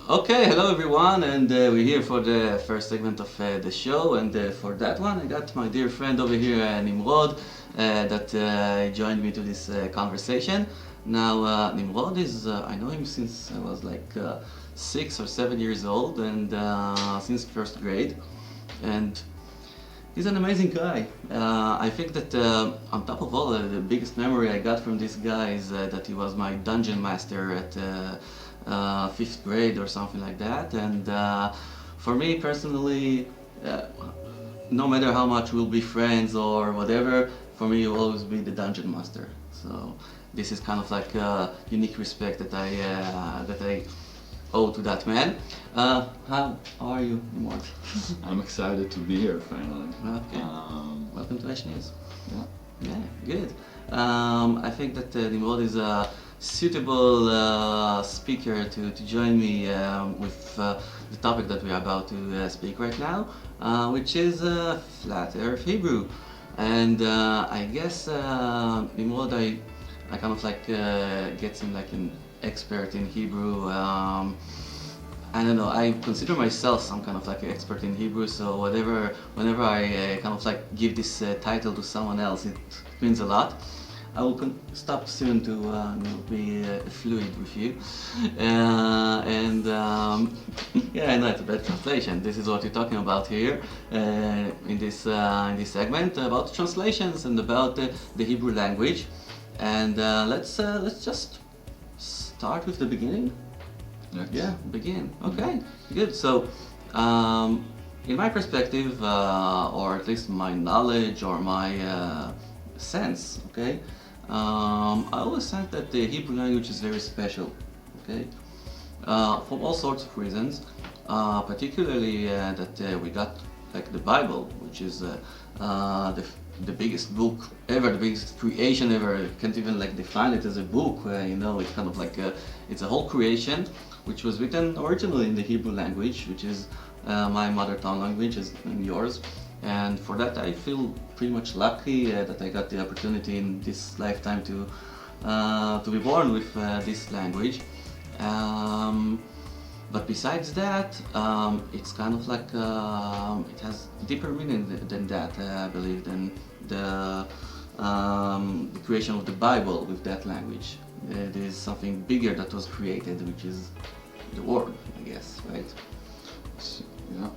Okay, hello everyone, and we're here for the first segment of the show. And for that one, I got my dear friend over here, Nimrod, that joined me to this conversation. Now, Nimrod is, I know him since I was like 6 or 7 years old, and since first grade. And he's an amazing guy. I think that on top of all, the biggest memory I got from this guy is that he was my dungeon master at 5th grade or something like that. And for me personally, no matter how much we'll be friends or whatever, for me you'll always be the dungeon master. So this is kind of like a unique respect that I owe to that man. How are you, Nimrod? I'm excited to be here finally. Okay. Welcome to ESH News. Yeah. Yeah, good. I think that Nimrod is a suitable speaker to join me with the topic that we are about to speak right now, which is Flat Earth Hebrew. And I guess Nimrod, I kind of like gets him like an expert in Hebrew. I don't know, I consider myself some kind of like an expert in Hebrew, so whenever I kind of like give this title to someone else, it means a lot. I will stop soon to be fluid with you. Yeah, I know it's a bad translation. This is what we're talking about here in this segment about translations and about the Hebrew language. And let's just start with the beginning. Yes. Yeah, begin. Okay, good. So, in my perspective, or at least my knowledge or my sense, okay, I always think that the Hebrew language is very special, okay, for all sorts of reasons, particularly that we got like the Bible, which is the biggest book ever, the biggest creation ever. I can't even like define it as a book. It's kind of like it's a whole creation, which was written originally in the Hebrew language, which is my mother tongue language, and yours. And for that, I feel pretty much lucky that I got the opportunity in this lifetime to be born with this language. But besides that, it's kind of like it has deeper meaning than that, I believe, than the creation of the Bible with that language. There is something bigger that was created, which is the word, I guess, right? Yeah.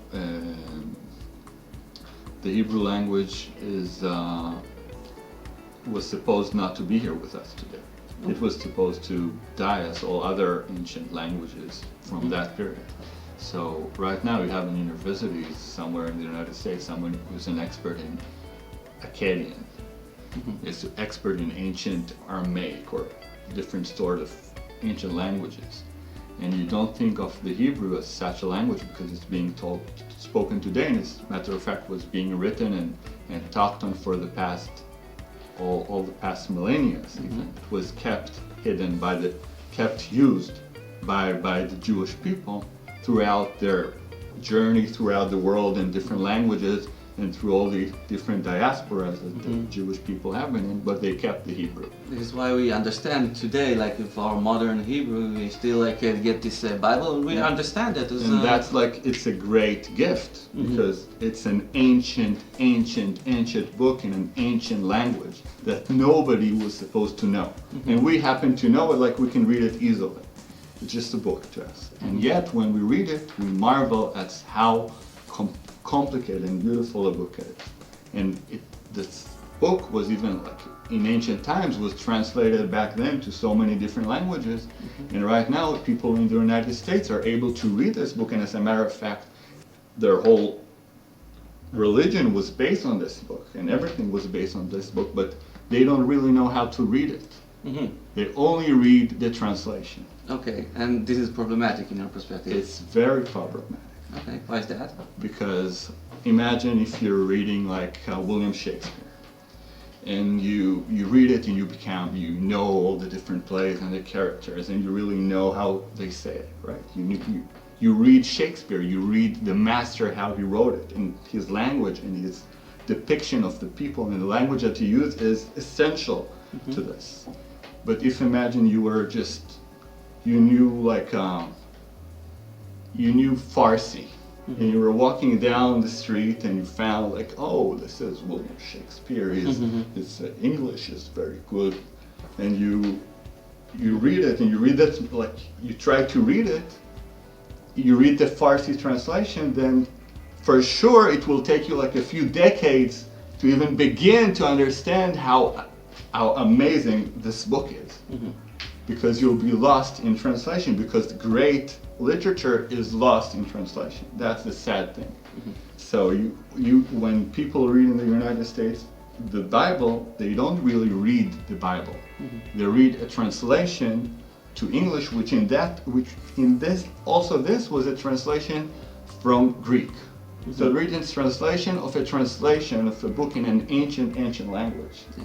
The Hebrew language was supposed not to be here with us today. It was supposed to die as all other ancient languages from that period. So right now you have in universities somewhere in the United States someone who's an expert in Akkadian, is an expert in ancient Aramaic or different sort of ancient languages. And you don't think of the Hebrew as such a language because it's being spoken today, and as a matter of fact was being written and talked on for the past all the past millennia. It was kept hidden kept used by the Jewish people throughout their journey throughout the world in different languages and through all the different diasporas that the Jewish people have been in, but they kept the Hebrew. This is why we understand today, like with our modern Hebrew, we still like get this Bible, and we understand it. And that's like, it's a great gift because it's an ancient book in an ancient language that nobody was supposed to know. And we happen to know it, like we can read it easily. It's just a book to us. And yet when we read it, we marvel at how complicated and beautiful a book is. And this book was even like in ancient times was translated back then to so many different languages. And right now people in the United States are able to read this book, and as a matter of fact their whole religion was based on this book and everything was based on this book, but they don't really know how to read it. They only read the translation. Okay, and this is problematic in your perspective? It's very problematic. Okay, why is that? Because imagine if you're reading like William Shakespeare, and you read it and you know all the different plays and the characters, and you really know how they say it, right? You read Shakespeare, you read the master, how he wrote it, and his language and his depiction of the people and the language that he used is essential to this. But if imagine you were you knew like you knew Farsi, and you were walking down the street and you found like, oh, this is William Shakespeare. His English is very good, and you read it and you read it like you try to read it. You read the Farsi translation, then for sure it will take you like a few decades to even begin to understand how amazing this book is. Because you'll be lost in translation, because great literature is lost in translation. That's the sad thing. So you when people read in the United States the Bible, they don't really read the Bible. They read a translation to English, which in this was a translation from Greek. So read a translation of a book in an ancient language. Yeah.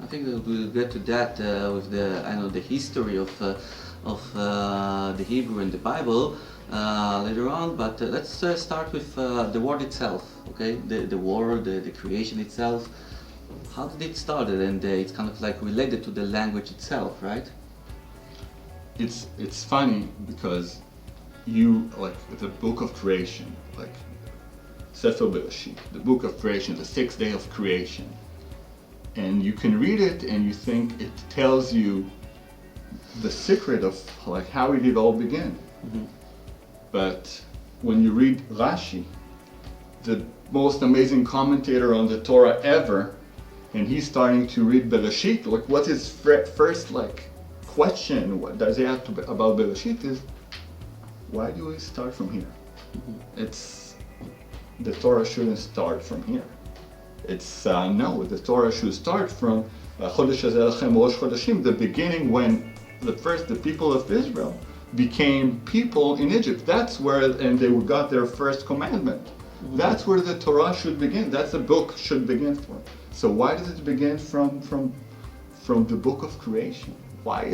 I think that we'll get to that with the history of the Hebrew and the Bible later on. But let's start with the word itself. Okay, the word, the creation itself. How did it start? And it's kind of like related to the language itself, right? It's funny because you like the book of creation, like Sefer Bereshit, the book of creation, the 6th day of creation. And you can read it and you think it tells you the secret of like how it did all begin. But when you read Rashi, the most amazing commentator on the Torah ever, and he's starting to read Bereshit, like what his first like question, what does he have to about Bereshit is, why do we start from here? It's the Torah shouldn't start from here. It's no, the Torah should start from Chodesh Hazeh Lachem Rosh Chodeshim, the beginning when the people of Israel became people in Egypt. That's where, and they got their first commandment. That's where the Torah should begin. That's the book should begin from. So why does it begin from the book of creation? Why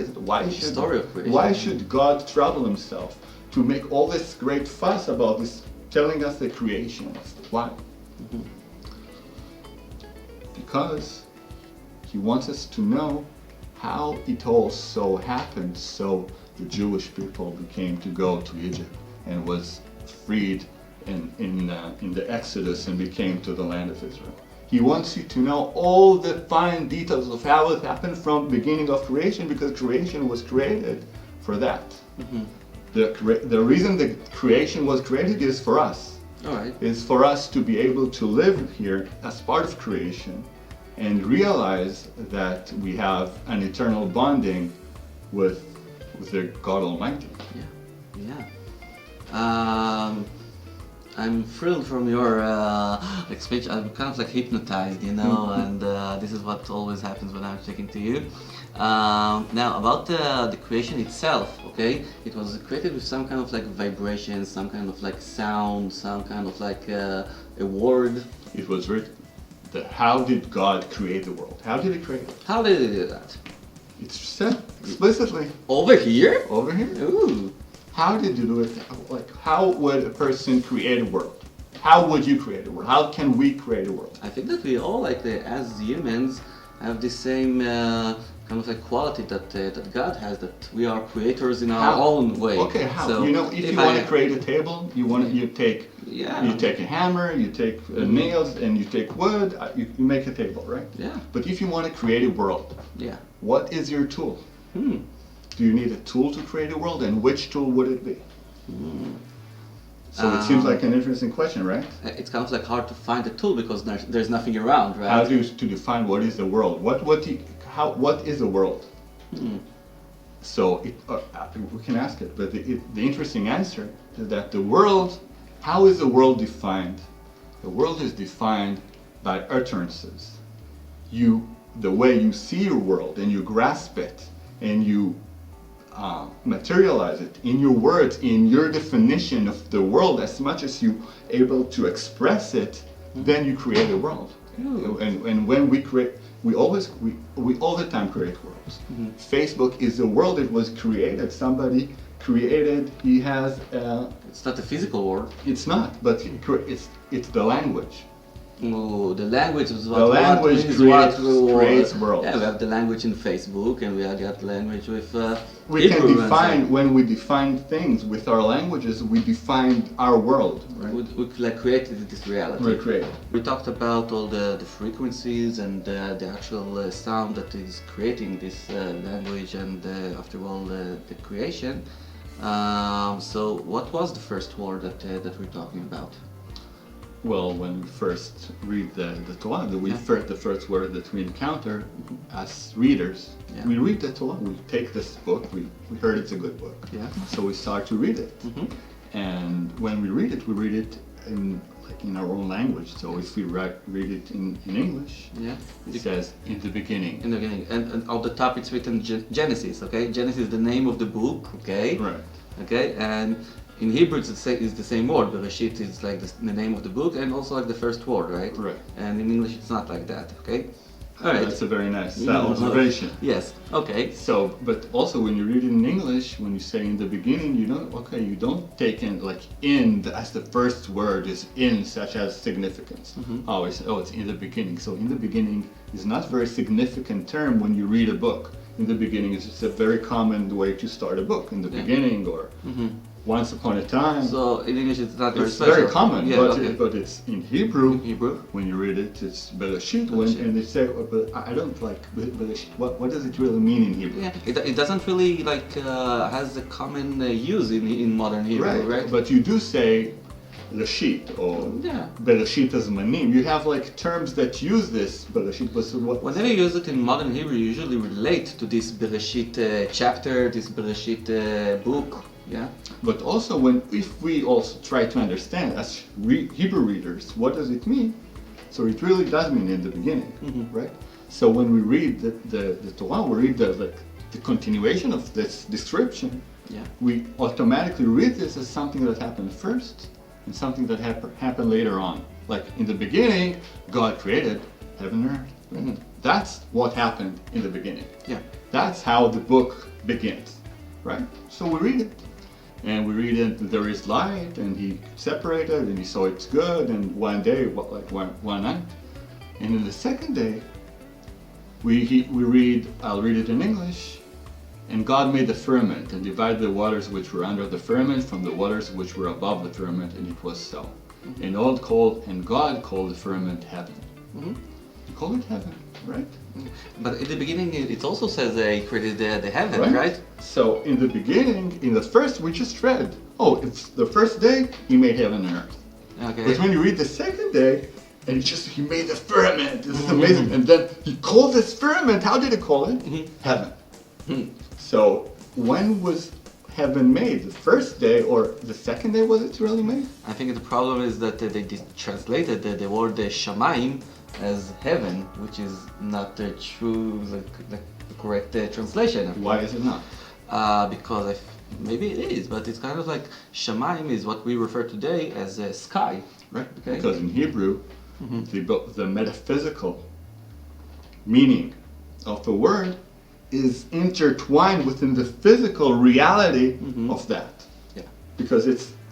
should God trouble himself to make all this great fuss about this, telling us the creation? Why? Because he wants us to know how it all so happened, so the Jewish people became to go to Egypt and was freed in the Exodus and became to the land of Israel. He wants you to know all the fine details of how it happened from beginning of creation, because creation was created for that. The reason the creation was created is for us. Is for us to be able to live here as part of creation and realize that we have an eternal bonding with the God Almighty. I'm thrilled from your speech. I'm kind of like hypnotized, and this is what always happens when I'm talking to you. Now about the creation itself, okay? It was created with some kind of like vibration, some kind of like sound, some kind of like a word. It was written. How did God create the world? How did he create it? How did he do that? It's said explicitly. Over here? Over here. Ooh. How did you do it? Like, how would a person create a world? How would you create a world? How can we create a world? I think that we all, like as humans, have the same kind of like quality that God has. That we are creators in our own way. Okay, how? So if you want to create a table, you take a hammer, you take nails, and you take wood. You make a table, right? Yeah. But if you want to create a world, what is your tool? Do you need a tool to create a world, and which tool would it be? So it seems like an interesting question, right? It's kind of like hard to find a tool because there's nothing around, right? How do you to define what is the world? What is a world? So we can ask it, but the interesting answer is that the world. How is the world defined? The world is defined by utterances. The way you see your world and you grasp it and you materialize it in your words, in your definition of the world, as much as you able to express it, then you create a world. And when we create, we all the time create worlds. Facebook is a world. It was created. Somebody created. He has. It's not a physical world. It's not, but it's the language. The language is what The language creates worlds. Yeah, we have the language in Facebook, and we have got language with We Hebrew can and define, so. when we define things with our languages, we define our world, right? We like created this reality. We create. We talked about all the frequencies and the actual sound that is creating this language and after all the creation. So what was the first word that we're talking about? Well, when we first read the Torah, the first word that we encounter as readers, Yeah. we read the Torah, we take this book, we heard it's a good book, Yeah. so we start to read it. Mhm. And when we read it in our own language. So if we read it in English, Yeah. it says in the beginning. In the beginning, and on the top it's written Genesis. Okay, Genesis is the name of the book. Okay. Right. Okay, and in Hebrew it's the same word. Bereshit is like the name of the book, and also like the first word, right? Right. And in English it's not like that. Okay. All right. That's a very nice observation. Yes. Okay. So, but also when you read it in English, when you say in the beginning, you don't take in like in as the first word is in, such as significance. Mm-hmm. It's in the beginning. So in the beginning is not a very significant term when you read a book. In the beginning is just a very common way to start a book. In the beginning or once upon a time. So in English it's not very It's special. very common, Yeah, but it's in Hebrew. Hebrew. When you read it, it's Bereshit. Bereshit. And they say, but I don't like Bereshit. What does it really mean in Hebrew? Yeah, it doesn't really like has a common use in modern Hebrew, right? But you do say Reshit or Yeah. Bereshit Zmanim. You have like terms that use this Bereshit. But what? Whenever you use it in modern Hebrew, you usually relate to this Bereshit chapter, this Bereshit book. Yeah. But also if we also try to understand as Hebrew readers, what does it mean? So it really does mean in the beginning, right? So when we read the Torah, we read the continuation of this description. Yeah. We automatically read this as something that happened first and something that happened later on. Like in the beginning, God created heaven and earth. Right? That's what happened in the beginning. Yeah. That's how the book begins, right? So we read it. And we read it, there is light, and he separated, and he saw it's good, and one day, one night. And in the second day, I'll read it in English, and God made the firmament, and divided the waters which were under the firmament from the waters which were above the firmament, and it was so. And God called the firmament heaven. He called it heaven, right? But in the beginning, it also says he created the heaven, right? So in the beginning, in the first, we just read, it's the first day, he made heaven and earth. Okay. But when you read the second day, and he made the firmament, this is amazing. And then he called this firmament, how did he call it? Heaven. So when was heaven made? The first day or the second day was it really made? I think the problem is that they translated the word shamayim as heaven, which is not the true, the correct translation. Why is it not? Because maybe it is, but it's kind of like shamayim is what we refer today as a sky. Right. Okay. Because in Hebrew, the metaphysical meaning of the word is intertwined within the physical reality of that. Yeah. Because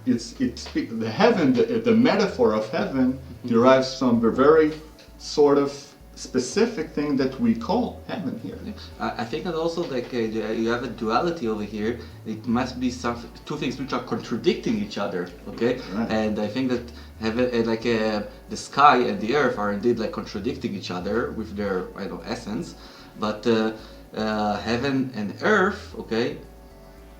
the heaven, the metaphor of heaven derives from the very sort of specific thing that we call heaven here. I think that also like you have a duality over here. It must be two things which are contradicting each other. Okay, right. And I think that heaven, the sky and the earth are indeed like contradicting each other with their essence. But heaven and earth, okay.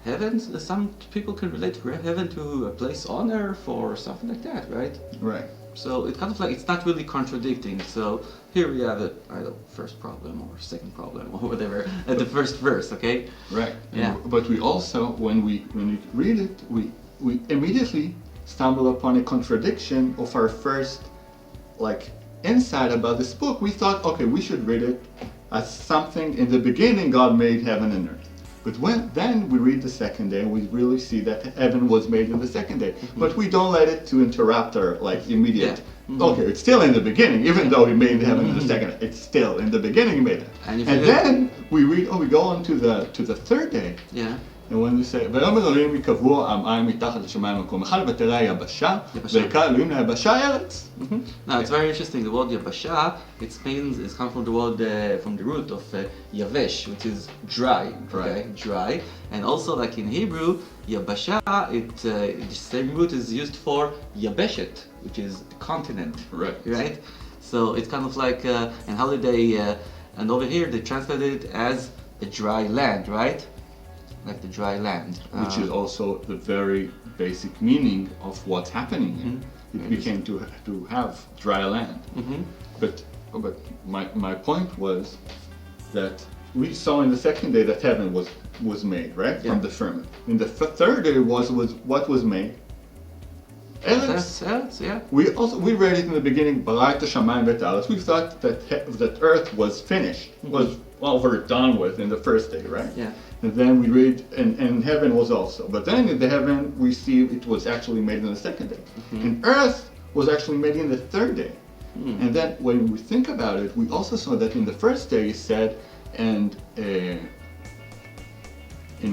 Heaven, some people can relate heaven to a place on earth or something like that, right? Right. So it's kind of like it's not really contradicting. So here we have first problem or second problem or whatever at the first verse, okay? Right. Yeah. But we also, when we read it, we immediately stumble upon a contradiction of our first insight about this book. We thought, okay, we should read it as something in the beginning God made heaven and earth. But then we read the second day and we really see that heaven was made in the second day. But we don't let it to interrupt our immediate. Yeah. Okay, it's still in the beginning, even though he made heaven in the second day. It's still in the beginning he made it. And then we read. We go on to the third day. Yeah. And when we say, ויאמר אלוהים יקבעו המים מתחת לשמיים במקום אחד, ותראה היבשה, ויקרא אלוהים ליבשה ארץ. Now it's very interesting. The word yabasha, it comes from the word from the root of yavesh, which is dry. Okay, dry. And also, like in Hebrew, yabasha, the same root is used for yabeshet, which is continent. Right. So it's kind of like, and how did they? And over here they translated it as a dry land, right? Like the dry land. Which is also the very basic meaning of what's happening here. It became to have dry land. But my point was that we saw in the second day that heaven was made, right? From the firmament. In the third day was what was made? Eretz, yeah. We read it in the beginning, Baraita Shamayim v'et haaretz. We thought that earth was finished, was overdone with in the first day, right? Yeah. And then we read, and heaven was also. But then in the heaven, we see it was actually made in the second day. And earth was actually made in the third day. And then when we think about it, we also saw that in the first day he said, and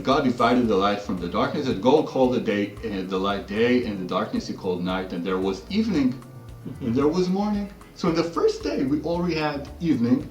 God divided the light from the darkness, and God called the light day, and the darkness he called night, and there was evening, and there was morning. So in the first day, we already had evening,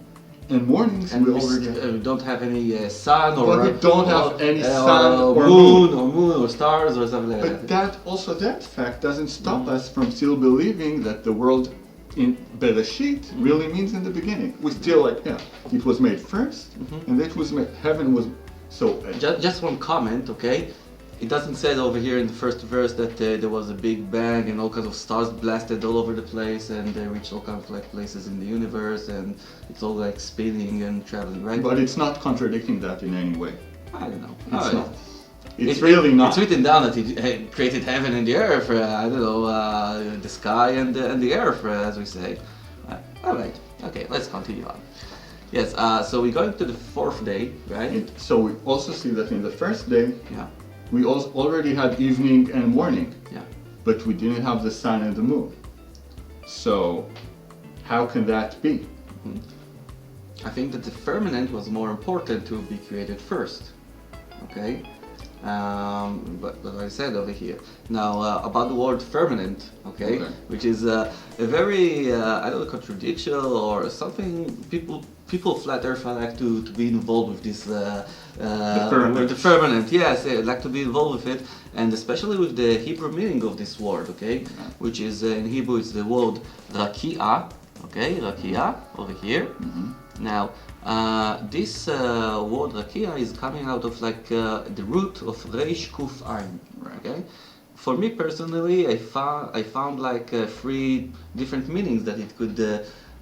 and mornings and we already don't have any sun or but we don't have any sun or moon or stars or something like but that. that fact doesn't stop us from still believing that the world in Bereshit really means in the beginning. We still it was made first, and it was made, heaven was so. Just one comment, okay? It doesn't say over here in the first verse that there was a big bang and all kinds of stars blasted all over the place and they reached all kinds of like places in the universe and it's all like spinning and traveling, right? But it's not contradicting that in any way. I don't know. It's not. It's really not. It's written down that he created heaven and the earth, I don't know, the sky and the earth, as we say. Alright, okay, let's continue on. Yes, so we're going to the fourth day, right? So we also see that in the first day, yeah. We also already had evening and morning, yeah. But we didn't have the sun and the moon. So how can that be? I think that the firmament was more important to be created first, okay? But I said over here. Now about the word firmament, okay? Which is a very, I don't know, contradiction or something people flat earth like to be involved with this the firmament. Yes, they like to be involved with it, and especially with the Hebrew meaning of this word, okay? Which is in Hebrew it's the word rakia, okay? Rakia over here. Now this word rakia is coming out of like the root of reish kuf ayin, okay? For me personally, I found like 3 different meanings that it could,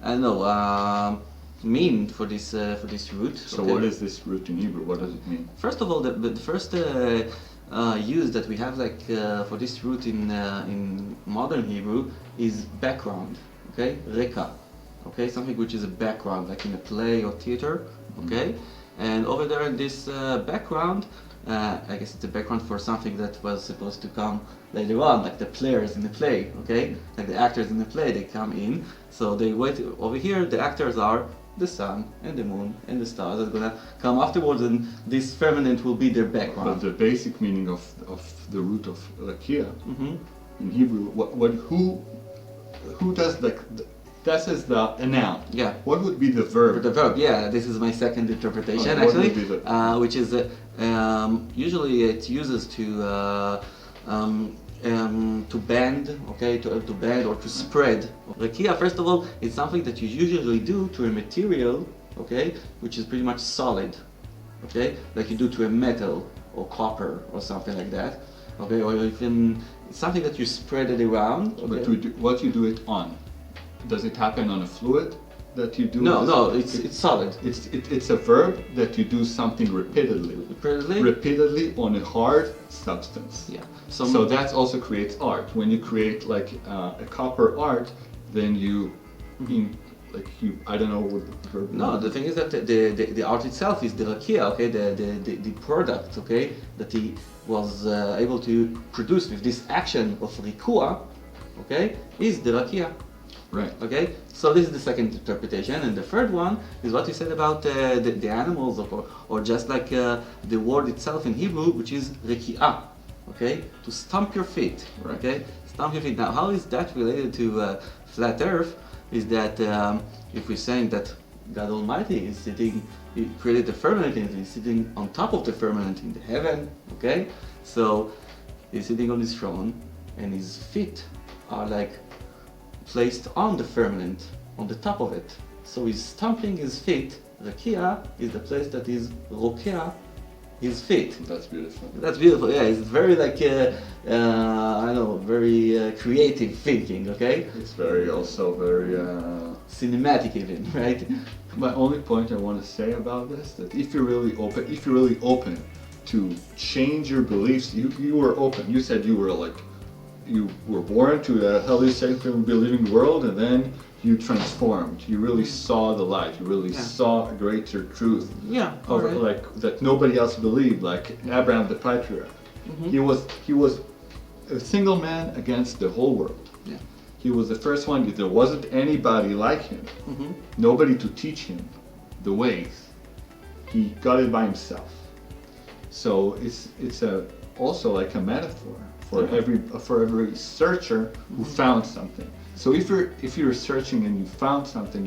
I don't know, mean for this root. So what is this root in Hebrew? What does it mean? First of all, the first use that we have like for this root in modern Hebrew is background, okay? Reka, okay? Something which is a background, like in a play or theater, okay? And over there in this background, I guess it's a background for something that was supposed to come later on, like the players in the play, okay? Like the actors in the play, they come in, so they wait. Over here, the actors are the sun and the moon and the stars that are gonna come afterwards, and this firmament will be their background. But the basic meaning of the root of rakia in Hebrew, who does that is a noun. Yeah. What would be the verb? The verb, yeah. This is my second interpretation, what actually, would be which is usually it uses to bend, okay, to bend or to spread. Rakia, first of all, is something that you usually do to a material, okay, which is pretty much solid, okay, like you do to a metal or copper or something like that, okay, or even something that you spread it around. Okay? But what you do it on? Does it happen on a fluid that you do? No, it's solid. It's a verb that you do something repeatedly. Repeatedly on a hard substance. Yeah. So that also creates art. When you create like a copper art, then I don't know what the verb. No, the thing is that the art itself is the rakia, okay, the product, okay, that he was able to produce with this action of rikua, okay, is the rakia. Right. Okay, so this is the second interpretation, and the third one is what you said about the animals, or just like the word itself in Hebrew, which is reki'ah, okay, to stomp your feet, Right. okay, stomp your feet. Now, how is that related to flat Earth? Is that if we're saying that God Almighty is sitting, He created the firmament, and He's sitting on top of the firmament in the heaven, okay, so He's sitting on His throne, and His feet are like placed on the firmament, on the top of it. So he's stomping his feet. Rakia is the place that is rokea his feet. That's beautiful. That's beautiful. Yeah, it's very like I don't know, very creative thinking. Okay. It's very also very. Cinematic even, right? My only point I want to say about this, that if you're really open to change your beliefs, you were open. You said you were born to a healthy, safe, and believing world, and then you transformed. You really saw the light. You really saw a greater truth. Yeah. Of, Right. like that nobody else believed, like Abraham the patriarch. He was a single man against the whole world. Yeah. He was the first one. There wasn't anybody like him. Nobody to teach him the ways. He got it by himself. So it's also like a metaphor for every searcher who found something. So if you're searching and you found something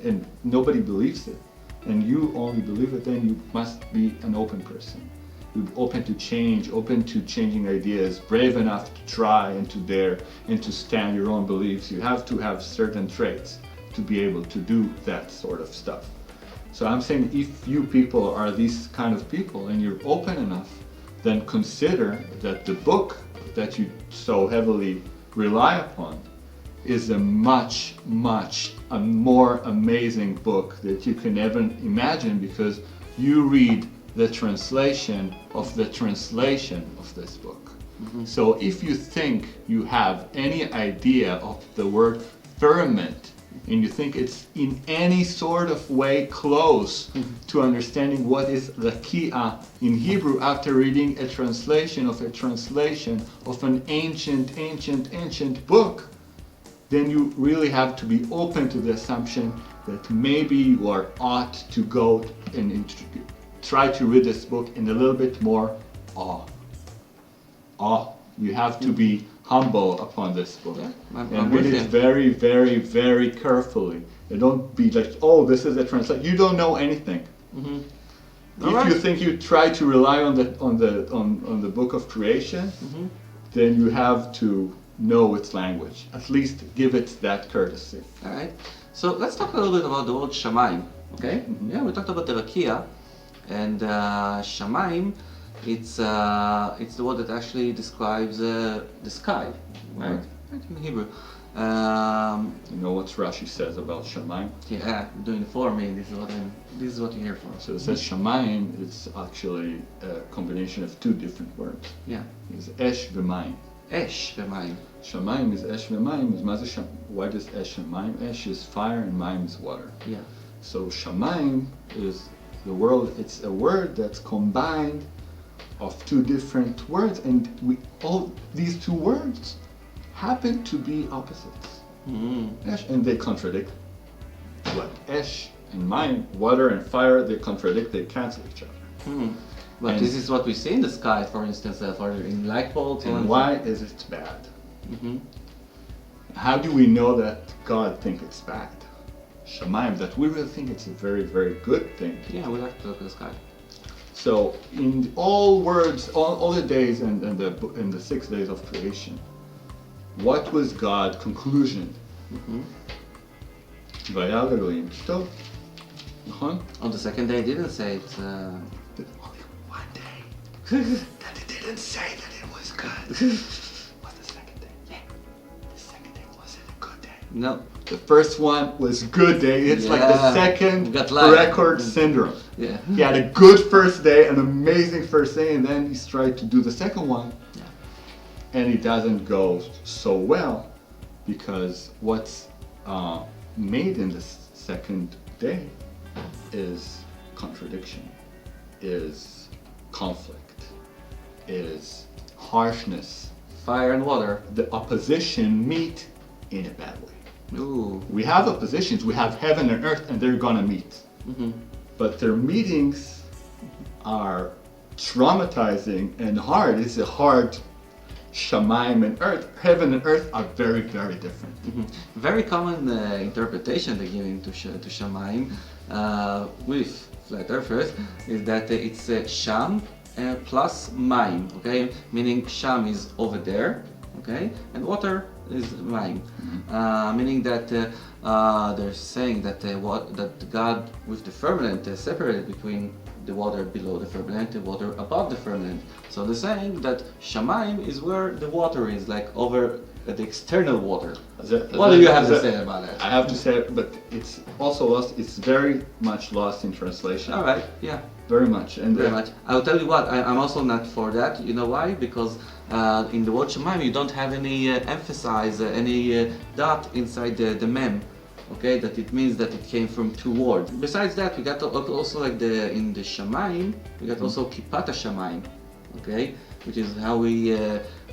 and nobody believes it, and you only believe it, then you must be an open person. You're open to change, open to changing ideas, brave enough to try and to dare and to stand your own beliefs. You have to have certain traits to be able to do that sort of stuff. So I'm saying if you people are these kind of people and you're open enough, then consider that the book that you so heavily rely upon is a much more amazing book that you can ever imagine, because you read the translation of this book. So if you think you have any idea of the word firmament, and you think it's in any sort of way close to understanding what is rakia in Hebrew after reading a translation of an ancient book, then you really have to be open to the assumption that maybe you ought to go and try to read this book in a little bit more awe. You have to be humble upon this book, and read it very carefully. And don't be like, oh, this is a translation. You don't know anything. If you think you try to rely on the book of creation, then you have to know its language. At least give it that courtesy. All right. So let's talk a little bit about the word shamayim. Okay. Yeah, we talked about the rakia, and shamayim. It's the word that actually describes the sky, right? Right in Hebrew. You know what Rashi says about Shamayim? Yeah, doing it for me. This is what you're here for. So it says Shamayim. It's actually a combination of two different words. Yeah. It's Esh v'Mayim. Esh v'Mayim. Shamayim is Esh v'Mayim. Why does Esh and Mayim? Esh is fire and Mayim is water. Yeah. So Shamayim is the world. It's a word that's combined of two different words, and all these two words happen to be opposites. Esh, and they contradict. What? Esh and Mayim, water and fire, they contradict, they cancel each other. But this is what we see in the sky, for instance, in light bulbs. And why is it bad? How do we know that God thinks it's bad? Shamayim, that we really think it's a very good thing. Yeah, we like to look at the sky. So in all words, all the days in the 6 days of creation, what was God's conclusion? Vayal Elohim Tov. On the second day, it didn't say it. Only one day that it didn't say that it was good. Was the second day? Yeah. The second day wasn't a good day. No. The first one was good day. It's like the second record syndrome. Yeah. He had a good first day, an amazing first day, and then he's tried to do the second one. Yeah. And it doesn't go so well, because what's made in the second day is contradiction, is conflict, is harshness. Fire and water. The opposition meet in a bad way. Ooh. We have oppositions. We have heaven and earth, and they're gonna meet. Mm-hmm. But their meetings are traumatizing and hard. It's a hard Shamayim and earth. Heaven and earth are very, very different. Mm-hmm. Very common interpretation they're giving to Shamayim with flat earthers is that it's Sham plus Maim, okay? Meaning Sham is over there, okay? And water is Maim. Meaning that they're saying that that God with the firmament separated between the water below the firmament, the water above the firmament. So they're saying that Shamayim is where the water is, like over the external water. What do you have to say about that? I have to say, but it's also lost. It's very much lost in translation. All right, yeah. Very much. And Very much. I'll tell you what, I'm also not for that. You know why? Because in the word Shamayim you don't have any any dot inside the mem. Okay, that it means that it came from two words. Besides that, we got also like in the Shamayim, we got also Kippat Shamayim. Okay, which is how we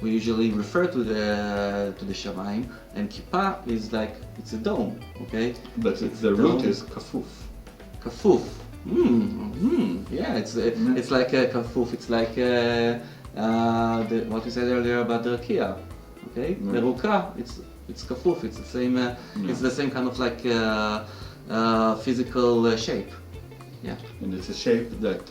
usually refer to the Shamayim, and Kippah is like it's a dome. Okay, but the root is kafuf. Kafuf. Yeah, it's like a kafuf. It's like what you said earlier about the Kia. Okay, Meruka. It's kafuf. It's the same. It's the same kind of like physical shape. Yeah. And it's a shape that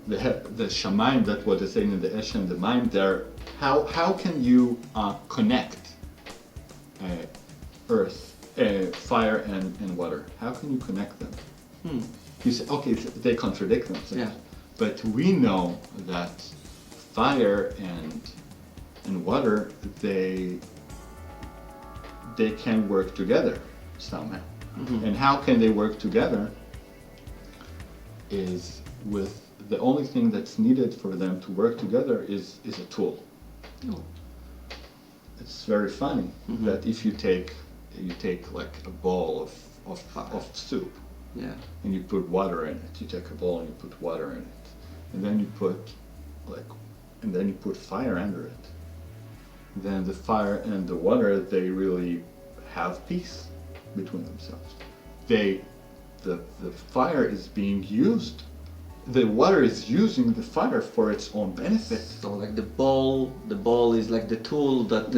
the Shamayim, that what they're saying in the Esh and the Maim, there. How can you connect earth, fire and water? How can you connect them? You say, okay, they contradict themselves. Yeah. But we know that fire and water, they can work together somehow. And how can they work together is with the only thing that's needed for them to work together is a tool. Oh. It's very funny that if you take like a bowl of soup, Yeah. and you put water in it. You take a bowl and you put water in it, and then you put fire under it. Then the fire and the water, they really have peace between themselves. The fire is being used. The water is using the fire for its own benefit. So like the ball is like the tool that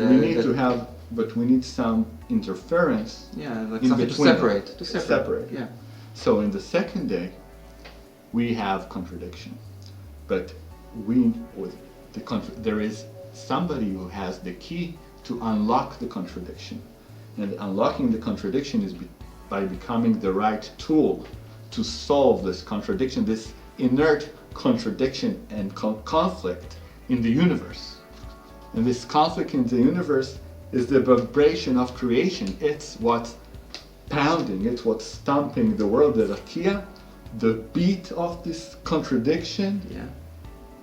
we need some interference. Yeah, like in something between to separate. Yeah. So in the second day, we have contradiction, but there is somebody who has the key to unlock the contradiction, and unlocking the contradiction is by becoming the right tool to solve this contradiction, this inert contradiction and conflict in the universe. And this conflict in the universe is the vibration of creation. It's what's pounding, it's what's stomping the world. The rakia, the beat of this contradiction,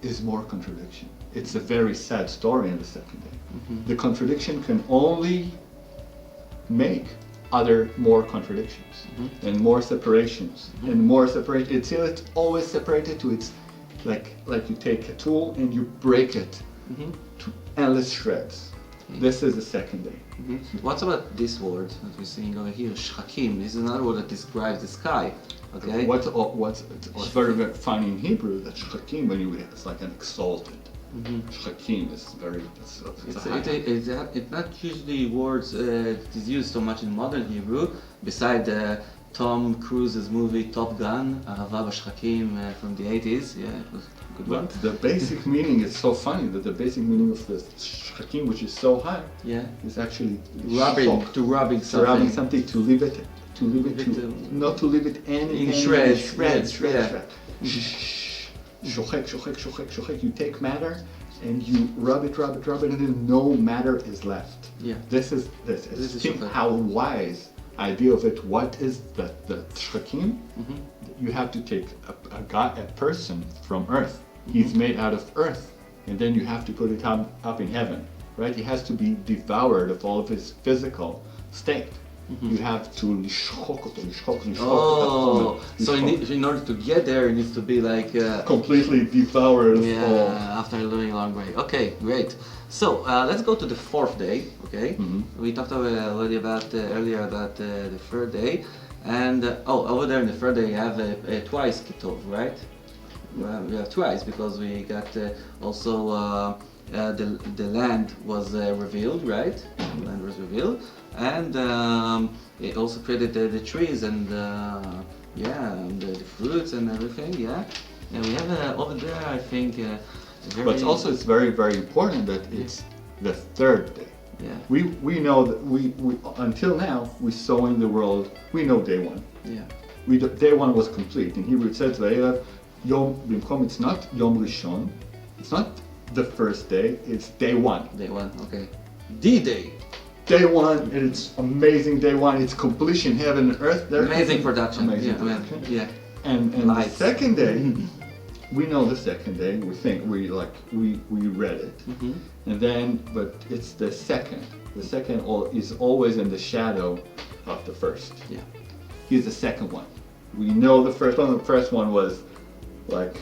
is more contradiction. It's a very sad story in the second day. The contradiction can only make more contradictions and more separations and more separate. It's always separated to its like you take a tool and you break it to endless shreds. This is the second day. What's about this word that we're seeing over here, shchakim? This is another word that describes the sky. Okay. What's very, very funny in Hebrew, that shchakim, it's like an exalted. Shchakim is very. It's not usually words that is used so much in modern Hebrew. Beside Tom Cruise's movie Top Gun, Ahava B'Shchakim from the 80s. Yeah, it was a good one. But the basic meaning is so funny that the basic meaning of the shchakim, which is so high, is actually rubbing something, to leave it, not to leave it in shreds. Shochek. You take matter and you rub it, and then no matter is left. Yeah. This is think how wise idea of it. What is the shchakim? You have to take a person from earth. He's made out of earth, and then you have to put it up in heaven, right? He has to be devoured of all of his physical state. you have to לשחוק אותו, Oh, so in order to get there, it needs to be like completely devoured. yeah, after doing a long way. Okay, great. So let's go to the fourth day. Okay, we talked already about earlier about the third day, and over there in the third day you have twice kitov, right? Well, we have twice because we got also the land was revealed, right? The land was revealed, and it also created the trees and yeah, and the fruits and everything. Yeah, and we have over there, I think. Very But also it's very, very important that it's the third day. Yeah. We know that we until now we saw in the world, we know day one. Yeah. Day one was complete. In Hebrew it says Yom Bimkom, it's not Yom Rishon, it's not the first day, it's day one. Day one, okay. D-Day. Day one, and it's amazing day one, it's completion, heaven and earth. Amazing production. Amazing Yeah, production. yeah. And the second day, we know the second day, we read it. And then, but it's the second. The second is always in the shadow of the first. Yeah. He's the second one. We know the first one. The first one was like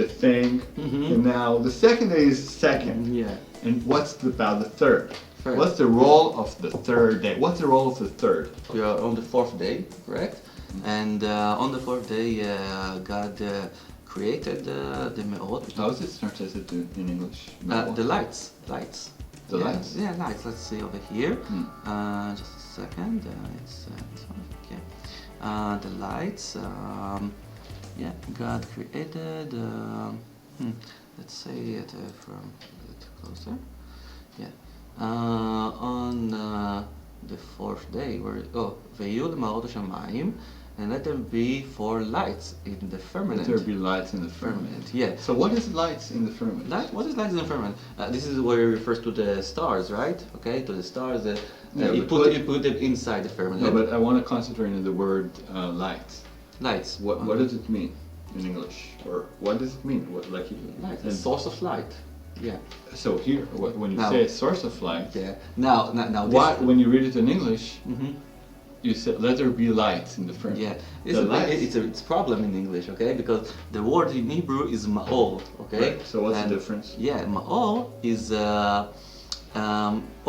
the thing, and now the second day is second. Yeah. And what's about the third? Third. What's the role of the third day? What's the role of the third? We are on the fourth day, correct? And on the fourth day, God created the me'od. How is it translated in English? The lights. The Yeah, lights? Yeah, lights. Let's see over here. Just a second. It's this one. Okay. The lights. Yeah, God created. Let's say it from a bit closer. Yeah. On the fourth day, ויהיו למערות השמיים, and let there be 4 lights in the firmament. Let there be lights in the firmament. Yeah. So what is lights in the firmament? What is lights in the firmament? This is where it refers to the stars, right? Okay, to the stars. You put them inside the firmament. No, but I want to concentrate on the word lights. Lights. What does it mean in English? Or what does it mean? Light. The source of light. Yeah. So here, when you say source of light, yeah. Now. When you read it in English, you say let there be lights in the firmament. Yeah. It's a problem in English, okay? Because the word in Hebrew is ma'ol, okay? Right. So what's the difference? Yeah, ma'ol is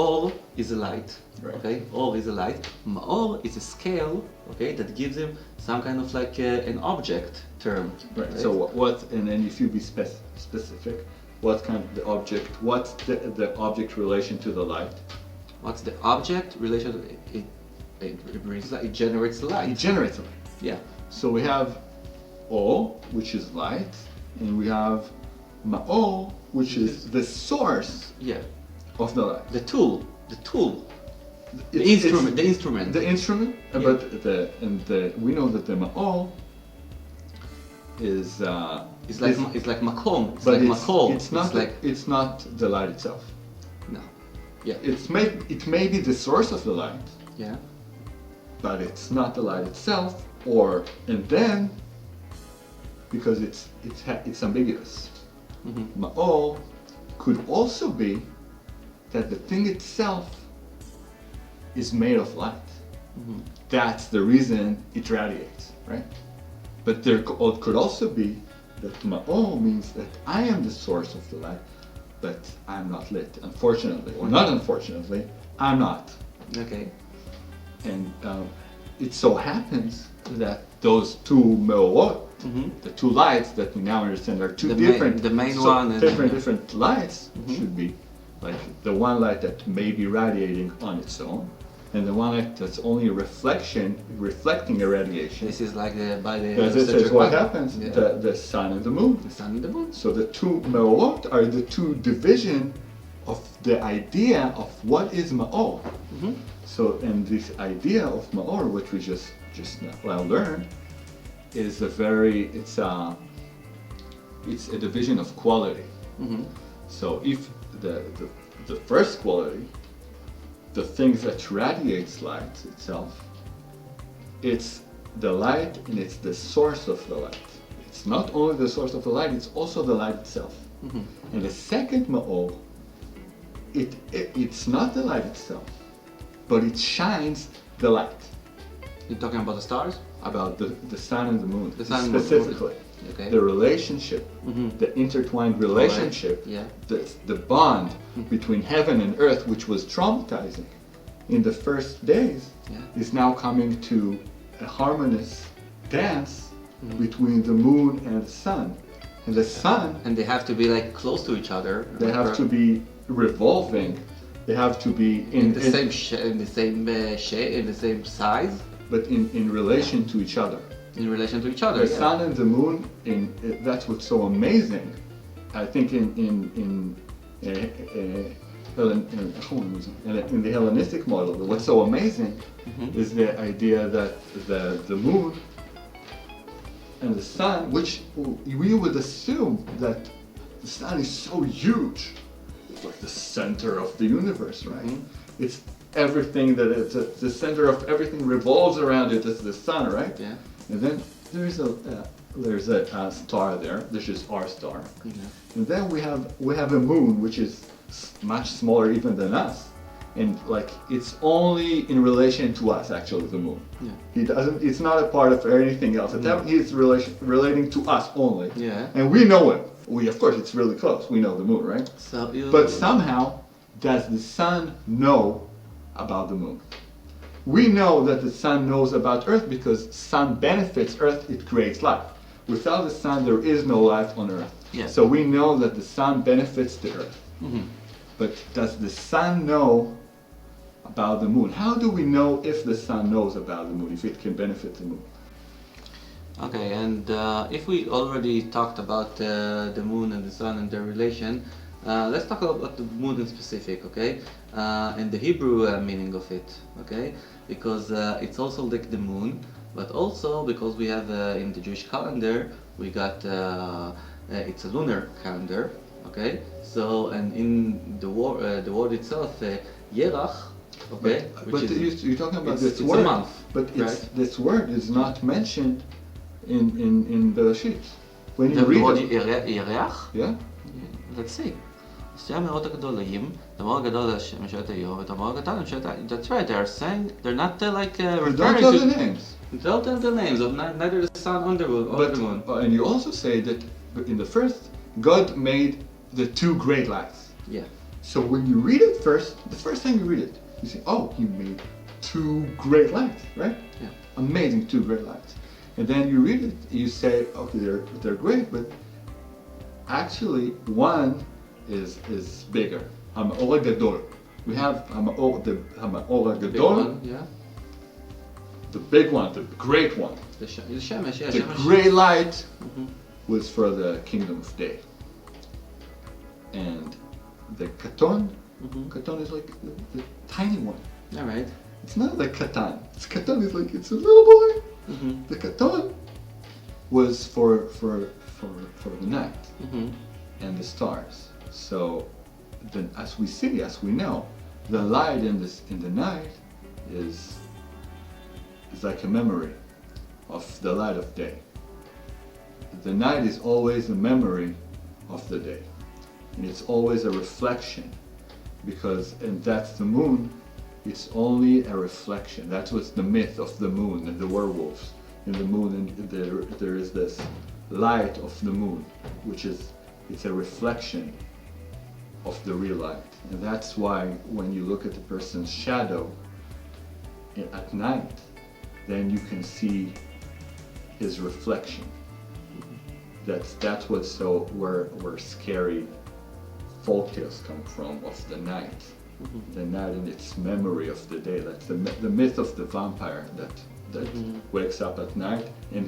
all is a light. Right. Okay, all is a light. Ma'or is a scale, okay, that gives him some kind of like an object term. Right. So what? And then if you be specific, what kind of the object? What's the object relation to the light? What's the object relation to it? It generates light. It generates light. Yeah. So we have O, which is light, and we have Ma'or, which is the source. Yeah. Of the light. The tool. The instrument. The instrument, Yeah. but we know that the Ma'or is. It's like makom. It's but like makol. It's not the light itself. No. Yeah. It may be the source of the light, Yeah. but it's not the light itself. And then because it's ambiguous. Ma'or could also be that the thing itself is made of light. That's the reason it radiates, right? But there could also be that Ma'or means that I am the source of the light, but I'm not lit, unfortunately, or not unfortunately, I'm not. Okay. And it so happens that those two Me'orot, the two lights that we now understand are two the main one and different lights should be like the one light that may be radiating on its own, and the one light that's only a reflecting a radiation. This is like by the. This is what happens. Yeah. The sun and the moon. The sun and the moon. So the two Me'orot are the two division of the idea of what is Ma'or. So, and this idea of Ma'or, which we just now learned, is it's a division of quality. So if the first quality, the thing that radiates light itself, it's the light and it's the source of the light. It's not only the source of the light, it's also the light itself. And the second Ma'or, it's not the light itself, but it shines the light. You're talking about the stars? About the sun and the moon, The sun and the moon. specifically. Okay. The relationship, the intertwined relationship, the bond between heaven and earth, which was traumatizing in the first days, is now coming to a harmonious dance between the moon and the sun. And the sun, And they have to be like close to each other. they have to be revolving, they have to be in the same in the same shape, in the same size, but in relation to each other. in relation to each other. The sun and the moon, that's what's so amazing. I think in the Hellenistic model, what's so amazing is the idea that the moon and the sun, which we would assume that the sun is so huge, it's like the center of the universe, right? It's everything that it's the center of everything revolves around it. It's the sun, right? Yeah. And then there's a star there. This is our star. And then we have a moon, which is much smaller even than us, and like it's only in relation to us. Actually, the moon. Yeah. He doesn't. It's not a part of anything else. He's relating to us only. Yeah. And we know him. Of course, it's really close. We know the moon, right? So But somehow, does the sun know about the moon? We know that the sun knows about Earth because sun benefits Earth, it creates life. Without the sun, there is no life on Earth. Yeah. So we know that the sun benefits the Earth. But does the sun know about the moon? How do we know if the sun knows about the moon, if it can benefit the moon? Okay, and if we already talked about the moon and the sun and their relation, let's talk about the moon in specific, okay? And the Hebrew meaning of it, okay? Because it's also like the moon, but also because we have in the Jewish calendar, we got it's a lunar calendar, okay? So, and in the word itself, Yerach, okay? But you're talking about this it's word, a month, but right? this word is not mentioned in Bereshit. When you The read word it, Yerach? yeah? Let's see. שתי המאורות הגדולים, the המאור הגדול משרת היום, ואת המאור הקטן משרת... That's right, they're saying, they're not like You referring don't tell to... the names. Don't tell the names of neither the sun or the moon. And you also say that in the first, God made the two great lights. Yeah. So when you read it first, the first time you read it, you say, oh, he made two great lights, right? Yeah. Amazing, two great lights. And then you read it, you say, okay, they're great, but actually one is bigger. Ha'ma'or ha'gadol. We have ha'ma'or ha'gadol, Yeah. the big one, the great one. The Shemesh, yeah. The Shemesh. great light was for the kingdom of day. And the Katon, Katon is like the tiny one. Alright. It's not like Katan. Katon is like, it's a little boy. The Katon was for the night and the stars. So then, as we see, as we know, the light in the night is like a memory of the light of day. The night is always a memory of the day, and it's always a reflection, and that's the moon. It's only a reflection. That's what's the myth of the moon and the werewolves. In the moon, and there is this light of the moon, which it's a reflection of the real light. And that's why when you look at a person's shadow at night, then you can see his reflection. That's what's so where scary folk tales come from, of the night. The night and its memory of the day. That's the myth of the vampire that wakes up at night, and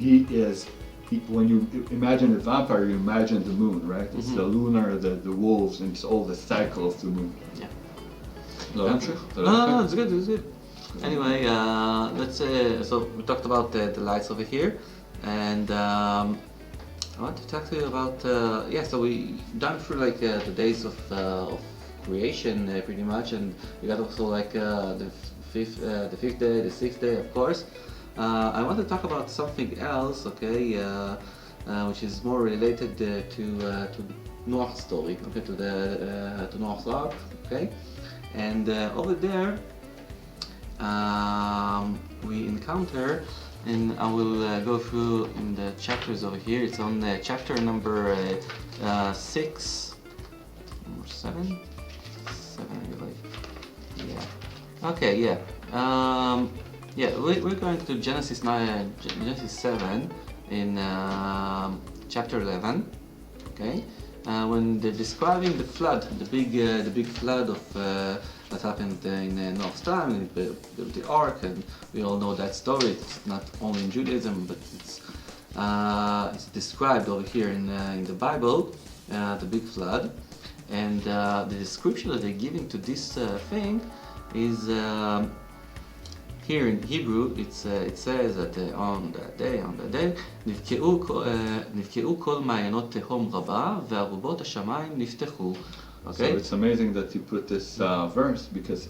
when you imagine a vampire, you imagine the moon, right? It's the lunar, the wolves, and it's all the cycle of the moon. Yeah. No, No, it's good. Anyway, let's so we talked about the lights over here, and I want to talk to you about so we done through like the days of creation pretty much, and we got also like the fifth day, the sixth day, of course. I want to talk about something else, okay, which is more related to Noah's story, okay, to Noah's Ark, okay, and over there we encounter, and I will go through in the chapters over here. It's on chapter number 6 or 7? 7, I believe. Yeah. Okay, yeah. We're going to Genesis 9, Genesis 7 in chapter 11. Okay, when they're describing the flood, the big flood of that happened in Noah's time, they built the ark, and we all know that story. It's not only in Judaism, but it's described over here in the Bible, the big flood, and the description that they're giving to this thing is. Here in Hebrew, it says that on that day, נבקעו כל מעיינות תהום רבה וארובות השמיים נפתחו. Okay? So it's amazing that you put this verse, because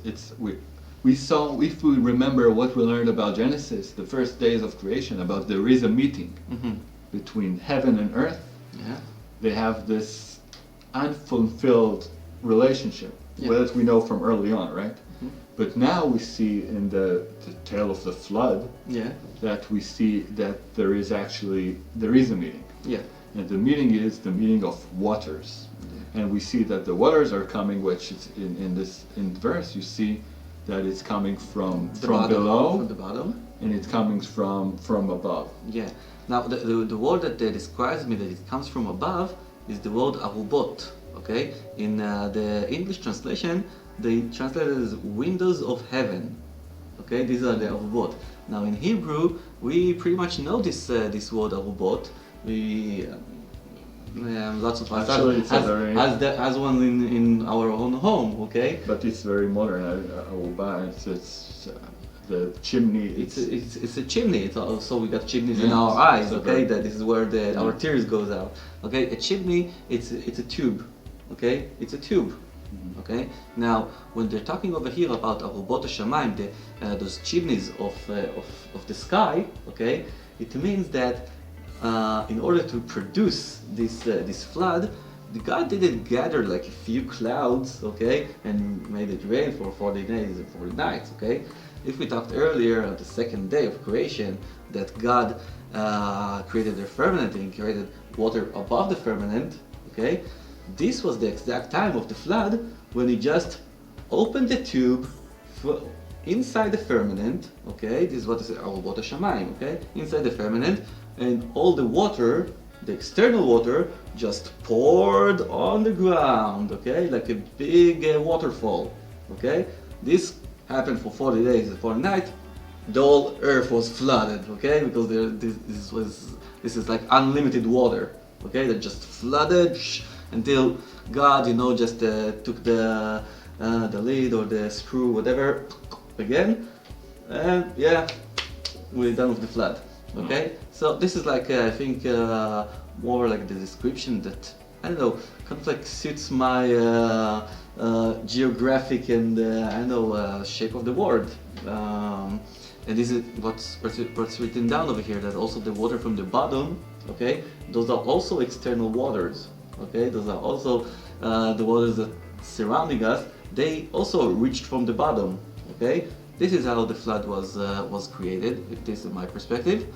we saw, if we remember what we learned about Genesis, the first days of creation, about there is a meeting between heaven and earth. Yeah. They have this unfulfilled relationship that we know from early on, right? But now we see in the tale of the flood that we see that there is a meeting. Yeah. And the meeting is the meeting of waters. And we see that the waters are coming, which is in this verse you see that it's coming from below, from the bottom, and it's coming from above. Yeah. Now the word that describes me that it comes from above is the word arubot. Okay. In the English translation, they translate it as windows of heaven. Okay, these are the arubot. Now in Hebrew, we pretty much know this word arubot. We lots of us has one in our own home. Okay, but it's very modern. Aruba, it's the chimney. It's a chimney. It's also we got chimneys in our eyes. Okay, that this is where our tears goes out. Okay, a chimney. It's a tube. Okay, it's a tube. Okay. Now, when they're talking over here about arubot hashamayim, those chimneys of the sky, okay, it means that in order to produce this flood, God didn't gather like a few clouds, okay, and made it rain for 40 days and 40 nights, okay. If we talked earlier on the second day of creation that God created the firmament and created water above the firmament, okay. This was the exact time of the flood when he just opened the tube inside the firmament, okay, this is what is arubot hashamayim, okay, inside the firmament, and all the water, the external water, just poured on the ground, okay, like a big waterfall, okay. This happened for 40 days and 40 nights. The whole earth was flooded, okay, because this is like unlimited water, okay, that just flooded until God, just took the lid or the screw, whatever, again, and we're done with the flood. Okay, so this is like I think more like the description that I don't know, kind of like suits my geographic and shape of the world. And this is what's written down over here, that also the water from the bottom, okay, those are also external waters. Okay, those are also the waters that surrounding us. They also reached from the bottom. Okay, this is how the flood was created. If this is my perspective,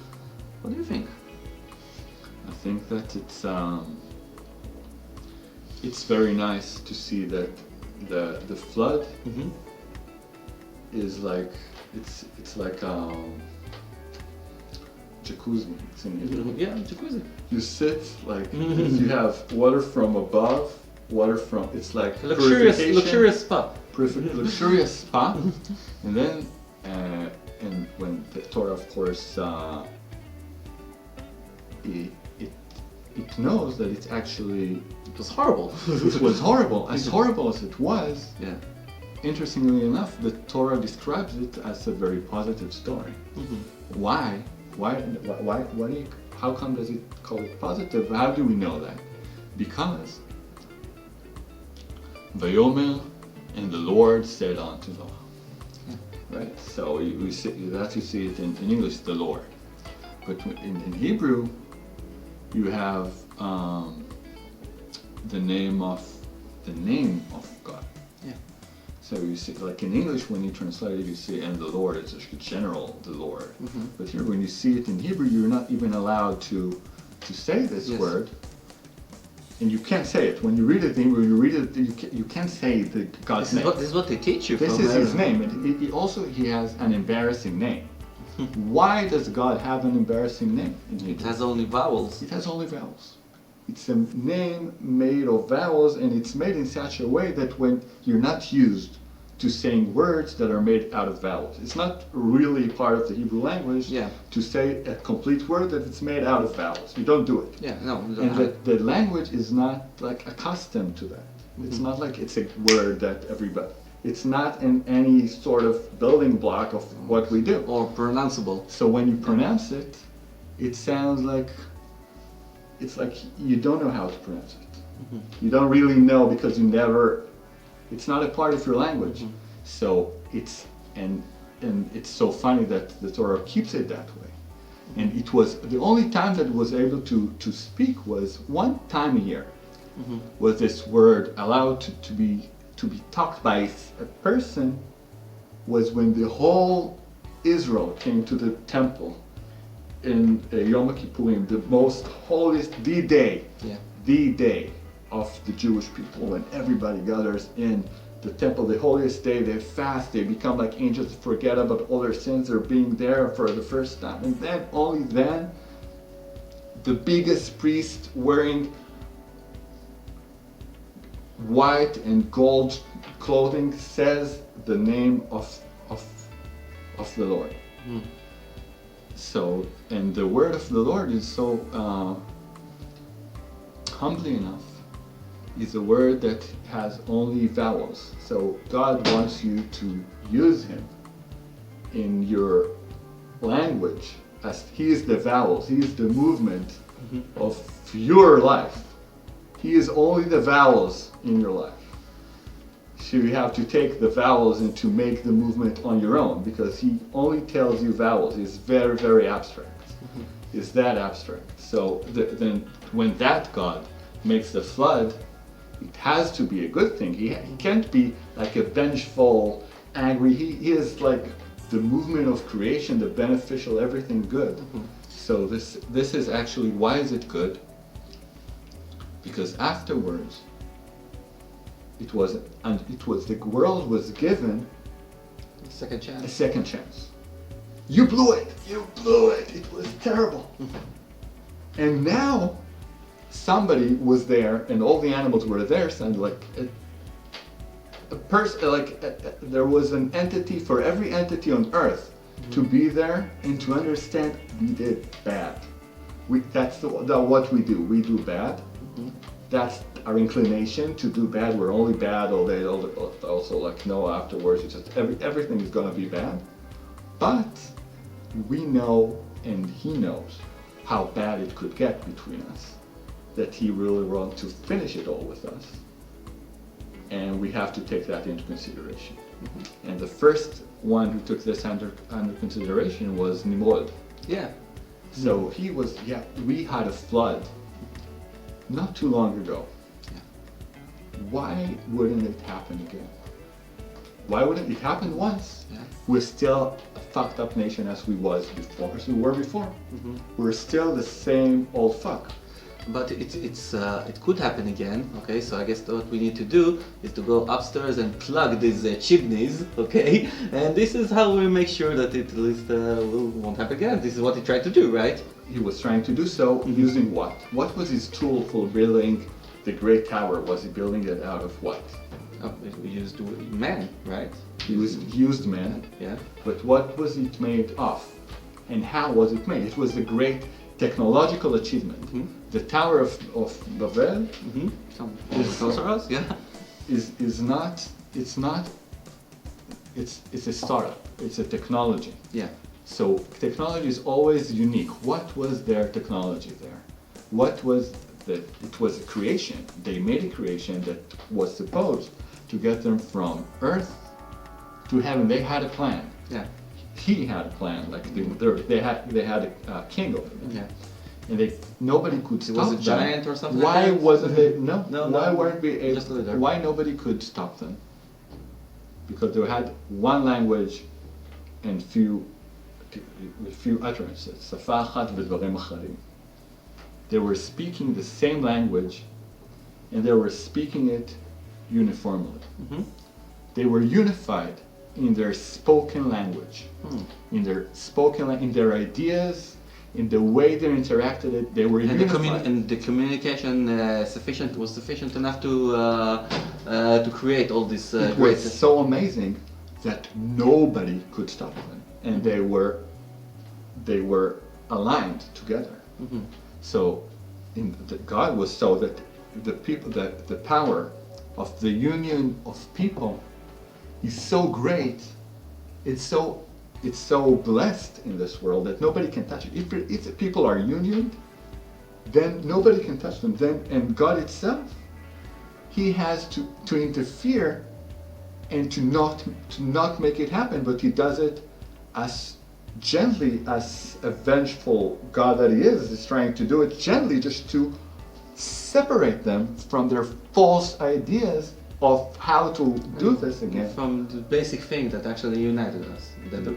what do you think? I think that it's very nice to see that the flood is like it's like jacuzzi. It's in Hebrew. Yeah, jacuzzi. You sit like you have water from above, water from. It's like luxurious spa. Luxurious spa, and then and when the Torah, of course, it knows that it's actually it was horrible. It was horrible. As horrible as it was. Yeah. Interestingly enough, the Torah describes it as a very positive story. Why? How come does it call it positive? How do we know that? Because Vayomer, and the Lord said unto Noah. Right? So you see it in English, the Lord. But in Hebrew, you have the name of God. Yeah. So you see, like in English, when you translate it, you see, and the Lord, it's a general, the Lord. But here, when you see it in Hebrew, you're not even allowed to say this word. And you can't say it. When you read it in Hebrew, you can't say God's name. This is what they teach you. This is his name. And he has an embarrassing name. Why does God have an embarrassing name in Hebrew? It has only vowels. It has only vowels. It's a name made of vowels, and it's made in such a way that when you're not used to saying words that are made out of vowels. It's not really part of the Hebrew language to say a complete word that it's made out of vowels. You don't do it. And the language is not like accustomed to that. It's not like it's a word that everybody... It's not in any sort of building block of what we do. Or pronounceable. So when you pronounce it, it sounds like... It's like you don't know how to pronounce it. You don't really know because you never... It's not a part of your language. So it's... And it's so funny that the Torah keeps it that way. And it was... The only time that it was able to speak was one time a year. Was this word allowed to be talked by a person was when the whole Israel came to the temple in Yom Kippurim, the most holiest, the day of the Jewish people, when everybody gathers in the temple, the holiest day, they fast, they become like angels, forget about all their sins, they're being there for the first time. And then, only then, the biggest priest wearing white and gold clothing says the name of the Lord. So, and the word of the Lord is so humbly enough, is a word that has only vowels. So God wants you to use him in your language as he is the vowels, he is the movement of your life. He is only the vowels in your life. So you have to take the vowels and to make the movement on your own, because he only tells you vowels. He's very, very abstract. It's that abstract. So then when that God makes the flood, it has to be a good thing. He can't be like a vengeful, angry. He is like the movement of creation, the beneficial, everything good. So this is actually, why is it good? Because afterwards, the world was given a second chance. You blew it. It was terrible. And now somebody was there, and all the animals were there, so like a person, like there was an entity for every entity on earth to be there and to understand we did bad. That's what we do. We do bad. That's our inclination to do bad. We're only bad all day. Also, like Noah afterwards, it's just everything is going to be bad. But we know, and he knows, how bad it could get between us. That he really wants to finish it all with us. And we have to take that into consideration. And the first one who took this under consideration was Nimrod. So we had a flood not too long ago. Why wouldn't it happen again? Why wouldn't it happen once? We're still a fucked up nation as we were before. We're still the same old fuck. But it could happen again, okay? So I guess what we need to do is to go upstairs and plug these chimneys, okay? And this is how we make sure that it at least won't happen again. This is what he tried to do, right? He was trying to do so using what? What was his tool for building the Great Tower? Was he building it out of what? We used man, right? He used man. But what was it made of? And how was it made? It was a great technological achievement. The Tower of Babel it's a startup. It's a technology. So technology is always unique. What was their technology there? It was a creation. They made a creation that was supposed to get them from earth to heaven. They had a plan. He had a plan. Like they had a king over them. And nobody could stop them. Was a giant or something? Why like that? wasn't it? No. No. Why weren't we able? Just a little. Why nobody could stop them? because they had one language and few utterances. שפה אחת ודברים אחרים. They were speaking the same language, and they were speaking it uniformly. Mm-hmm. They were unified in their spoken language, in their ideas, in the way they interacted. They were unified. And the communication was sufficient enough to create all this. It was so amazing that nobody could stop them, and they were aligned together. Mm-hmm. So, God was so that the power of the union of people is so great. It's so blessed in this world that nobody can touch it. If the people are unioned, then nobody can touch them. And God itself, He has to interfere and to not make it happen, but He does it as gently as a vengeful God that He is trying to do it gently, just to separate them from their false ideas of how to do this again. From the basic thing that actually united us. The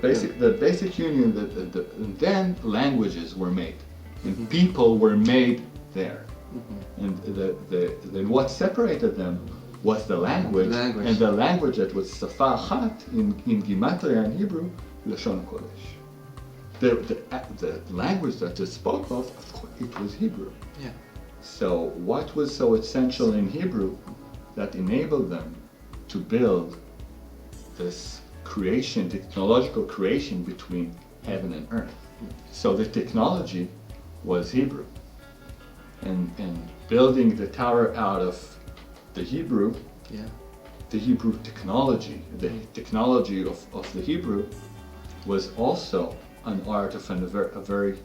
basic union, and then languages were made, and people were made there. Mm-hmm. And then what separated them was the language. And the language that was שפה אחת in Gematria in Hebrew, Lashon Kodesh. The language that they spoke of course, it was Hebrew. Yeah. So what was so essential in Hebrew that enabled them to build this creation, technological creation between heaven and earth? So the technology was Hebrew. And building the tower out of the Hebrew, the Hebrew technology, the technology of the Hebrew was also an art of a very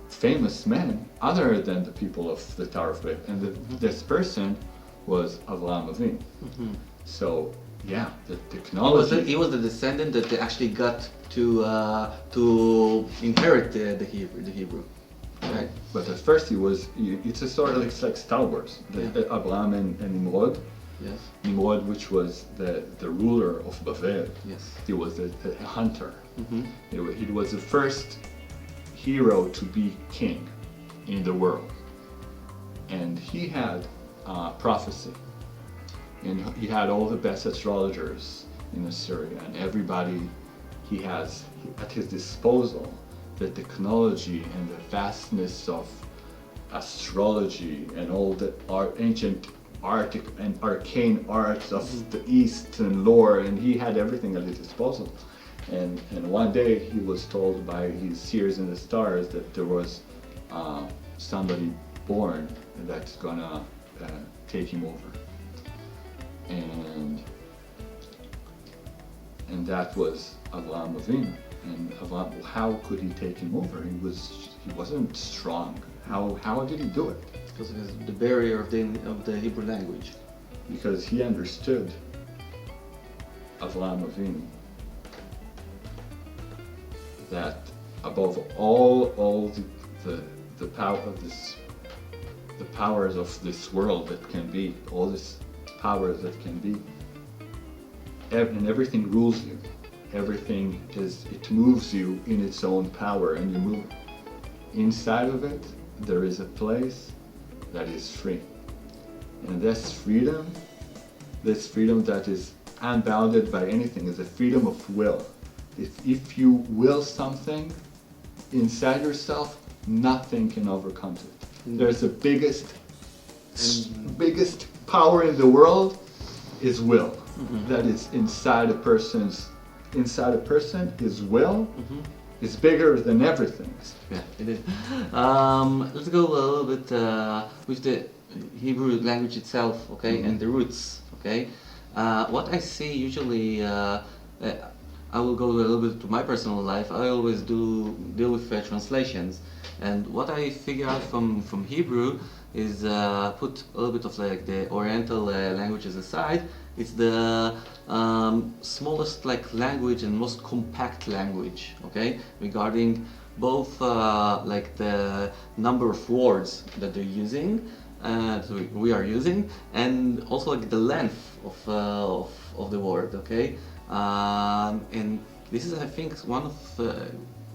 famous man, other than the people of the Tower of Babel. And this person was Avraham Avinu. Mm-hmm. So, yeah, the technology. He was the descendant that they actually got to inherit the Hebrew. Right. But at first it's a sort of like Star Wars, Abraham and Nimrod. Yes. Nimrod, which was the ruler of Babel. Yes. He was a hunter. Mm-hmm. He was the first hero to be king in the world. And he had prophecy. And he had all the best astrologers in Assyria, and everybody he has at his disposal. The technology and the vastness of astrology and all the ancient and arcane arts of the East and lore, and he had everything at his disposal. And one day he was told by his seers in the stars that there was somebody born that's gonna take him over. And that was Avraham Avinu. And Avraham, how could he take him over? He wasn't strong. How did he do it? Because of the barrier of the Hebrew language. Because he understood Avraham Avinu that above all the power of the powers of this world that can be, all these powers that can be, and everything rules you. Everything it moves you in its own power, and you move. Inside of it, there is a place that is free. And this freedom that is unbounded by anything, is a freedom of will. If you will something inside yourself, nothing can overcome it. There's the biggest power in the world is will. Mm-hmm. That is inside a person, his will is bigger than everything. Yeah, it is. Let's go a little bit with the Hebrew language itself, okay, and the roots, okay. What I see usually, I will go a little bit to my personal life. I always deal with translations, and what I figure out from Hebrew is put a little bit of like the Oriental languages aside. It's the smallest language and most compact language, okay, regarding both like the number of words that they're using that we are using, and also like the length of the word, okay? And this is, I think, one of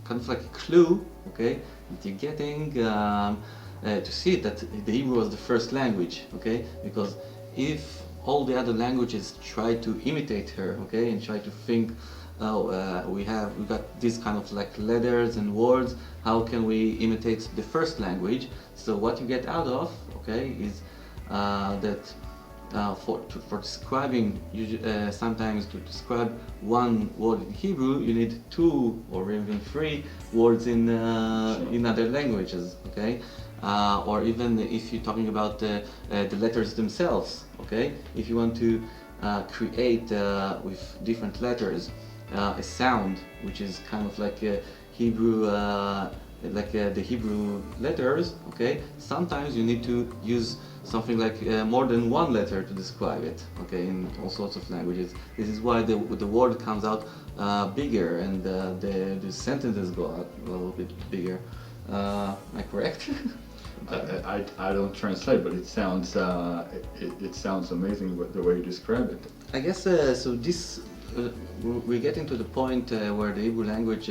kind of like a clue, okay, that you're getting to see that the Hebrew was the first language, okay? Because if all the other languages try to imitate her, okay, and try to think, oh, we got these kind of like letters and words, how can we imitate the first language? So what you get out of, okay, is that for describing, sometimes to describe one word in Hebrew, you need 2 or even 3 words in other languages, okay? Or even if you're talking about the letters themselves, okay? If you want to create with different letters a sound, which is kind of like a Hebrew, the Hebrew letters, okay? Sometimes you need to use something like more than one letter to describe it, okay, in all sorts of languages. This is why the word comes out bigger, and the sentences go out a little bit bigger. Am I correct? I don't translate, but it sounds amazing the way you describe it. I guess so. This we're getting to the point where the Hebrew language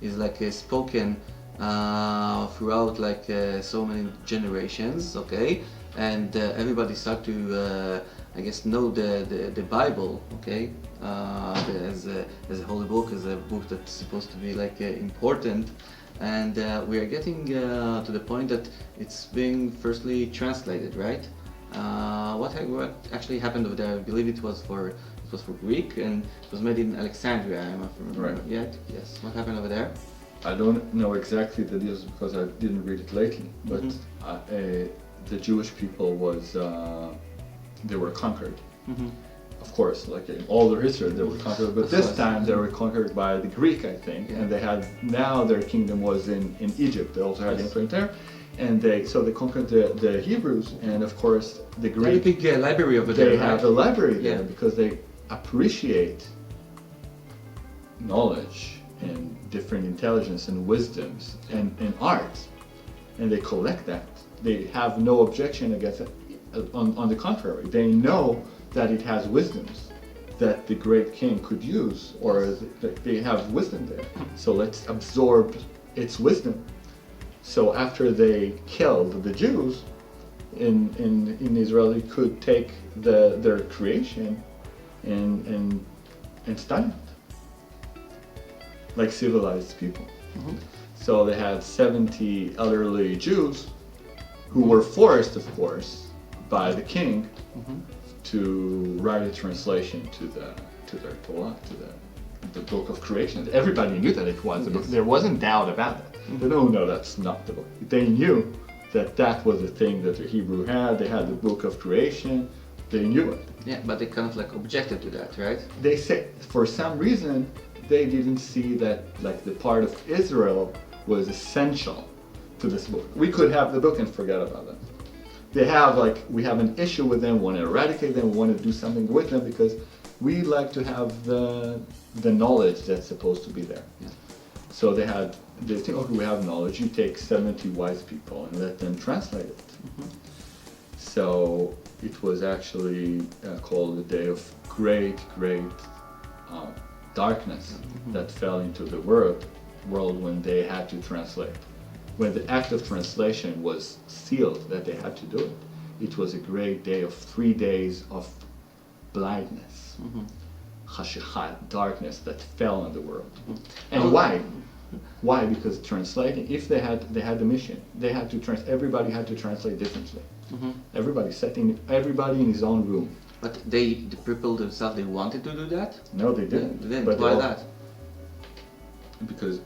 is like spoken throughout like so many generations, okay, and everybody start to I guess know the Bible, okay, as a holy book, as a book that's supposed to be like important, and we are getting to the point that it's being firstly translated, right? What actually happened over there? I believe it was for Greek, and it was made in Alexandria. I'm not remember yet. Yes. What happened over there? I don't know exactly the details because I didn't read it lately, but the Jewish people they were conquered. Of course, like in all their history, they were conquered, but this time they were conquered by the Greek, I think, and they had, now their kingdom was in Egypt. They also had influence there, and they conquered the Hebrews, and of course the Greek. Very big library over there. They have a library there because they appreciate knowledge and different intelligence and wisdoms and art, and they collect that. They have no objection against it. On the contrary, they know that it has wisdoms that the great king could use, or they have wisdom there. So let's absorb its wisdom. So after they killed the Jews in Israel, they could take their creation and study it like civilized people. So they had 70 elderly Jews who were forced, of course, by the king to write a translation to their Torah, to the book of creation. Everybody knew that it was the book. There wasn't doubt about it. They don't know that's not the book. They knew that was the thing that the Hebrew had. They had the book of creation. They knew it. Yeah, but they kind of like objected to that, right? They say for some reason they didn't see that like the part of Israel was essential to this book. We could have the book and forget about them. They have we have an issue with them, want to eradicate them, want to do something with them because we like to have the knowledge that's supposed to be there. Yeah. So they think, okay, we have knowledge, you take 70 wise people and let them translate it. So it was actually called the day of great darkness that fell into the world when they had to translate. When the act of translation was sealed that they had to do it, it was a great day of 3 days of blindness, chashichat, darkness that fell on the world. And why? Why? Because translating, if they had the mission, they had to everybody had to translate differently. Everybody in his own room. But the people themselves, they wanted to do that? No, they didn't. They didn't. But Why that? Because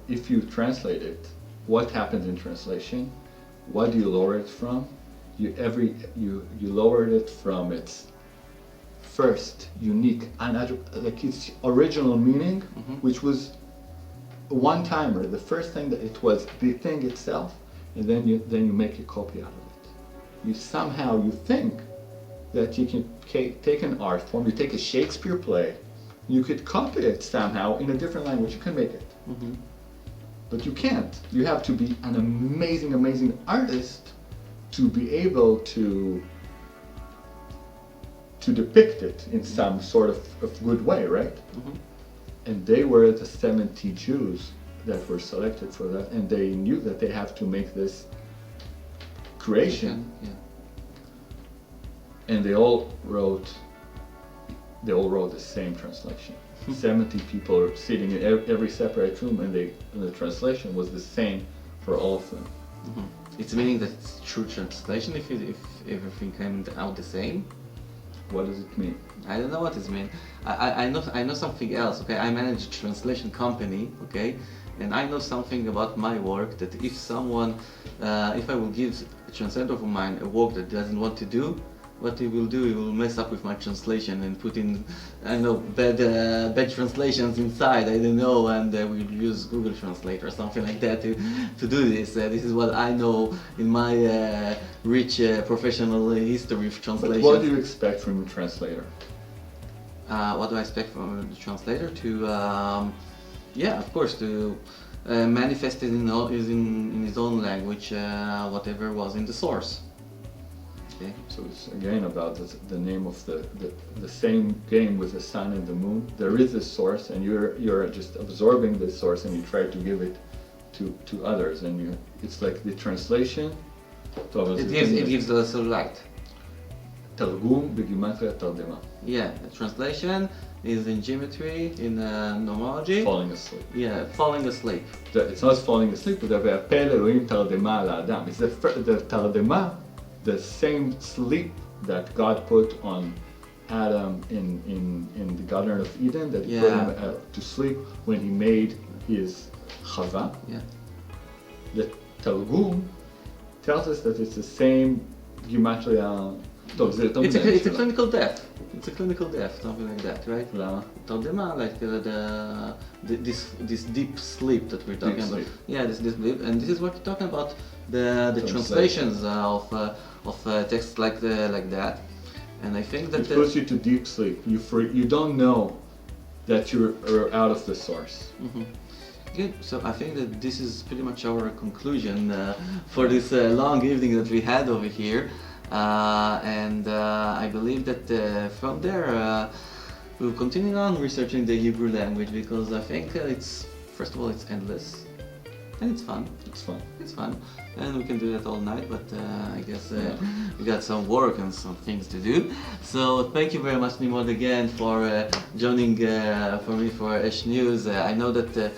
if you translate it, what happens in translation? What do you lower it from? You lowered it from its first unique, its original meaning, which was one-timer. The first thing that it was the thing itself, and then you make a copy out of it. You think that you can take an art form, you take a Shakespeare play, you could copy it somehow in a different language. You can make it. But you can't. You have to be an amazing artist to be able to depict it in some sort of good way, right? And they were the 70 Jews that were selected for that, and they knew that they have to make this creation. And they all wrote the same translation. 70 people are sitting in every separate room, and the translation was the same for all of them. It's meaning that it's true translation if everything came out the same? What does it mean? I don't know what it means. I know something else, okay? I manage a translation company, okay? And I know something about my work, that if someone, if I will give a translator of mine a work that doesn't want to do, what he will do, he will mess up with my translation and put in, I know, bad translations inside, I don't know, and we'll use Google Translate or something like that to do this. This is what I know in my rich professional history of translation. But what do you expect from a translator? What do I expect from the translator? To, yeah, of course, to manifest it in his own language, whatever was in the source. Okay. So it's again about the name of the same game with the sun and the moon. There is a source, and you're just absorbing the source, and you try to give it to others, and it's like the translation. It gives us a light. תרגום בגימטריה תרדמה. Yeah, the translation is in geometry, in numerology. Falling asleep. Yeah, falling asleep. It's not falling asleep, but והפה אלוהים תרדמה על האדם. It's the תרדמה, the same sleep that God put on Adam in the Garden of Eden, that he put him to sleep when he made his Chava. Yeah. The Targum tells us that it's the same gematria. It's a clinical death. It's a clinical death, something like that, right? למה? תרדמה, like this deep sleep that we're talking about. Yeah, this deep sleep, and this is what we're talking about, the translations of texts like that. And I think that it puts you to deep sleep. You don't know that you're out of the source. Good. So I think that this is pretty much our conclusion for this long evening that we had over here. And I believe that from there we'll continue on researching the Hebrew language, because I think it's, first of all, it's endless and it's fun. It's fun, and we can do that all night, but I guess we got some work and some things to do. So thank you very much, Nimrod, again for joining for me for ESH News. I know that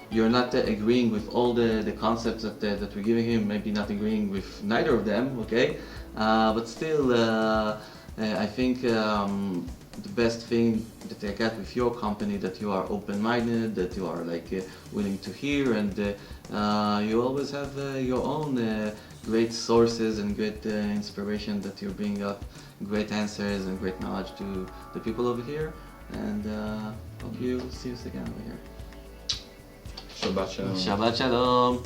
you're not agreeing with all the concepts that we're giving him, maybe not agreeing with neither of them, okay? But still, I think the best thing that I got with your company, that you are open-minded, that you are willing to hear, and you always have your own great sources and great inspiration that you bring up, great answers and great knowledge to the people over here. And hope you see us again over here. Shabbat Shalom. Shabbat Shalom.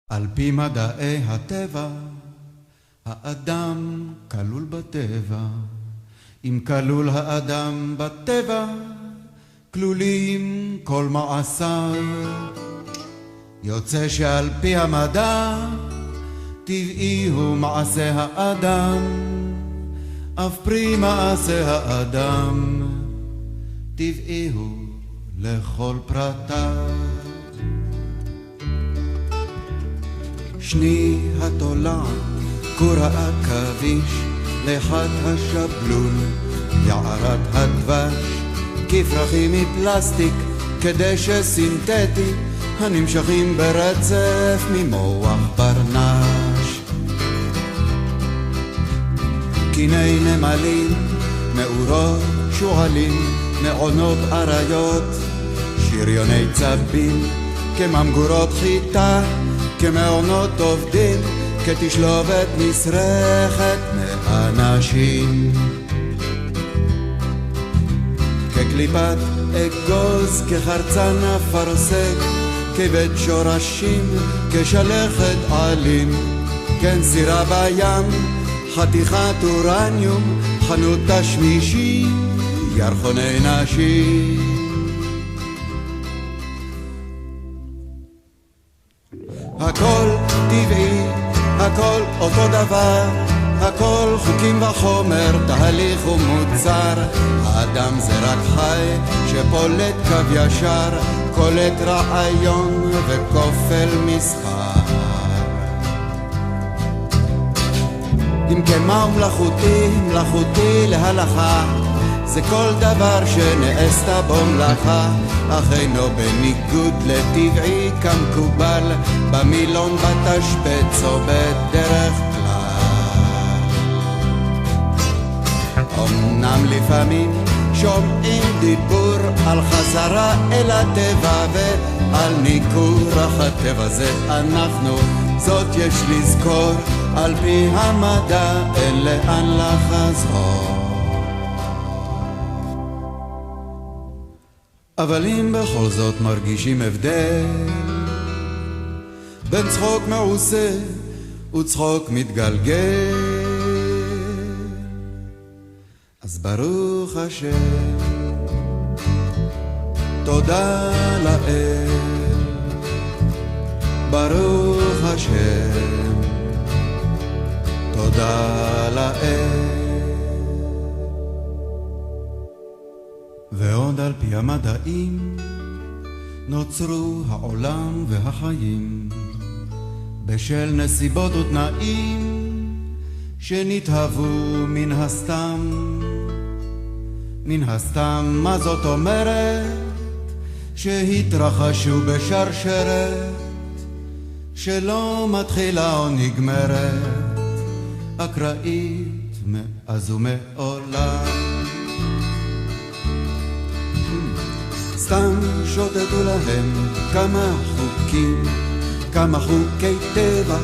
על פי מדעי הטבע, האדם כלול בטבע. אם כלול האדם בטבע, כלולים כל מעשיו. יוצא שעל פי המדע, טבעי הוא מעשה האדם. אף פרי מעשה האדם, טבעי הוא לכל פרטיו. שני התולעת, כור העכביש, לחת השבלול, יערת הדבש, כפרחים מפלסטיק, כדשא סינתטי, הנמשכים ברצף ממוח ברנש. קיני נמלים, מאורות, שועלים, מעונות אריות, שריוני צבים, כממגורות חיטה, כמעונות עובדים, כתשלובת מסרכת מאנשים. כקליפת אגוז, כחרצן אפרסק, כבד שורשים, כשלכת עלים, כן סירה בים, חתיכת אורניום, חנות תשמישי, ירחוני נשים. הכל טבעי, הכל אותו דבר, הכל חוקים וחומר, תהליך ומוצר. האדם זה רק חי שפולט קו ישר, קולט רעיון וכופל מסחר. אם כמה מלאכותי להלכה, זה כל דבר שנעשתה בו מלאכה, אך אינו בניגוד לטבעי כמקובל, במילון בתשבץ או בדרך כלל. אמנם לפעמים שומעים דיבור על חזרה אל הטבע ועל ניכור, אך הטבע זה אנחנו, זאת יש לזכור, על פי המדע אין לאן לחזור. אבל אם בכל זאת מרגישים הבדל בין צחוק מעושה וצחוק מתגלגל, אז ברוך השם, תודה לאל, ברוך השם, תודה לאל. ועוד על פי המדעים נוצרו העולם והחיים בשל נסיבות ותנאים שנתהוו מן הסתם. מן הסתם, מה זאת אומרת? שהתרחשו בשרשרת שלא מתחילה או נגמרת, אקראית מאז ומעולם. סתם שוטטו להם כמה חוקים, כמה חוקי טבע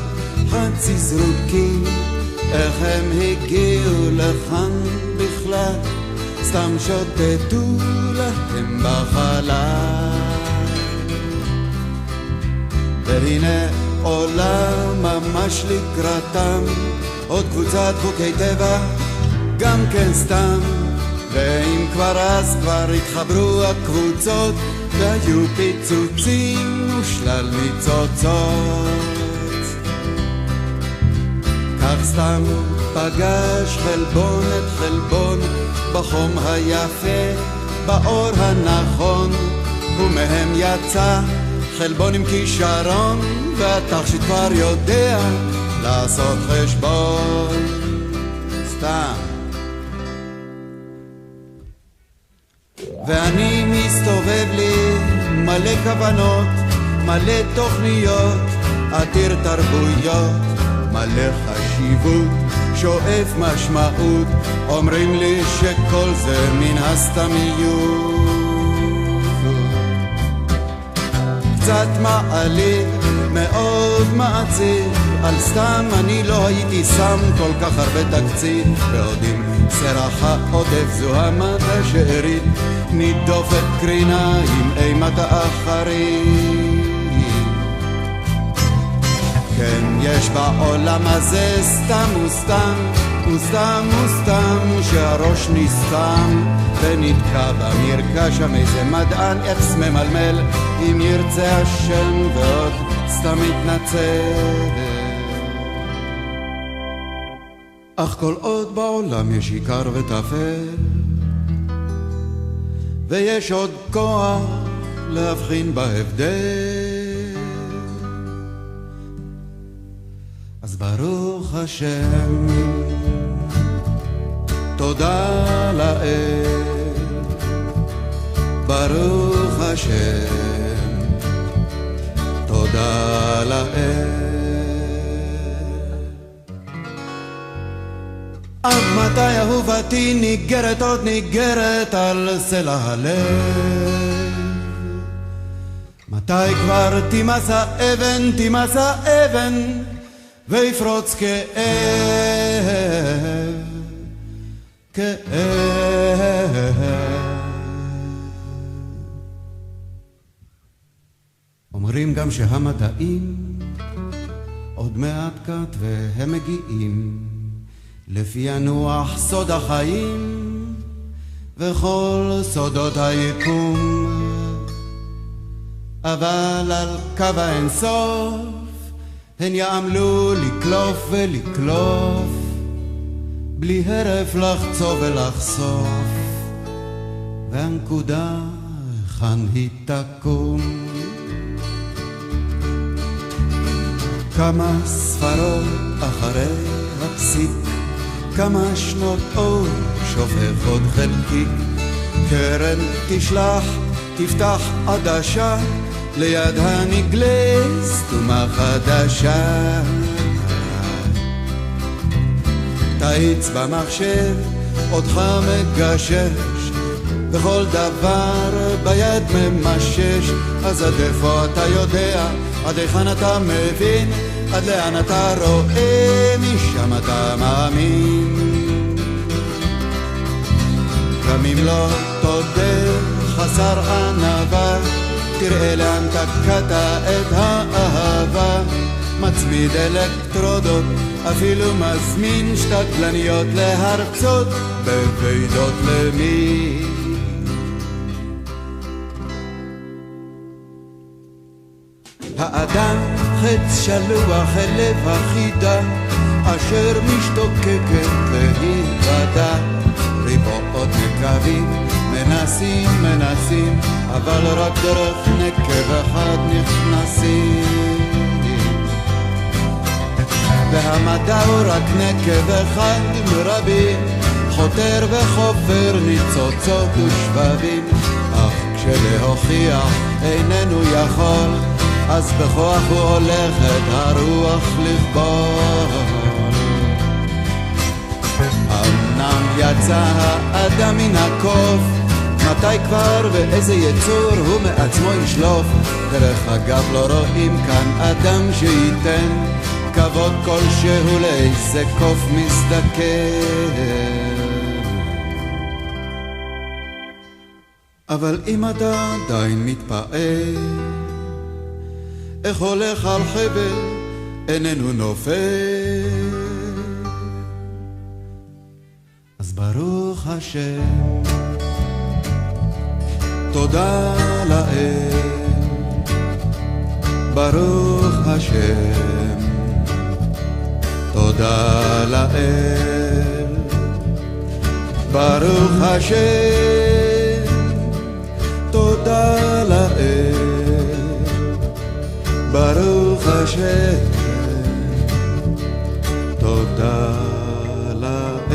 חצי זרוקים, איך הם הגיעו לכאן בכלל, סתם שוטטו להם בחלל. והנה עולם ממש לקראתם, עוד קבוצת חוקי טבע גם כן סתם. ואם כבר אז כבר התחברו הקבוצות, והיו פיצוצים ושלל ניצוצות. כך סתם פגש חלבון את חלבון, בחום היפה, באור הנכון, ומהם יצא חלבון עם כישרון, והתכשיט כבר יודע לעשות חשבון. סתם. ואני מסתובב לי מלא כוונות, מלא תוכניות, עתיר תרבויות, מלא חשיבות, שואף משמעות, אומרים לי שכל זה מן הסתמיות. קצת מעליב, מאוד מעציב, על סתם אני לא הייתי שם כל כך הרבה תקציב, ועוד עם סרח העודף זו המטה שארית, נידופת קרינה עם אימת האחרים. כן, יש בעולם הזה סתם וסתם, וסתם וסתם, שהראש נסתם ונתקע במרקע שם איזה מדען אפס ממלמל, אם ירצה השם ועוד סתם מתנצל. אך כל עוד בעולם יש עיקר וטפל, ויש עוד כוח להבחין בהבדל, אז ברוך השם, תודה לאל, ברוך השם, תודה לאל. עד מתי אהובתי ניגרת עוד ניגרת על סלע הלב? מתי כבר תימס האבן, תימס האבן ויפרוץ כאב, כאב. אומרים גם שהמדעים עוד מעט קט והם מגיעים לפענוח סוד החיים וכל סודות היקום, אבל על קו האינסוף הן יעמלו לקלוף ולקלוף בלי הרף לחצוב ולחשוף, והנקודה כאן היא תקום. כמה ספרות אחרי הפסיק, כמה שנות אור שופך עוד חלקיק, קרן תשלח תפתח עדשה ליד הנגלה סתומה חדשה. תאיץ במחשב אותך מגשש בכל דבר ביד ממשש, אז עד איפה אתה יודע, עד היכן אתה מבין, עד לאן אתה רואה, משם אתה מאמין. גם אם לא תודה חסר ענווה, תראה לאן תקעת את האהבה, מצמיד אלקטרודות, אפילו מזמין שתדלניות להרצות בוועידות למי. האדם חץ שלוח אל לב החידה, אשר משתוקקת להיוודע. ריבועות נקבים מנסים, אבל רק דרך נקב אחד נכנסים. והמדע הוא רק נקב אחד מרבים, חותר וחופר ניצוצות ושבבים. אך כשלהוכיח איננו יכול, אז בכוח הוא הולך את הרוח לכבול. אמנם יצא האדם מן הקוף, מתי כבר ואיזה יצור הוא מעצמו ישלוף. דרך אגב לא רואים כאן אדם שייתן כבוד כלשהו לאיזה קוף מזדקן. אבל אם אתה עדיין מתפעל, איך הולך על חבל איננו נופל, אז ברוך השם, תודה לאל, ברוך השם, תודה לאל, ברוך השם, תודה לאל, ברוך השם, תודה לאל.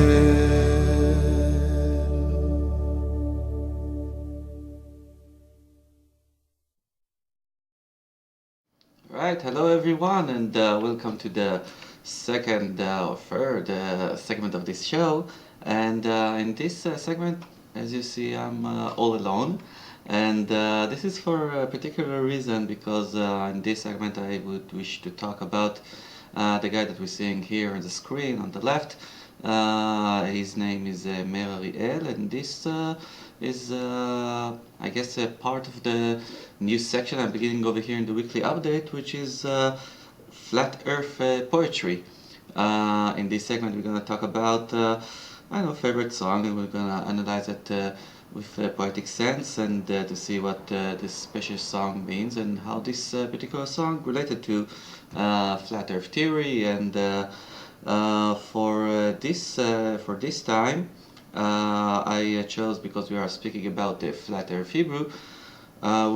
Right, hello everyone, and welcome to the second or third segment of this show. And in this segment, as you see, I'm all alone. And this is for a particular reason, because in this segment I would wish to talk about the guy that we're seeing here on the screen on the left. His name is Meir Ariel, and this is, I guess, a part of the new section I'm beginning over here in the weekly update, which is Flat Earth poetry. In this segment we're going to talk about, favorite song, and we're going to analyze it with poetic sense, and to see what this special song means and how this particular song related to flat earth theory. And for this time I chose, because we are speaking about the flat earth Hebrew,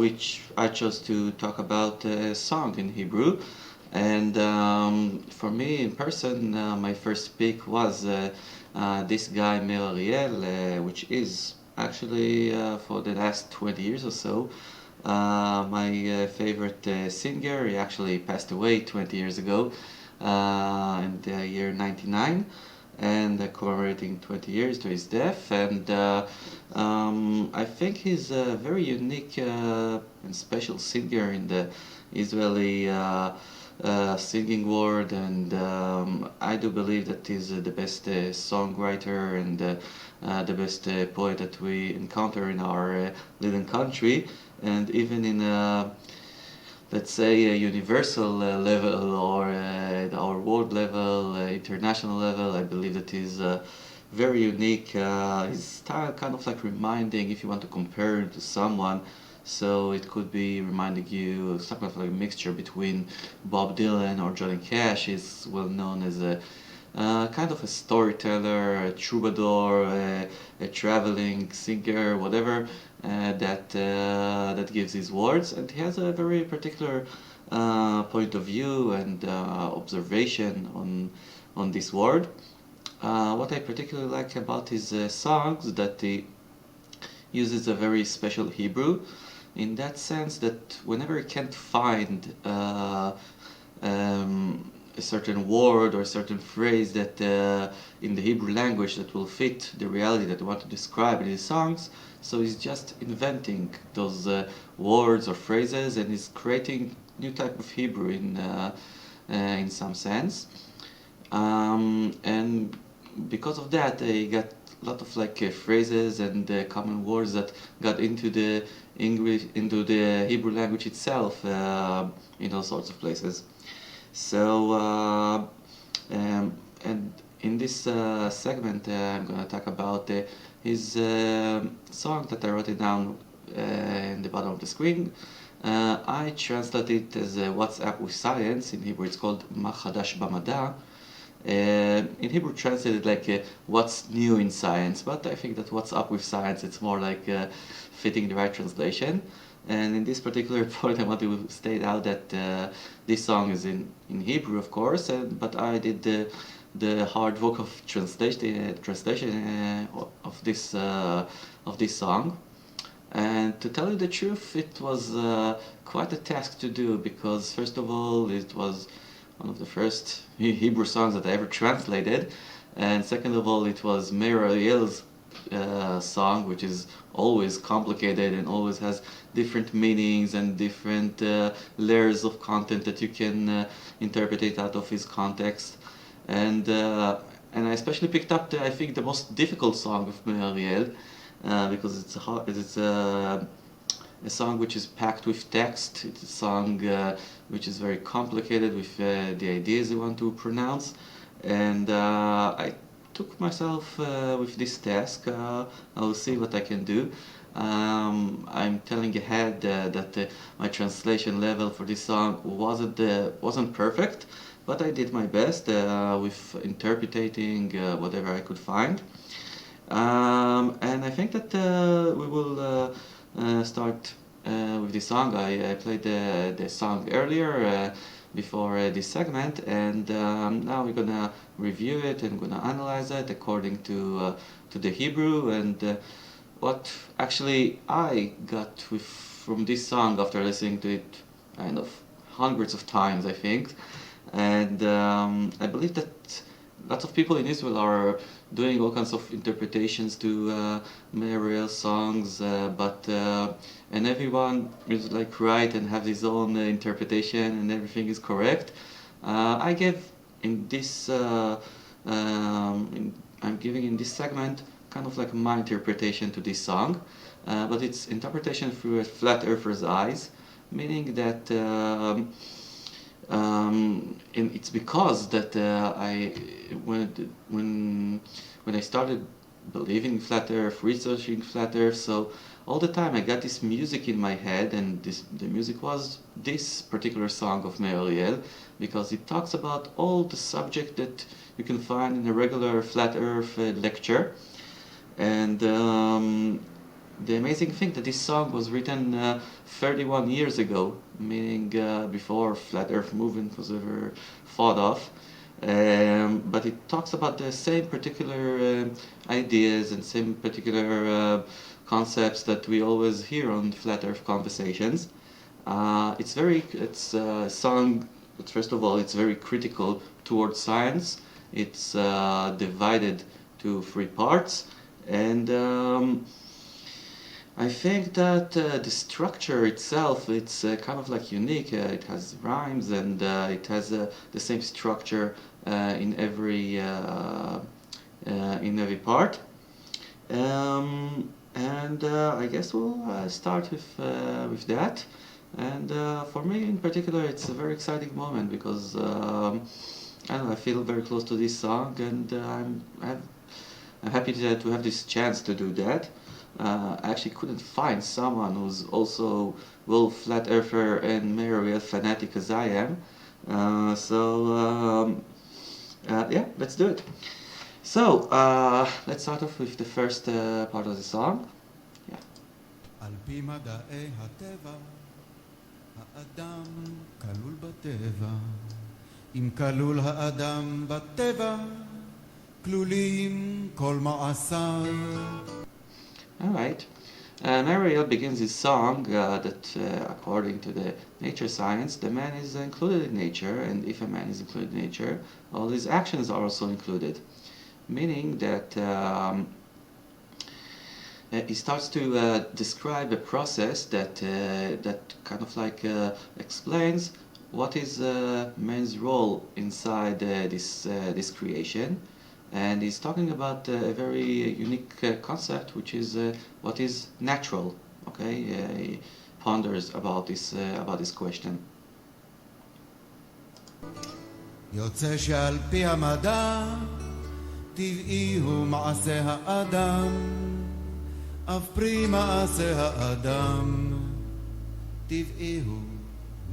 which I chose to talk about a song in Hebrew. And for me in person, my first pick was this guy Meir Ariel, which is actually for the last 20 years or so my favorite singer. He actually passed away 20 years ago in the year 99, and commemorating 20 years to his death. And I think he's a very unique and special singer in the Israeli singing world, and I do believe that he's the best songwriter and the best poet that we encounter in our little country. And even in let's say, a universal level or world level, international level. I believe that is very unique. His style kind of like reminding, if you want to compare it to someone, so it could be reminding you of some kind of like a mixture between Bob Dylan or Johnny Cash. He's well known as a kind of a storyteller, a troubadour, a traveling singer, whatever that gives his words, and he has a very particular point of view and observation on this word. What I particularly like about his songs that he uses a very special Hebrew, in that sense that whenever he can't find a certain word or a certain phrase that in the Hebrew language that will fit the reality that he wants to describe in his songs, so he's just inventing those words or phrases, and he's creating new type of Hebrew in some sense. And because of that, he got a lot of like phrases and common words that got into the English, into the Hebrew language itself in all sorts of places. So, and in this segment, I'm going to talk about his song that I wrote it down in the bottom of the screen. I translate it as What's Up with Science. In Hebrew, it's called Ma Chadash Bamada. In Hebrew, translated like what's new in science, but I think that what's up with science, it's more like fitting the right translation. And in this particular point, I want to state out that this song is in Hebrew, of course, but I did the hard work of translation of this song. And to tell you the truth, it was quite a task to do, because first of all, it was one of the first Hebrew songs that I ever translated, and second of all, it was Meir Ariel's song, which is always complicated and always has different meanings and different layers of content that you can interpret it out of his context. And I especially picked up I think the most difficult song of Meir Ariel, because it's a song which is packed with text. It's a song which is very complicated with the ideas you want to pronounce, and I took myself with this task. I will see what I can do. I'm telling ahead that my translation level for this song wasn't perfect, but I did my best with interpreting whatever I could find. And I think that we will start with this song. I played the song earlier before this segment, and now we're gonna review it and gonna analyze it according to the Hebrew and what actually I got from this song after listening to it kind of hundreds of times, I think. And I believe that lots of people in Israel are doing all kinds of interpretations to Meir Ariel songs, and everyone is like right and have his own interpretation and everything is correct. I gave in this, I'm giving in this segment kind of like my interpretation to this song, but it's interpretation through a flat earther's eyes, meaning that it's because that when I started believing flat Earth, researching flat Earth, so all the time I got this music in my head, and the music was this particular song of Meir Ariel, because it talks about all the subject that you can find in a regular flat Earth lecture. And the amazing thing that this song was written 31 years ago, meaning before flat earth movement was ever thought of. But it talks about the same particular ideas and same particular concepts that we always hear on flat earth conversations. It's a song, but first of all, it's very critical towards science. It's divided to three parts, and I think that the structure itself, it's kind of like unique. It has rhymes, and it has the same structure in every part. I guess we'll start with that. And for me in particular, it's a very exciting moment because I don't know, I feel very close to this song, and I'm happy to have this chance to do that. I actually couldn't find someone who's also flat earther and Mariel fanatic as I am. Yeah, let's do it. So let's start off with the first part of the song. Yeah. על פי מדעי הטבע, האדם כלול בטבע. אם כלול האדם בטבע, כלולים כל מעשיו. Alright. Mariel begins his song that according to the nature science, the man is included in nature, and if a man is included in nature, all his actions are also included. Meaning that he starts to describe a process that kind of like explains what is man's role inside this creation, and he's talking about a very unique concept, which is what is natural. Okay, he ponders about this question. יוצא שעל פי המדע טבעי הוא מעשה האדם, אף פרי מעשה האדם טבעי הוא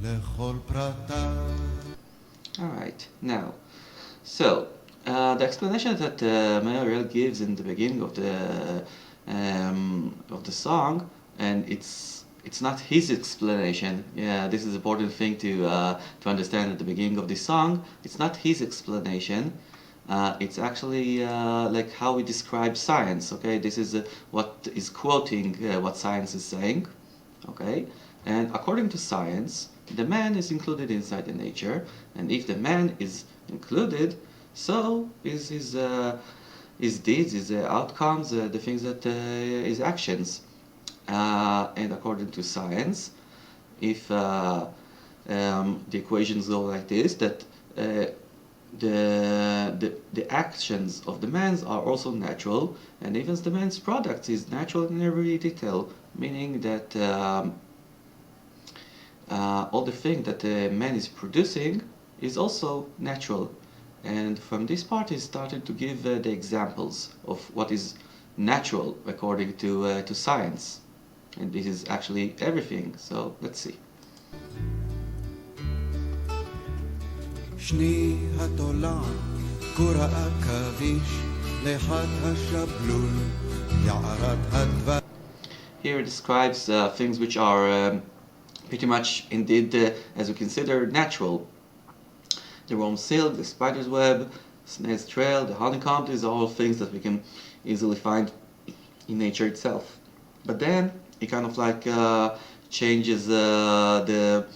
לכל פרטיו. Alright, now, so the explanation that Mariel gives in the beginning of the song, and it's not his explanation. Yeah, this is an important thing to understand at the beginning of the song. It's not his explanation. It's actually like how we describe science. Okay, this is what is quoting what science is saying. Okay, and according to science, the man is included inside the nature, and if the man is included, so is his deeds, his outcomes, the things that his actions. And according to science, if the equations go like this, that the actions of the man are also natural, and even the man's products is natural in every detail, meaning that all the thing that the man is producing is also natural. And from this part he started to give the examples of what is natural according to science. And this is actually everything, so let's see. שני התולעת, כור העכביש, לחת השבלול, יערת הדבר. Here it describes things which are pretty much indeed, as we consider, natural. The worm silk, the spider's web, snail's trail, the honeycomb, these are all things that we can easily find in nature itself. But then he kind of like changes the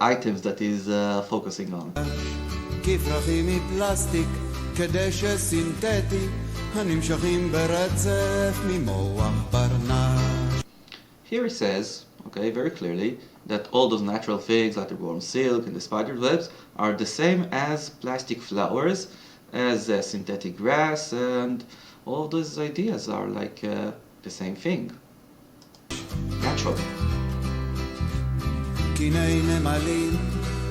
items that he's focusing on. כפרחים מפלסטיק, כדשא סינתטי, הנמשכים ברצף ממוח ברנש. Here he says, okay, very clearly, that all those natural things like the worm silk and the spider webs are the same as plastic flowers, as synthetic grass, and all those ideas are like the same thing. Natural. קיני נמלים,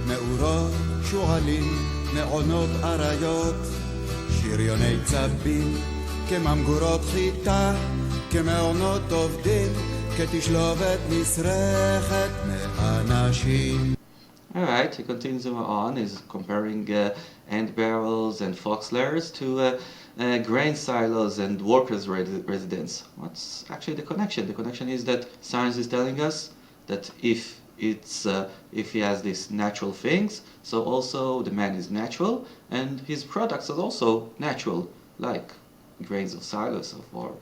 מאורות, שועלים, מעונות אריות, שריוני צבים, כממגורות חיטה, כמעונות עובדים, כתשלובת מסרכת מאנשים. Alright, he continues on, he's comparing ant barrels and fox lairs to grain silos and workers' residence. What's actually the connection? The connection is that science is telling us that if he has these natural things, so also the man is natural, and his products are also natural, like grains of silos or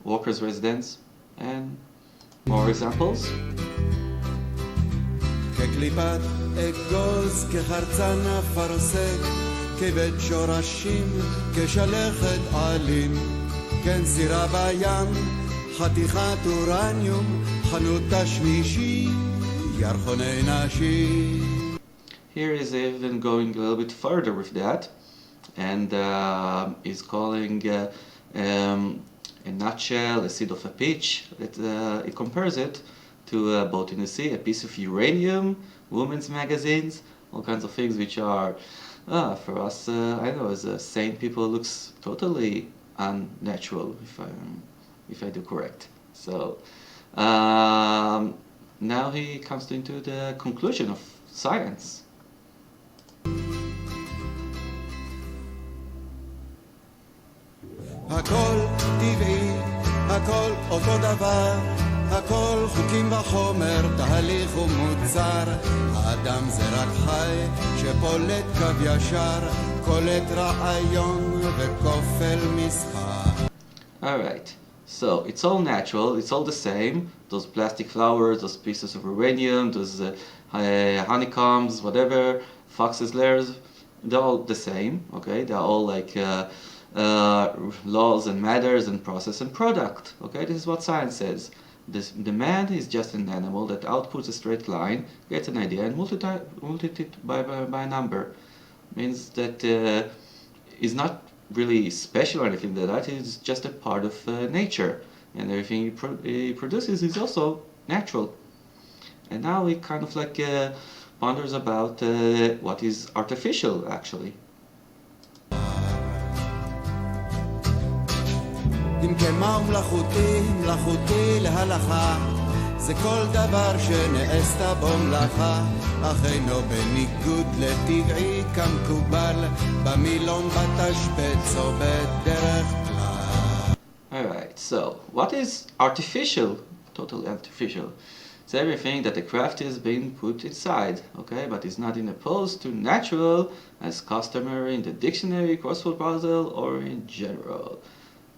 workers' residence, and more examples. כקליפת אגוז, כחרצן אפרסק, כבית שורשים, כשלכת עלים, כן סירה בים, חתיכת אורניום, חנות תשמישי, ירחוני נשים. Here is even going a little bit further with that, and is calling a nutshell, a seed of a peach. It compares it to botancy, a piece of uranium, women's magazines, all kinds of things which are, for us, I know as sane people, looks totally unnatural, if I do correct. So now he comes into the conclusion of science. הכל טבעי, הכל אותו דבר, הכל חוקים וחומר, תהליך ומוצר. האדם זה רק חי שפולט קו ישר, קולט רעיון וכופל מסחר. Alright, so it's all natural, it's all the same. Those plastic flowers, those pieces of uranium, those honeycombs, whatever, fox's lairs, they're all the same, okay? They're all like laws and matters and process and product, okay? This is what science says. The man is just an animal that outputs a straight line, gets an idea, and multiplies it by a number. Means that is not really special or anything like that. It's just a part of nature, and everything he produces is also natural. And now he kind of like ponders about what is artificial, actually. אם כן מהו מלאכותי, מלאכותי להלכה, זה כל דבר שנעשתה בו מלאכה, אך אינו בניגוד לטבעי כמקובל, במילון בתשבץ או בדרך כלל. Alright, so what is artificial? Totally artificial. It's everything that the craft is being put inside, okay, but is not in opposed to natural as customary in the dictionary, crossword puzzle, or in general.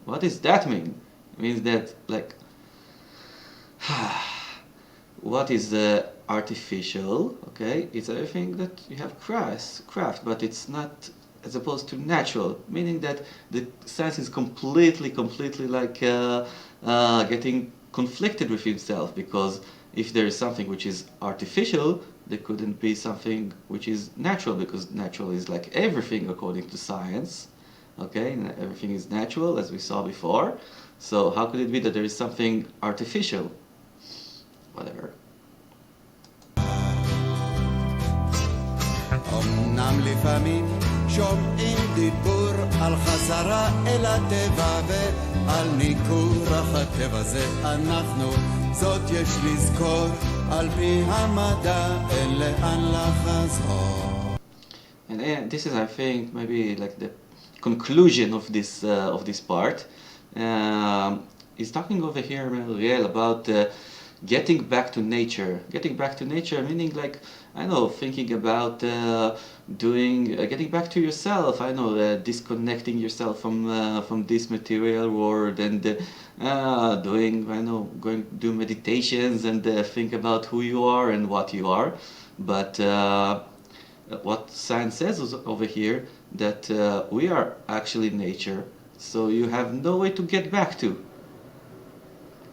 What does that mean? It means that, like, what is artificial, okay? It's everything that you have craft, but it's not as opposed to natural, meaning that the science is completely like getting conflicted with itself, because if there is something which is artificial, there couldn't be something which is natural, because natural is like everything according to science. Okay, everything is natural, as we saw before. So how could it be that there is something artificial? Whatever. אמנם לפעמים שומעים דיבור על חזרה אל הטבע ועל ניכור הטבע זה אנחנו, זאת יש לזכור, על פי המדע אין לאן לחזור. And this is, I think, maybe like the conclusion of this part. He's talking over here, Ariel, about getting back to nature. Getting back to nature meaning, like, I know, thinking about getting back to yourself. I know, disconnecting yourself from this material world and doing, I know, going to do meditations and think about who you are and what you are. But what science says is over here that we are actually nature, so you have no way to get back to.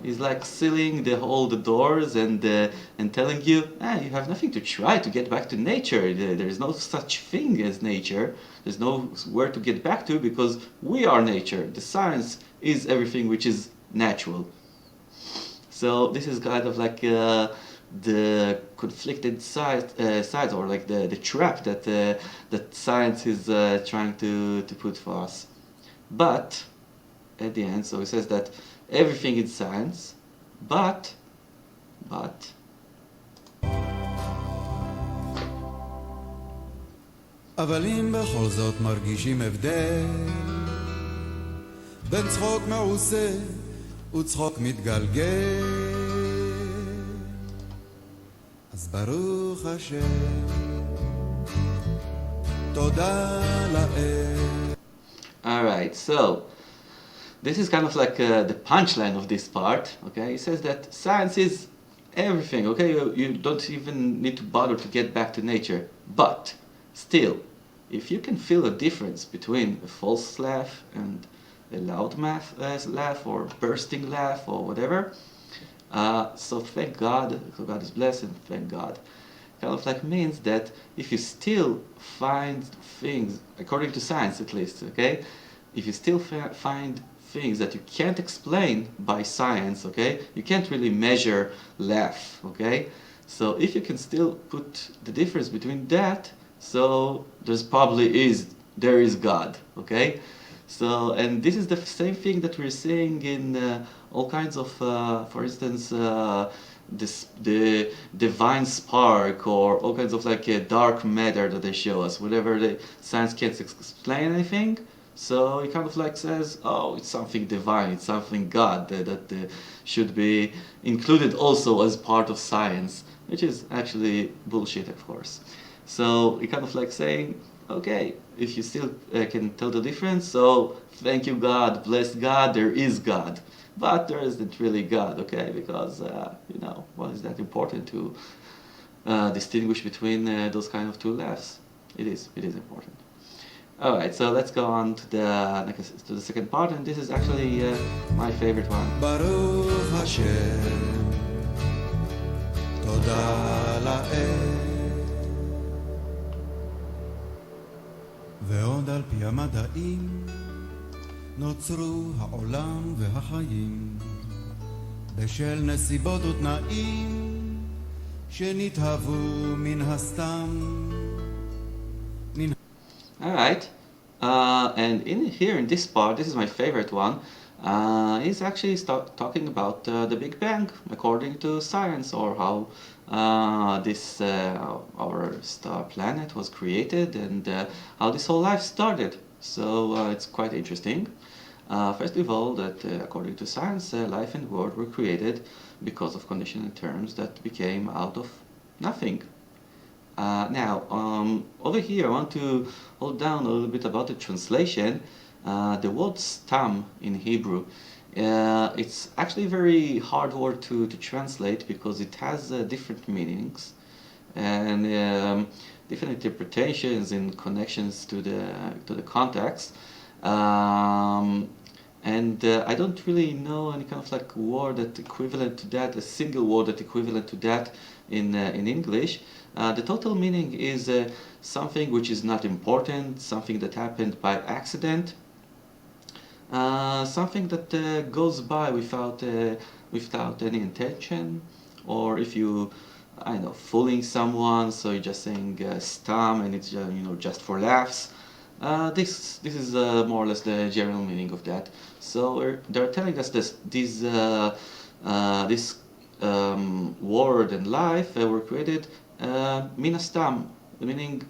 It's like sealing all the doors and telling you, you have nothing to try to get back to nature. There is no such thing as nature. There's nowhere to get back to, because we are nature. The science is everything which is natural. So this is kind of like the conflicted sides, or like the trap that science is trying to put for us. But at the end, so he says that everything is science, but אבל אם בכל זאת מרגישים הבדל בין צחוק מעושה וצחוק מתגלגל, אז ברוך השם, תודה לאל. Alright, so this is kind of like the punchline of this part, okay? He says that science is everything, okay? You don't even need to bother to get back to nature. But still, if you can feel a difference between a false laugh and a loud laugh or bursting laugh or whatever, so thank God, so God is blessed, and thank God. Kind of like means that if you still find things, according to science at least, okay? If you still find things that you can't explain by science, okay? You can't really measure laugh, okay? So if you can still put the difference between that, so there is God, okay? So, and this is the same thing that we're seeing in all kinds of, for instance, the divine spark, or all kinds of like dark matter that they show us. Whenever the science can't explain anything, so it kind of like says, oh, it's something divine, it's something God that should be included also as part of science, which is actually bullshit, of course. So it kind of like saying, okay, if you still can tell the difference, so thank you God, bless God, there is God. But there isn't really God, okay, because, well, is that important to distinguish between those kind of two laughs? It is important. Alright, so let's go on to the second part, and this is actually my favorite one. Baruch Hashem, Toda Lael. ועוד על פי המדעים נוצרו העולם והחיים בשל נסיבות ותנאים שנתהוו מן הסתם. Alright, and in this part, this is my favorite one, he's actually talking about the Big Bang according to science, or how our star planet was created, and how this whole life started. So it's quite interesting. First of all, that according to science, life and world were created because of conditions and terms that became out of nothing. Now, over here I want to hold down a little bit about the translation. The word stam in Hebrew, it's actually a very hard word to translate, because it has different meanings and different interpretations and connections to the context. And I don't really know any kind of like word that equivalent to that, a single word that equivalent to that in English. The total meaning is something which is not important, something that happened by accident, something that goes by without any intention, or if you, fooling someone, so you're just saying stam, and it's just for laughs. This is more or less the general meaning of that. So they're telling us this word and life were created min hastam, meaning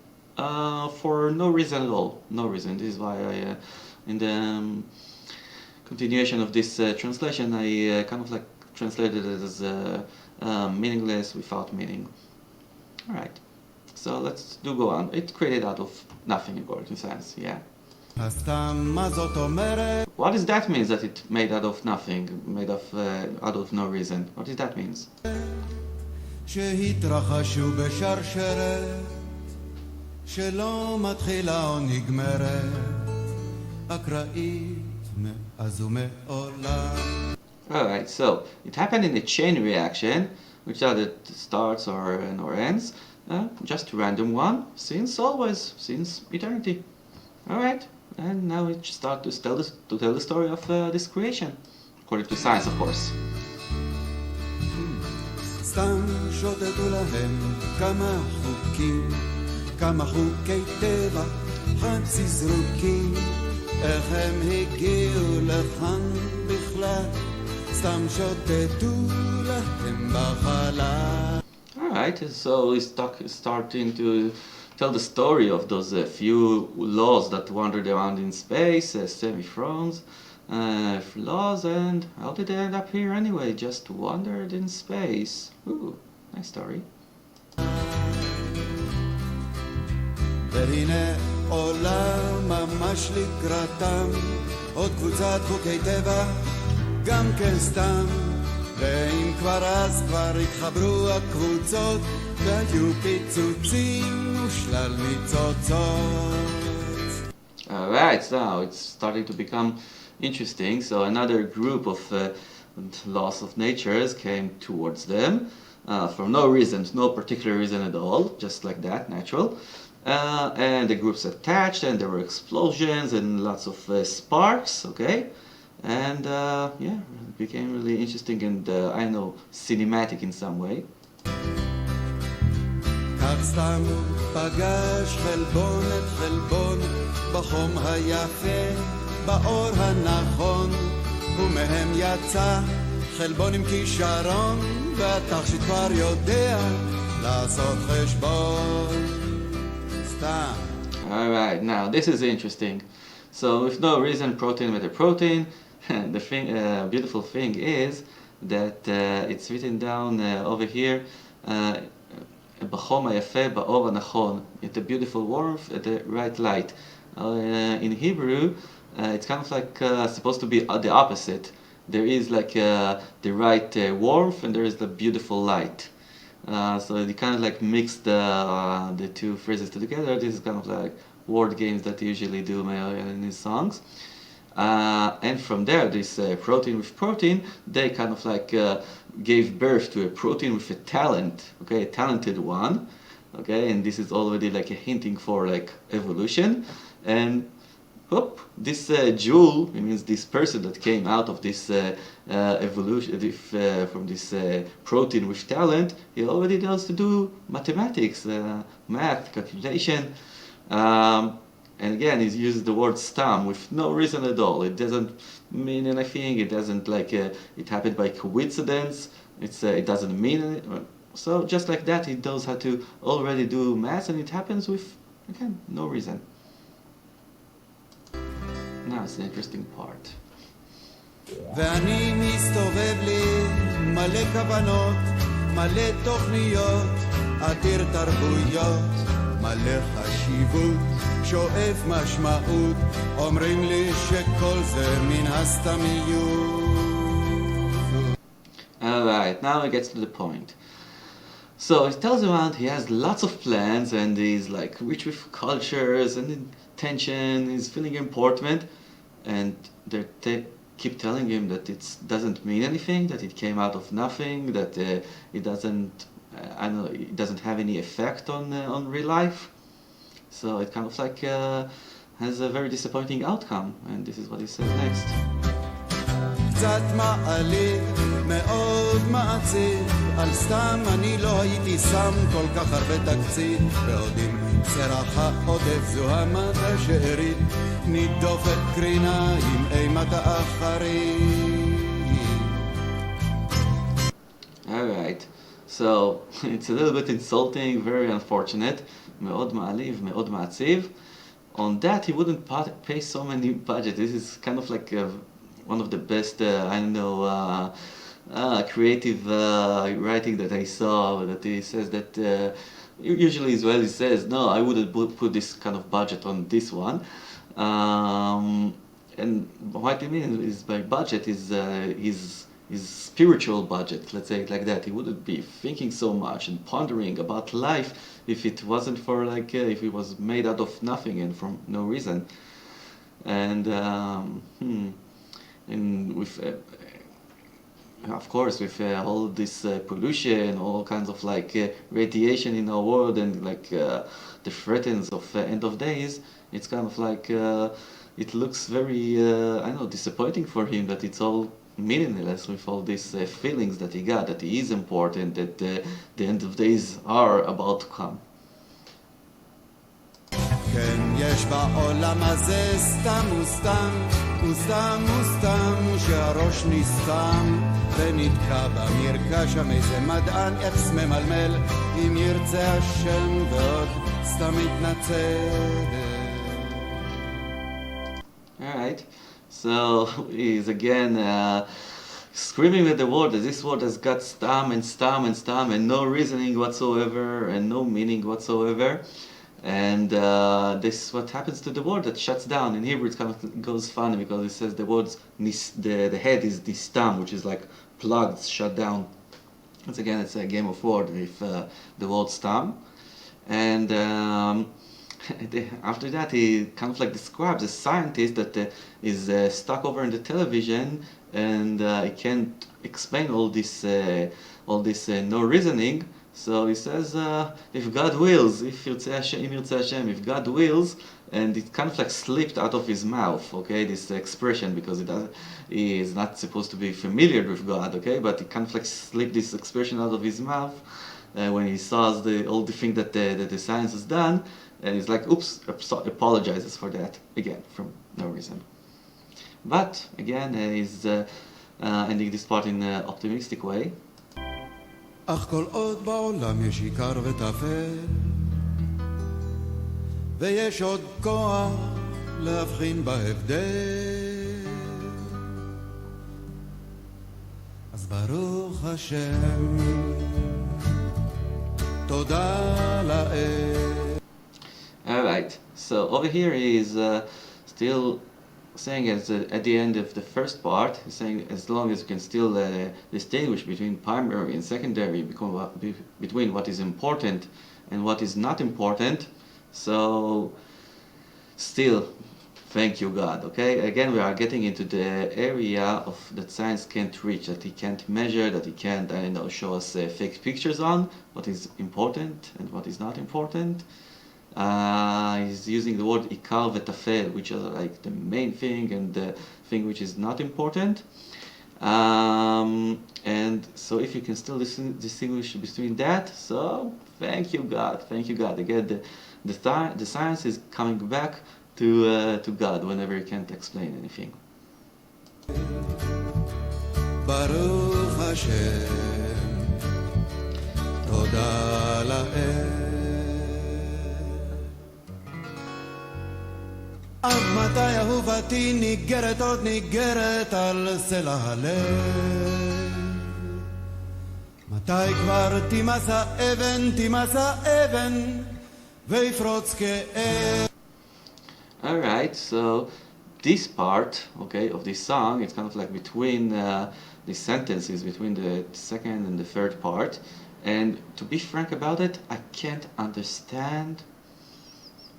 for no reason at all. No reason. This is why I, in the continuation of this translation, I kind of like translated it as meaningless, without meaning. All right. So let's go on. It created out of nothing according to science, yeah. What does that mean, that it made out of nothing, made of out of no reason? What does that mean? שהתרחשו בשרשרת שלא מתחילה או נגמרת אקראית מאז ומעולם. Alright, so it happened in a chain reaction, which either starts or ends. Just a random one, since always, since eternity. Alright, and now we start to tell the story of this creation, according to science, of course. סתם שוטטו להם כמה חוקי טבע חצי זרוקים, איך הם הגיעו לכאן בכלל, סתם שוטטו להם בחלל. Alright, so we're starting to tell the story of those few laws that wandered around in space, semi-frogs, laws, and how did they end up here anyway? Just wandered in space. Ooh, nice story. והנה עולם ממש לקראתם, עוד קבוצת חוקי טבע, גם כן סתם. ואם כבר התחברו הקבוצות, והיו פיצוצים ושלל ניצוצות. Alright, so it's starting to become interesting. So another group of laws of nature came towards them for no reason, no particular reason at all, just like that, natural. And the groups attached, and there were explosions and lots of sparks, okay? and yeah, it became really interesting and I don't know, cinematic in some way. כך סתם פגש חלבון את חלבון בחום היפה, באור הנכון, ומהם יצא חלבון עם כישרון, והתכשיט כבר יודע לעשות חשבון. סתם. Alright, now this is interesting. So with no reason, protein with a protein. The thing, beautiful thing is that it's written down over here, בחום היפה, באור הנכון, at the beautiful warmth, at the right light. In Hebrew, it's kind of like supposed to be the opposite. There is like the right warmth and there is the beautiful light. So you kind of like mix the two phrases together. This is kind of like word games that you usually do in these songs. And from there, this protein with protein, they kind of like gave birth to a protein with a talent, okay, a talented one, okay, and this is already like a hinting for like evolution. And whoop, this jewel, it means this person that came out of this evolution, from this protein with talent, he already knows to do mathematics, math, calculation. And again, he uses the word stam with no reason at all. It doesn't mean anything. It doesn't like it happened by coincidence. It doesn't mean anything. So just like that, he knows how to already do math, and it happens with, again, no reason. Now it's the interesting part. ואני מסתובב לי מלא כוונות, מלא תוכניות, עתיר תרבויות, מלא חשיבות, שואף משמעות, אומרים לי שכל זה מן הסתמיות. Alright, now it gets to the point. So he tells around he has lots of plans and he's like rich with cultures and attention, he's feeling important, and they keep telling him that it doesn't mean anything, that it came out of nothing, that it doesn't, I don't know, it doesn't have any effect on real life. So it kind of like has a very disappointing outcome, and this is what he says next. קצת מעליב, מאוד מעציב, על סתם אני לא הייתי שם כל כך הרבה תקציב, ועוד עם סרח העודף זו המטה שארית, נידופת קרינה עם אימת האחרים. Alright, so it's a little bit insulting, very unfortunate, מאוד מעליב, מאוד מעציב. On that he wouldn't pay so many budget. This is kind of like one of the best, I don't know, creative writing that I saw, that he says that usually Israeli says, no, I wouldn't put this kind of budget on this one. And what I mean is by budget is his spiritual budget, let's say it like that. He wouldn't be thinking so much and pondering about life if it wasn't for like, if it was made out of nothing and from no reason. And and with of course with all this pollution, all kinds of like radiation in our world, and like the threats of end of days, it's kind of like it looks very I don't know, disappointing for him that it's all meaningless with all these feelings that he got, that he is important, that the end of days are about to come. כן, יש בעולם הזה סתם וסתם, וסתם וסתם, שהראש נסתם ונתקע במרקע שם איזה מדען אפס ממלמל, אם ירצה השם ועוד סתם מתנצל. Alright, so he's again screaming at the word that this word has got stam and stam and stam and no reasoning whatsoever and no meaning whatsoever. And this is what happens to the word that shuts down. In Hebrew it kind of goes funny because it says the words, the head is nistam, which is like plugged, shut down. Once again, it's a game of words with the word stam. And after that he kind of like describes a scientist that is stuck over in the television, and he can't explain all this no reasoning. So he says, if God wills, if God wills, and it kind of like slipped out of his mouth, okay, this expression, because he is not supposed to be familiar with God, okay, but it kind of like slipped this expression out of his mouth when he saw all the thing that the science has done, and he's like, oops, apologizes for that, again, from no reason. But, again, he's ending this part in an optimistic way. אך כל עוד בעולם יש עיקר וטפל, ויש עוד כוח להבחין בהבדל, אז ברוך השם, תודה לאל. Alright, so over here he is still saying at the end of the first part, he's saying as long as you can still distinguish between primary and secondary, between what is important and what is not important, so still thank you God, okay? Again, we are getting into the area of that science can't reach, that he can't measure, that he can't, show us fake pictures on what is important and what is not important. He's using the word ikar vetafel, which are like the main thing and the thing which is not important. And so if you can still distinguish between that, so thank you God. Again, the science is coming back to God whenever you can't explain anything. Baruch Hashem, toda lael. עד מתי אהובתי ניגרת עוד ניגרת על סלע הלב? מתי כבר תימסה אבן ויפרוץ כאב? Alright, so this part, okay, of this song, it's kind of like between the sentences, between the second and the third part, and to be frank about it, I can't understand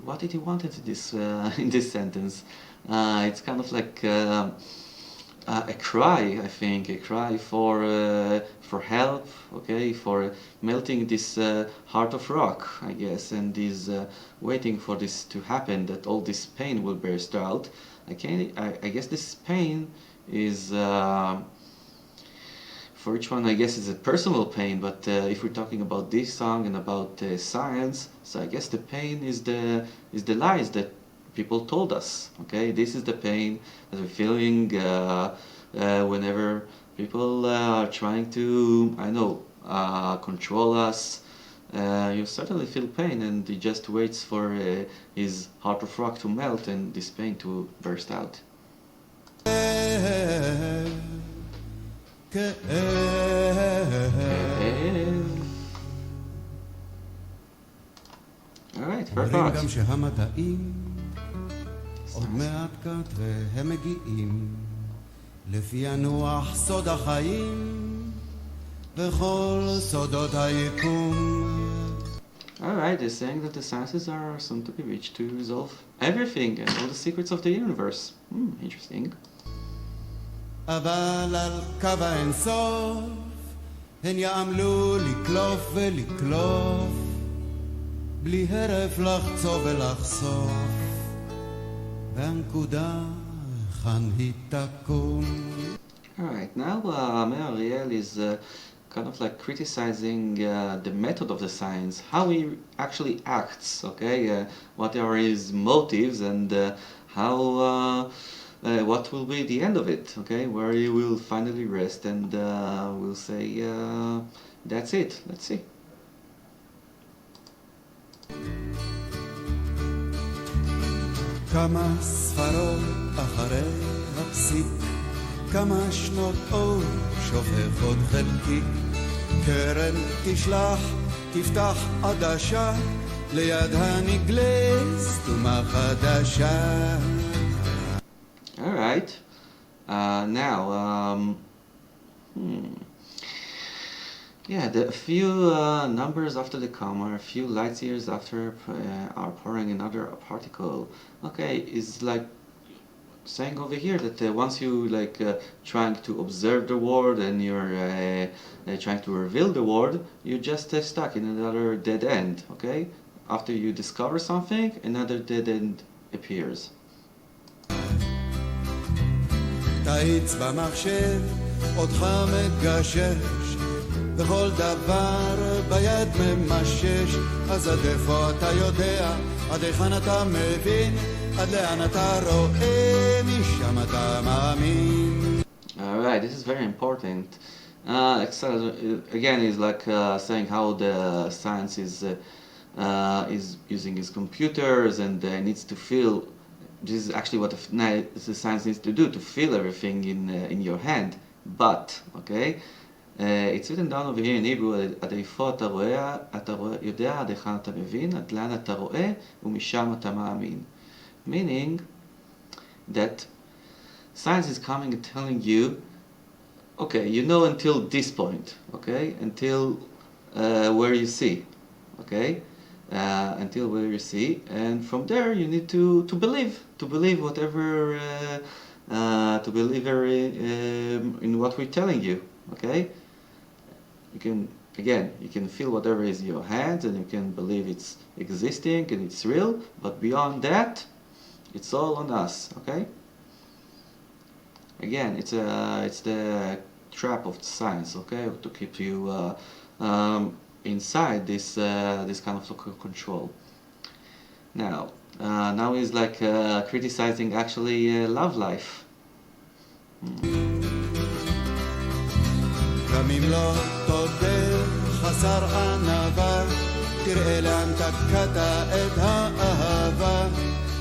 what did he want in this sentence. It's kind of like a cry, I think, a cry for help, okay, for melting this heart of rock, I guess, and is waiting for this to happen, that all this pain will burst out. I guess this pain is for each one, I guess, is a personal pain, but if we're talking about this song and about science, so I guess the pain is the lies that people told us. Okay, this is the pain that we're feeling whenever people are trying to, control us. You certainly feel pain, and he just waits for his heart of rock to melt and this pain to burst out. Alright, fair אומרים thoughts. גם שהמדעים עוד מעט קט והם מגיעים לפי הנוח סוד החיים וכל סודות היקום. Alright, they're saying that the sciences are soon to be reached to resolve everything and all the secrets of the universe. Interesting. אבל על קו האינסוף הן יעמלו לקלוף ולקלוף בלי הרף לחצוב ולחשוף והנקודה כאן היא תקום. Alright, now Meir Ariel is kind of like criticizing the method of the science, how he actually acts, okay? What are his motives and how what will be the end of it, okay? Where he will finally rest and will say, that's it, let's see. כמה ספרות אחרי הפסיק כמה שנות אור שופך עוד חלקיק קרן תשלח תפתח עדשה ליד הנגלה סתומה חדשה. Alright, now, yeah, a few numbers after the comma, a few light years after are pouring another particle. Okay, is like saying over here that once you like trying to observe the world and you're trying to reveal the world, you're just stuck in another dead end, okay? After you discover something, another dead end appears. תאיץ במחשב, אותך מגשש, וכל דבר ביד ממשש, אז עד איפה אתה יודע, עד היכן אתה מבין, עד לאן אתה רואה, משם אתה מאמין. Alright, this is very important. Again, is like saying how the science is using his computers and needs to feel. This is actually what the science needs to do, to feel everything in your hand. But, okay, it's written down over here in Hebrew, עד איפה אתה רואה, יודע, עד היכן אתה מבין, עד לאן אתה רואה, ומשם אתה מאמין. Meaning that science is coming and telling you, okay, you know until this point, okay, until where you see, okay, until where you see, and from there you need to believe whatever, to believe in what we're telling you, okay. You can feel whatever is in your hands, and you can believe it's existing and it's real, but beyond that, it's all on us, okay. Again, it's the trap of science, okay, to keep you inside this kind of local control. Now he's like criticizing actually love life. גם אם לא תודה חסר ענווה, תראה לאן תקעת את האהבה,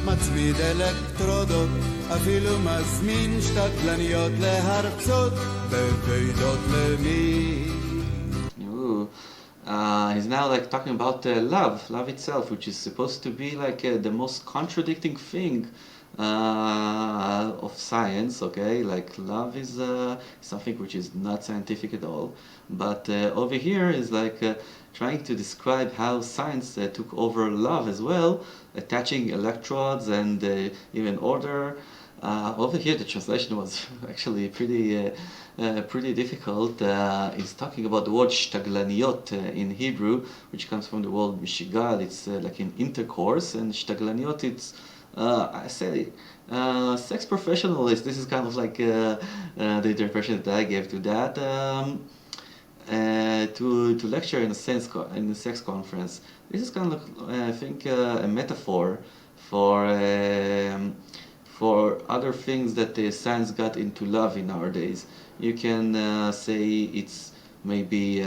מצמיד אלקטרודות, אפילו מזמין שתדלניות להרצות בבידות למי. He's now like talking about love itself, which is supposed to be like the most contradicting thing of science, okay? Like love is something which is not scientific at all, but over here is like trying to describe how science took over love as well, attaching electrodes and even order. Over here the translation was actually pretty difficult. He's talking about the word shtaglaniyot in Hebrew, which comes from the word mishigad. It's like in intercourse, and shtaglaniyot, it's I say sex professionalist. This is kind of like the interpretation that I gave to that. To lecture in a sex conference. This is kind of I think a metaphor for other things that the science got into love in our days. You can say it's maybe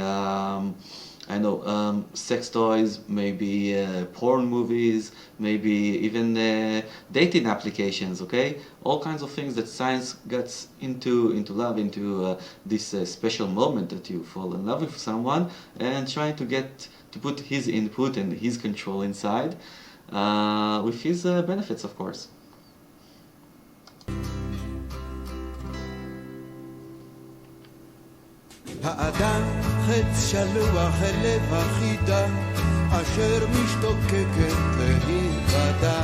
sex toys, maybe porn movies, maybe even dating applications, okay? All kinds of things that science gets into love, into this special moment that you fall in love with someone, and trying to put his input and his control inside, with his benefits, of course. האדם חץ שלוח לב החידה אשר משתוקקת להיוודע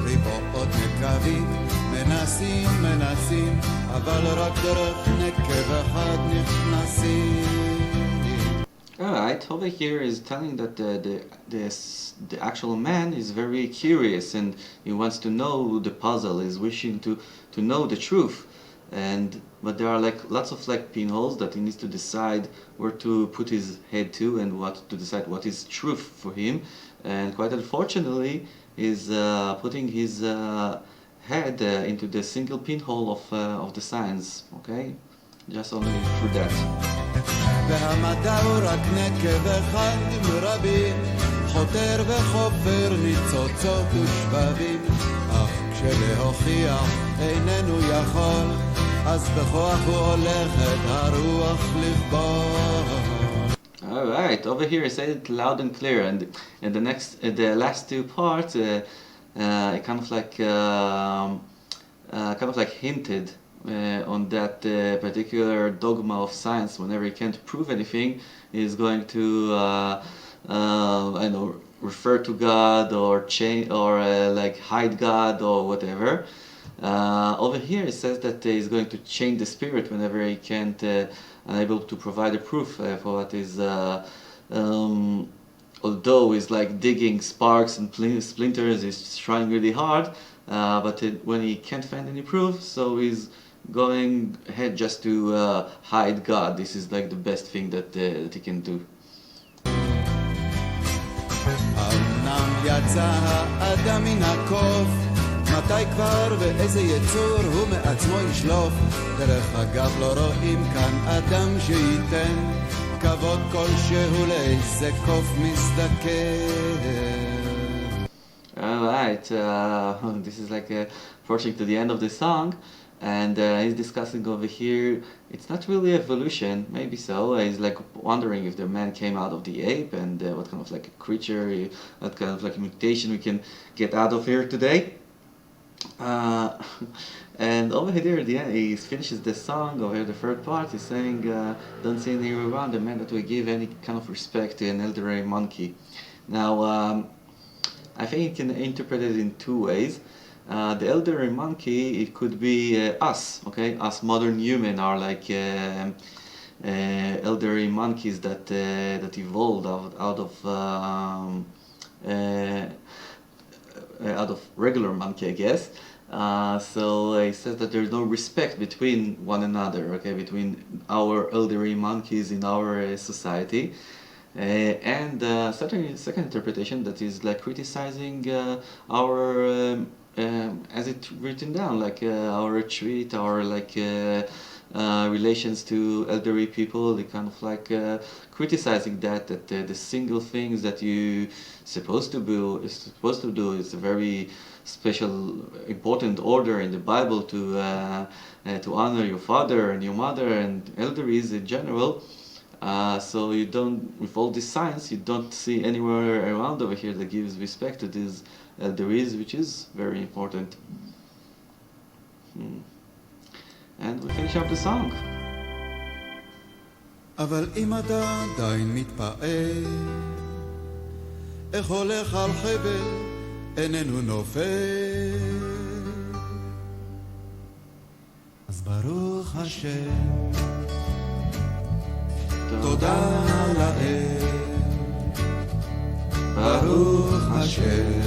ריבועות נקבים מנסים אבל רק דרך נקב אחד נכנסים. Alright, over here is telling that the actual man is very curious and he wants to know the puzzle, is wishing to know the truth. But there are like lots of like pinholes that he needs to decide where to put his head to and to decide what is truth for him. And quite unfortunately, is putting his head into the single pinhole of the science. Okay, just only through that. והמדע הוא רק נקב אחד מרבים חותר וחופר ניצוצות ושבבים אך כשלהוכיח איננו יכול אז בכוח הוא הולך את הרוח לכבוד. Alright, over here I said it loud and clear, and the last two parts it kind of like hinted on that particular dogma of science. Whenever you can't prove anything, is going to refer to God or change or like hide God or whatever. Over here it says that he's going to change the spirit whenever he can't unable to provide a proof for what is although he's like digging sparks and splinters, he's trying really hard, but when he can't find any proof, so he's going ahead just to hide God. This is like the best thing that he can do. אמנם יצא האדם מן הקוף, מתי כבר ואיזה יצור הוא מעצמו ישלוף. דרך אגב לא רואים כאן אדם שייתן כבוד כלשהו לאיזה קוף מזדקן. Alright, this is like approaching to the end of the song, and he's discussing over here, it's not really evolution, maybe so, he's like wondering if the man came out of the ape, and what kind of like a creature, what kind of like mutation we can get out of here today. And over here at the end, he finishes the song, over here the third part, he's saying, don't see anywhere around the man that we give any kind of respect to an elderly monkey. Now, I think you can interpret it in two ways. The elderly monkey, it could be us, okay? Us modern human are like elderly monkeys that that evolved out of regular monkey, I guess. So he says that there's no respect between one another, okay? Between our elderly monkeys in our society. And second interpretation that is like criticizing our as it written down, like our retreat, our like relations to elderly people, they kind of like criticizing that the single things that you supposed to do is a very special important order in the Bible to honor your father and your mother and elderlies in general. So you don't, with all this science, you don't see anywhere around over here that gives respect to these elderlies, which is very important. And we finish up the song. אבל אם אתה עדיין מתפעל, איך הולך על חבל איננו נופל, אז ברוך השם, תודה לאל, ברוך השם,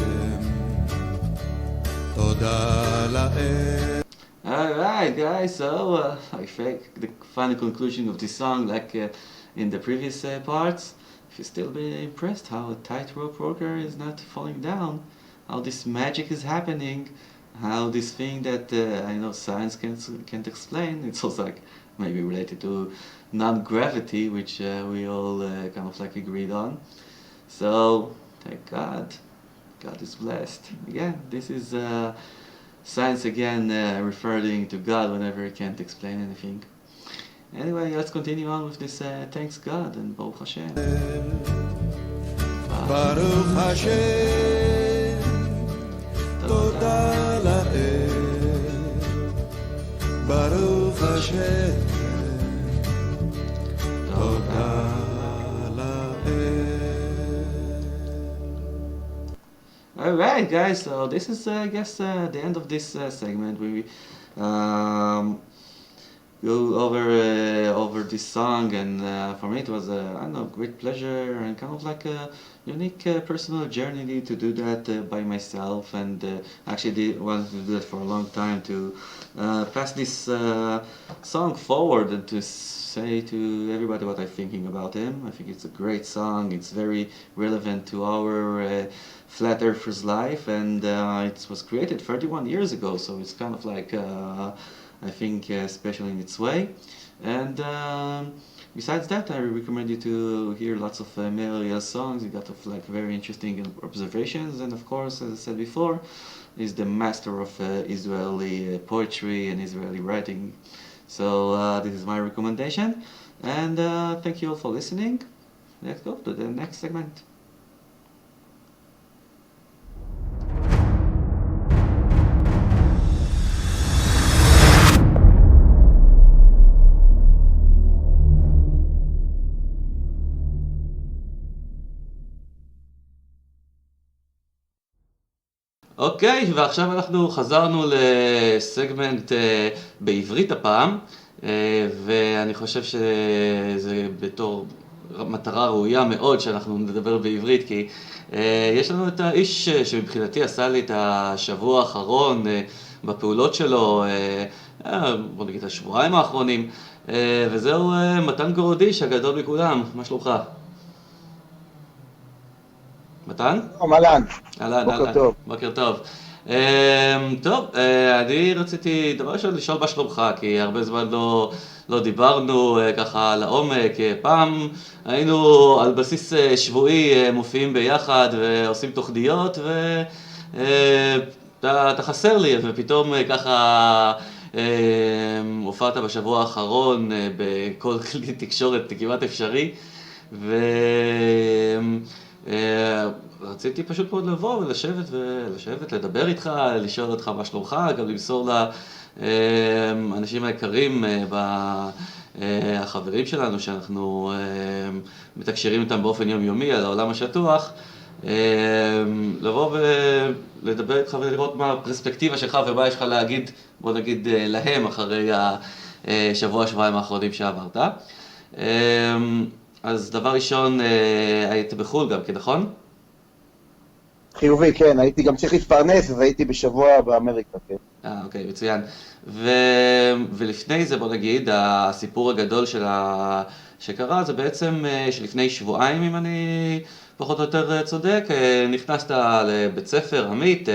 תודה לאל. Alright guys, so I think the final conclusion of this song, like in the previous parts, if you've still been impressed how a tightrope walker is not falling down, how this magic is happening, how this thing that I know science can't explain, it's also like maybe related to non-gravity, which we all kind of like agreed on. So, thank God. God is blessed. Again, this is science again referring to God whenever it can't explain anything. Anyway, let's continue on with this thanks God and Baruch Hashem. Baruch Hashem, Toda La'el, Baruch Hashem, Toda Alright guys, so this is I guess the end of this segment. We go over this song, and for me it was I don't know, great pleasure and kind of like a unique personal journey to do that by myself, and actually wanted to do that for a long time, to pass this song forward and to say to everybody what I'm thinking about him. I think it's a great song. It's very relevant to our Flat Earthers life, and it was created 31 years ago, so it's kind of like I think special in its way. And besides that, I recommend you to hear lots of Mel songs. You got like very interesting observations, and of course, as I said before, is the master of Israeli poetry and Israeli writing. So this is my recommendation, and thank you all for listening. Let's go to the next segment. אוקיי, ועכשיו אנחנו חזרנו לסגמנט בעברית הפעם, ואני חושב שזה בתור מטרה ראויה מאוד שאנחנו נדבר בעברית, כי יש לנו את האיש שמבחינתי עשה לי את השבוע האחרון בפעולות שלו, בוא נגיד השבועיים האחרונים, וזהו מתן גורודיש הגדול מכולם. מה שלומך? מתן? אהלן. אהלן, בוקר טוב. בוקר טוב. טוב, אני רציתי דבר ראשון לשאול מה שלומך, כי הרבה זמן לא דיברנו ככה לעומק. פעם היינו על בסיס שבועי מופיעים ביחד ועושים תוכניות, ואתה חסר לי, ופתאום ככה הופעת בשבוע האחרון בכל כלי תקשורת כמעט אפשרי, רציתי פשוט מאוד לבוא ולשבת, לדבר איתך, לשאול אותך מה שלומך, גם למסור לאנשים היקרים, החברים שלנו שאנחנו מתקשרים איתם באופן יומיומי על העולם השטוח, לבוא ולדבר איתך ולראות מה הפרספקטיבה שלך ומה יש לך להגיד, בוא נגיד להם אחרי השבוע-שבועיים האחרונים שעברת. אז דבר ראשון, היית בחו"ל גם, נכון? חיובי, כן, הייתי גם צריך להתפרנס, אז הייתי בשבוע באמריקה, כן. אוקיי, מצוין. ולפני זה, בוא נגיד, הסיפור הגדול שקרה, זה בעצם שלפני שבועיים, אם אני פחות או יותר צודק, נכנסת לבית ספר עמית,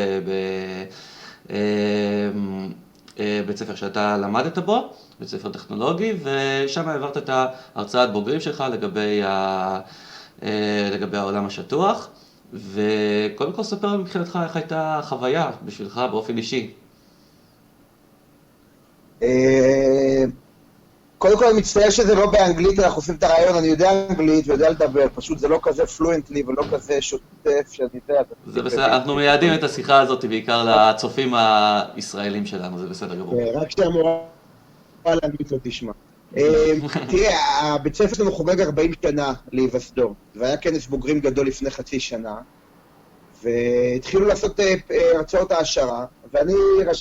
בית ספר שאתה למדת בו, בית ספר טכנולוגי, ושם העברת את ההרצאת בוגרים שלך לגבי העולם השטוח. וקודם כל ספר מבחינתך איך הייתה החוויה בשבילך באופן אישי. קודם כל אני מצטער שזה לא באנגלית, אנחנו עושים את הרעיון, אני יודע אנגלית ויודע לדבר, פשוט זה לא כזה פלואנטלי ולא כזה שוטף שאני יודע. זה בסדר, אנחנו מייעדים את השיחה הזאת בעיקר לצופים הישראלים שלנו, זה בסדר גמור. רק שהמורה לאנגלית לא תשמע. תראה, הבית ספר שלנו חוגג 40 שנה להיווסדו, והיה כנס בוגרים גדול לפני חצי שנה, והתחילו לעשות הרצאות העשרה, ואני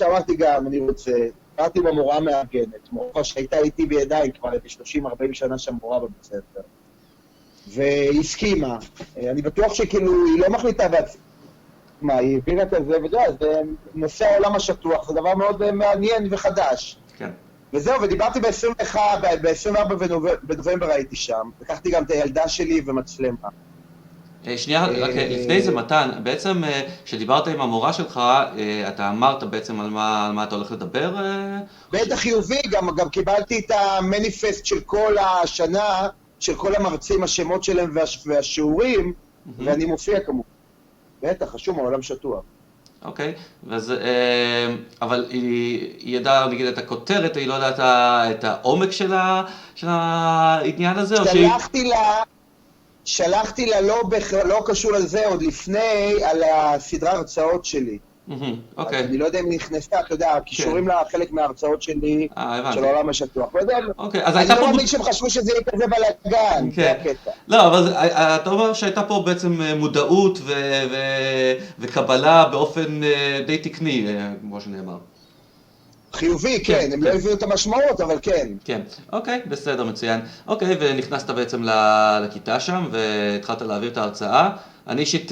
אמרתי גם, אני רוצה, קראתי במורה מארגנת, מורה שהייתה איתי בידיים כבר איזה 30-40 שנה שם מורה בבית ספר, והיא הסכימה. אני בטוח שכאילו היא לא מחליטה בעצמה, היא הבינה את זה, זה נושא העולם השטוח, זה דבר מאוד מעניין וחדש. כן. וזהו, ודיברתי ב-24 בנובמבר הייתי שם, לקחתי גם את הילדה שלי ומצלמה. שנייה, רק לפני זה מתן, בעצם כשדיברת עם המורה שלך, אתה אמרת בעצם על מה אתה הולך לדבר? בטח חיובי, גם קיבלתי את המניפסט של כל השנה, של כל המרצים, השמות שלהם והשיעורים, ואני מופיע כמובן. בטח, חשוב, העולם שטוח. אוקיי, אבל היא ידעה, נגיד, את הכותרת, היא לא יודעת את העומק של העניין הזה? שלחתי לה לא קשור לזה, עוד לפני, על הסדרה הרצאות שלי. אוקיי. אני לא יודע אם נכנסה, אתה יודע, קישורים לחלק מההרצאות שלי, של העולם השטוח. אוקיי, אז אני לא מאמין שהם חשבו שזה יהיה כזה בלגן, זה הקטע. לא, אבל אתה אומר שהייתה פה בעצם מודעות וקבלה באופן די תקני, כמו שנאמר. חיובי, כן, הם לא הביאו את המשמעות, אבל כן. כן, אוקיי, בסדר, מצוין. אוקיי, ונכנסת בעצם לכיתה שם, והתחלת להעביר את ההרצאה. אני אישית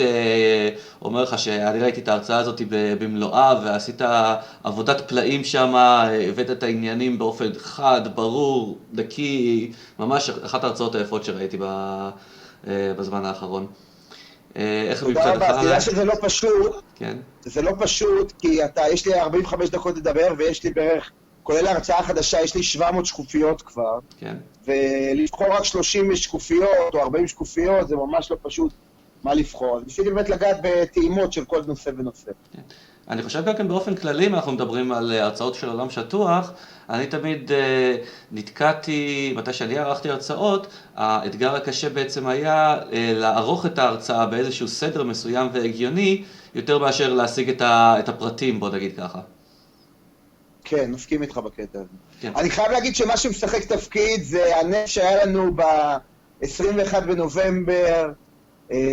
אומר לך שאני ראיתי את ההרצאה הזאת במלואה, ועשית עבודת פלאים שם, הבאת את העניינים באופן חד, ברור, דקי, ממש אחת ההרצאות היפות שראיתי בזמן האחרון. תודה רבה, תדע שזה לא פשוט, כן. זה לא פשוט, כי יש לי 45 דקות לדבר, ויש לי בערך, כולל ההרצאה החדשה, יש לי 700 שקופיות כבר, כן. ולבחור רק 30 שקופיות או 40 שקופיות, זה ממש לא פשוט מה לבחור. ניסיתי באמת לגעת בטעימות של כל נושא ונושא. כן. אני חושב גם כן באופן כללי, אנחנו מדברים על הרצאות של עולם שטוח, אני תמיד נתקעתי, מתי שאני ערכתי הרצאות, האתגר הקשה בעצם היה לערוך את ההרצאה באיזשהו סדר מסוים והגיוני, יותר מאשר להשיג את הפרטים, בוא נגיד ככה. כן, מסכים איתך בקטע הזה. כן. אני חייב להגיד שמה שמשחק תפקיד זה הנס שהיה לנו ב-21 בנובמבר,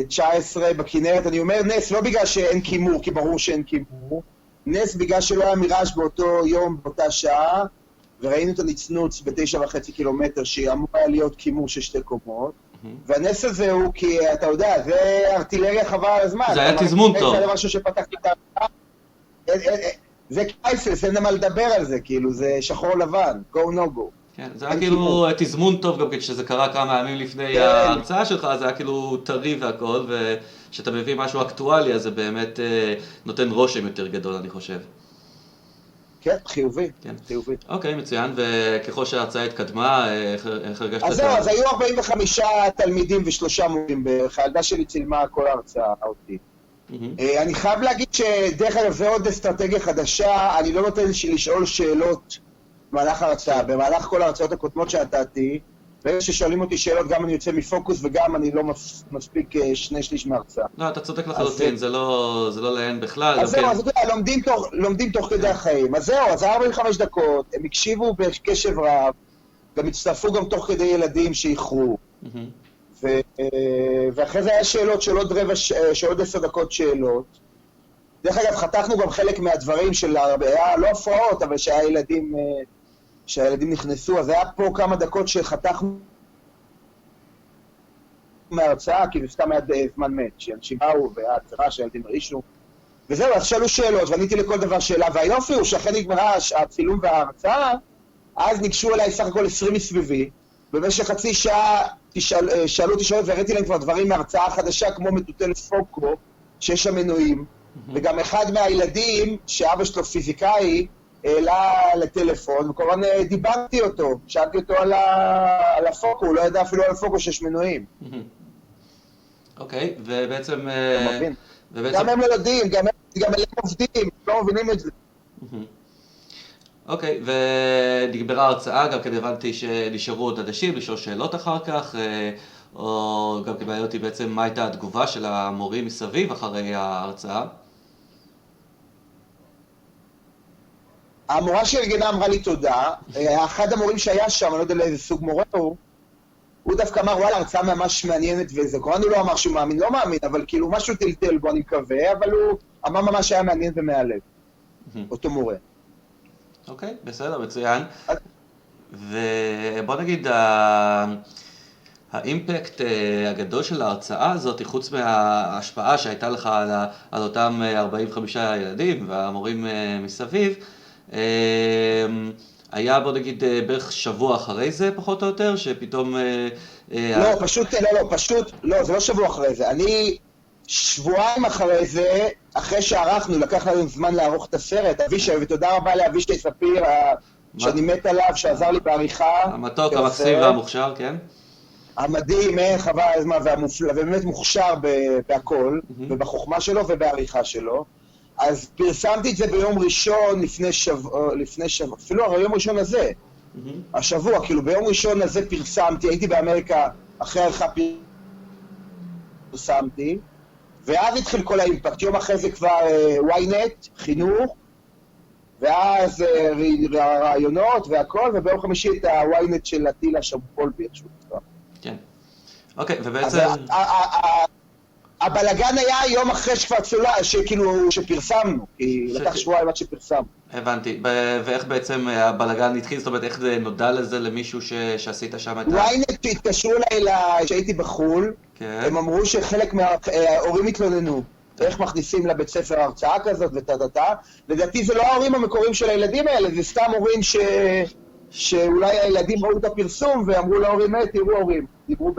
19 בכנרת. אני אומר נס לא בגלל שאין כימור, כי ברור שאין כימור, נס בגלל שלא היה מיראז' באותו יום, באותה שעה, וראינו את הנצנוץ ב9.5 קילומטר, שאמור היה להיות כימור של 2 קומות, והנס הזה הוא כי, אתה יודע, זה ארטילריה חבל על הזמן. זה היה תזמון טוב. זה משהו שפתחתי את ההרצאה. זה קייסס, אין מה לדבר על זה, כאילו, זה שחור לבן, go no go. כן, זה היה כאילו תזמון טוב גם כשזה קרה כמה ימים לפני ההרצאה שלך, זה היה כאילו טרי והכל, וכשאתה מביא משהו אקטואלי, אז זה באמת נותן רושם יותר גדול, אני חושב. כן, חיובי, חיובי. אוקיי, מצוין, וככל שההרצאה התקדמה, איך הרגשת? אז זהו, אז היו 45 תלמידים ו3 מורים בערך, הילדה שלי צילמה כל ההרצאה אותי. אני חייב להגיד שדרך אגב זה עוד אסטרטגיה חדשה, אני לא נותן לשאול שאלות במהלך ההרצאה, במהלך כל ההרצאות הקודמות שנתתי, ואלה ששואלים אותי שאלות גם אני יוצא מפוקוס וגם אני לא מספיק 2/3 מההרצאה. לא, אתה צודק לחלוטין, זה לא לעין בכלל. אז זהו, אז לומדים תוך כדי החיים. אז זהו, אז 45 דקות, הם הקשיבו בקשב רב, גם הצטרפו גם תוך כדי ילדים שאיחרו. ואחרי זה היה שאלות של עוד 10 דקות שאלות. דרך אגב, חתכנו גם חלק מהדברים של היה לא הפרעות, אבל שהילדים נכנסו, אז היה פה כמה דקות שחתכנו מההרצאה, כי זה סתם היה זמן מת, שאנשים באו והיה הצרה שהילדים ראישו. וזהו, אז שאלו שאלות, ועניתי לכל דבר שאלה, והיופי הוא שאחרי נגמרה הצילום וההרצאה, אז ניגשו אליי סך הכל 20 מסביבי, במשך חצי שעה שאלו אותי שאלות והראיתי להם כבר דברים מההרצאה החדשה, כמו מטוטלת פוקו, שיש שם מנועים, וגם אחד מהילדים, שאבא שלו פיזיקאי, העלה לטלפון, וכמובן דיברתי אותו, שאלתי אותו על הפוקו, הוא לא ידע אפילו על הפוקו שיש מנועים. אוקיי, ובעצם... גם הם לא יודעים, גם הם עובדים, לא מבינים את זה. אוקיי, ונגמרה ההרצאה, גם כן הבנתי שנשארו עוד אנשים, לשאול שאלות אחר כך, או גם קיבלתי אותי בעצם מה הייתה התגובה של המורים מסביב אחרי ההרצאה. המורה שארגנה אמרה לי תודה, אחד המורים שהיה שם, אני לא יודע לאיזה סוג מורה הוא דווקא אמר, וואלה, הרצאה ממש מעניינת וזה, כמובן הוא לא אמר שהוא מאמין, לא מאמין, אבל כאילו משהו טלטל בו, אני מקווה, אבל הוא אמר ממש היה מעניין ומהלב, אותו מורה. אוקיי, בסדר, מצוין. ובוא נגיד, האימפקט הגדול של ההרצאה הזאת, חוץ מההשפעה שהייתה לך על אותם 45 ילדים והמורים מסביב, היה בוא נגיד בערך שבוע אחרי זה פחות או יותר, שפתאום... לא, זה לא שבוע אחרי זה. אני שבועיים אחרי זה, אחרי שערכנו, לקח לנו זמן לערוך את הסרט, אבישי, ותודה רבה לאבישי ספיר, שאני מת עליו, שעזר לי בעריכה. המתוק, המקסים והמוכשר, כן? המדהים, חבל הזמן והמופלא, ובאמת מוכשר בהכל, ובחוכמה שלו ובעריכה שלו. אז פרסמתי את זה ביום ראשון לפני שבוע, אפילו היום ראשון הזה, השבוע, כאילו ביום ראשון הזה פרסמתי, הייתי באמריקה, אחרי העריכה פרסמתי, ואז התחיל כל האימפקט, יום אחרי זה כבר ynet, חינוך, ואז רעיונות והכל, וביום חמישי את ה-ynet של הטילה שם פולבי, איכשהו נקרא. כן. אוקיי, ובעצם... הבלגן היה יום אחרי שכבר צולה, שכאילו, שפרסמנו, כי לקח שבועיים עד שפרסמנו. הבנתי, ואיך בעצם הבלגן התחיל, זאת אומרת, איך זה נודע לזה למישהו שעשית שם את ה... ynet שהתקשרו אליי שהייתי בחול, הם אמרו שחלק מההורים התלוננו, איך מכניסים לבית ספר הרצאה כזאת וטטטה, לדעתי זה לא ההורים המקוריים של הילדים האלה, זה סתם הורים שאולי הילדים ראו את הפרסום ואמרו להורים, תראו הורים, דיברו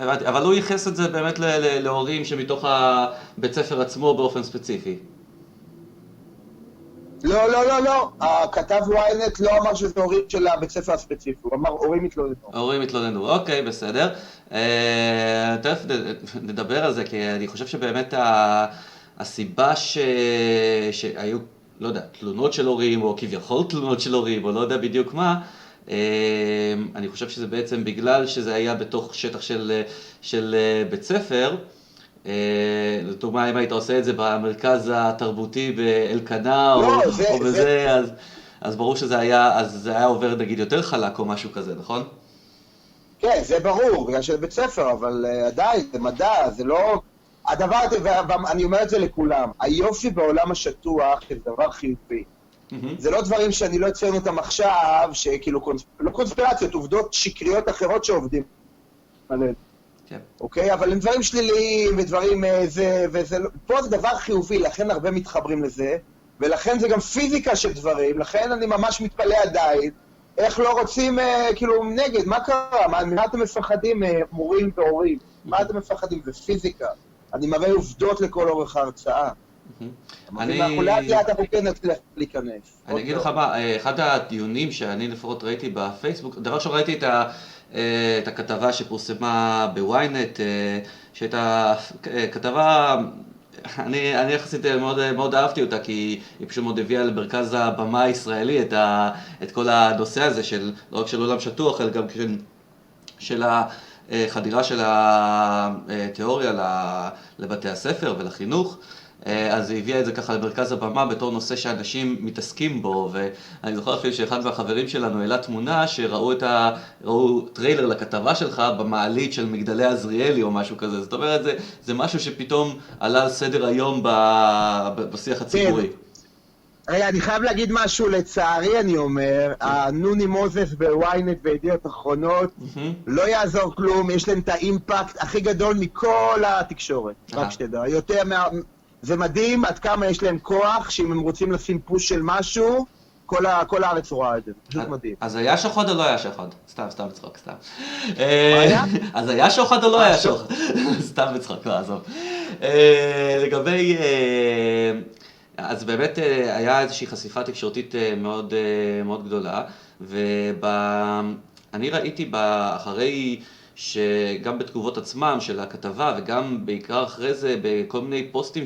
אבל הוא ייחס את זה באמת להורים שמתוך הבית ספר עצמו באופן ספציפי. לא. הכתב ynet לא אמר שזה הורים של הבית ספר הספציפי, הוא אמר הורים התלוננו. הורים התלוננו, אוקיי, בסדר. תכף נדבר על זה, כי אני חושב שבאמת הסיבה שהיו, לא יודע, תלונות של הורים, או כביכול תלונות של הורים, או לא יודע בדיוק מה, אני חושב שזה בעצם בגלל שזה היה בתוך שטח של בית ספר, לדוגמה אם היית עושה את זה במרכז התרבותי באלקנה או בזה, אז ברור שזה היה עובר נגיד יותר חלק או משהו כזה, נכון? כן, זה ברור, בגלל שזה בית ספר, אבל עדיין, זה מדע, זה לא... הדבר, ואני אומר את זה לכולם, היופי בעולם השטוח זה דבר חיובי. זה לא דברים שאני לא אציין אותם עכשיו, שכאילו, לא קונספירציות, עובדות שקריות אחרות שעובדים עליהן. כן. אוקיי? אבל הם דברים שליליים ודברים וזה, פה זה דבר חיובי, לכן הרבה מתחברים לזה, ולכן זה גם פיזיקה של דברים, לכן אני ממש מתפלא עדיין, איך לא רוצים, כאילו, נגד, מה קרה? מה אתם מפחדים, מורים והורים? מה אתם מפחדים? זה פיזיקה. אני מראה עובדות לכל אורך ההרצאה. אנחנו לאט לאט אנחנו כן נצליח להיכנס. אני אגיד לך מה, אחד הדיונים שאני לפחות ראיתי בפייסבוק, דבר שראיתי את הכתבה שפורסמה בוויינט, שהייתה כתבה, אני יחסית מאוד אהבתי אותה, כי היא פשוט מאוד הביאה למרכז הבמה הישראלי את כל הנושא הזה של, לא רק של עולם שטוח, אלא גם של החדירה של התיאוריה לבתי הספר ולחינוך. אז היא הביאה את זה ככה למרכז הבמה בתור נושא שאנשים מתעסקים בו, ואני זוכר אפילו שאחד מהחברים שלנו העלה תמונה שראו טריילר לכתבה שלך במעלית של מגדלי עזריאלי או משהו כזה. זאת אומרת, זה משהו שפתאום עלה על סדר היום בשיח הציבורי. רגע, אני חייב להגיד משהו, לצערי אני אומר, הנוני מוזס בוויינט וידיעות אחרונות, לא יעזור כלום, יש להם את האימפקט הכי גדול מכל התקשורת, רק שתדע. זה מדהים עד כמה יש להם כוח, שאם הם רוצים לשים פוש של משהו, כל הארץ רואה את זה, פשוט מדהים. אז היה שוחד או לא היה שוחד? סתם בצחוק, סתם. מה היה? אז היה שוחד או לא היה שוחד? סתם בצחוק, לא, עזוב. לגבי... אז באמת היה איזושהי חשיפה תקשורתית מאוד, מאוד גדולה, ואני ראיתי אחרי שגם בתגובות עצמם של הכתבה וגם בעיקר אחרי זה בכל מיני פוסטים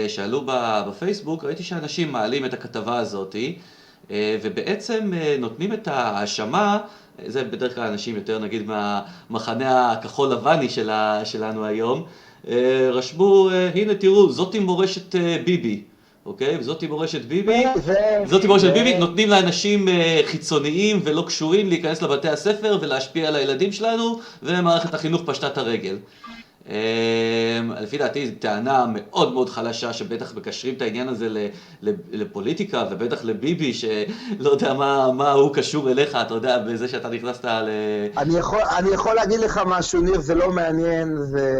שעלו בפייסבוק, ראיתי שאנשים מעלים את הכתבה הזאת ובעצם נותנים את ההאשמה, זה בדרך כלל אנשים יותר נגיד מהמחנה הכחול לבני שלנו היום, רשמו, הנה תראו, זאתי מורשת ביבי. אוקיי? וזאתי מורשת ביבי, נותנים לאנשים חיצוניים ולא קשורים להיכנס לבתי הספר ולהשפיע על הילדים שלנו, ומערכת החינוך פשטה את הרגל. לפי דעתי זו טענה מאוד מאוד חלשה, שבטח מקשרים את העניין הזה לפוליטיקה, ובטח לביבי, שלא יודע מה הוא קשור אליך, אתה יודע, בזה שאתה נכנסת אני יכול להגיד לך משהו, ניר, זה לא מעניין, זה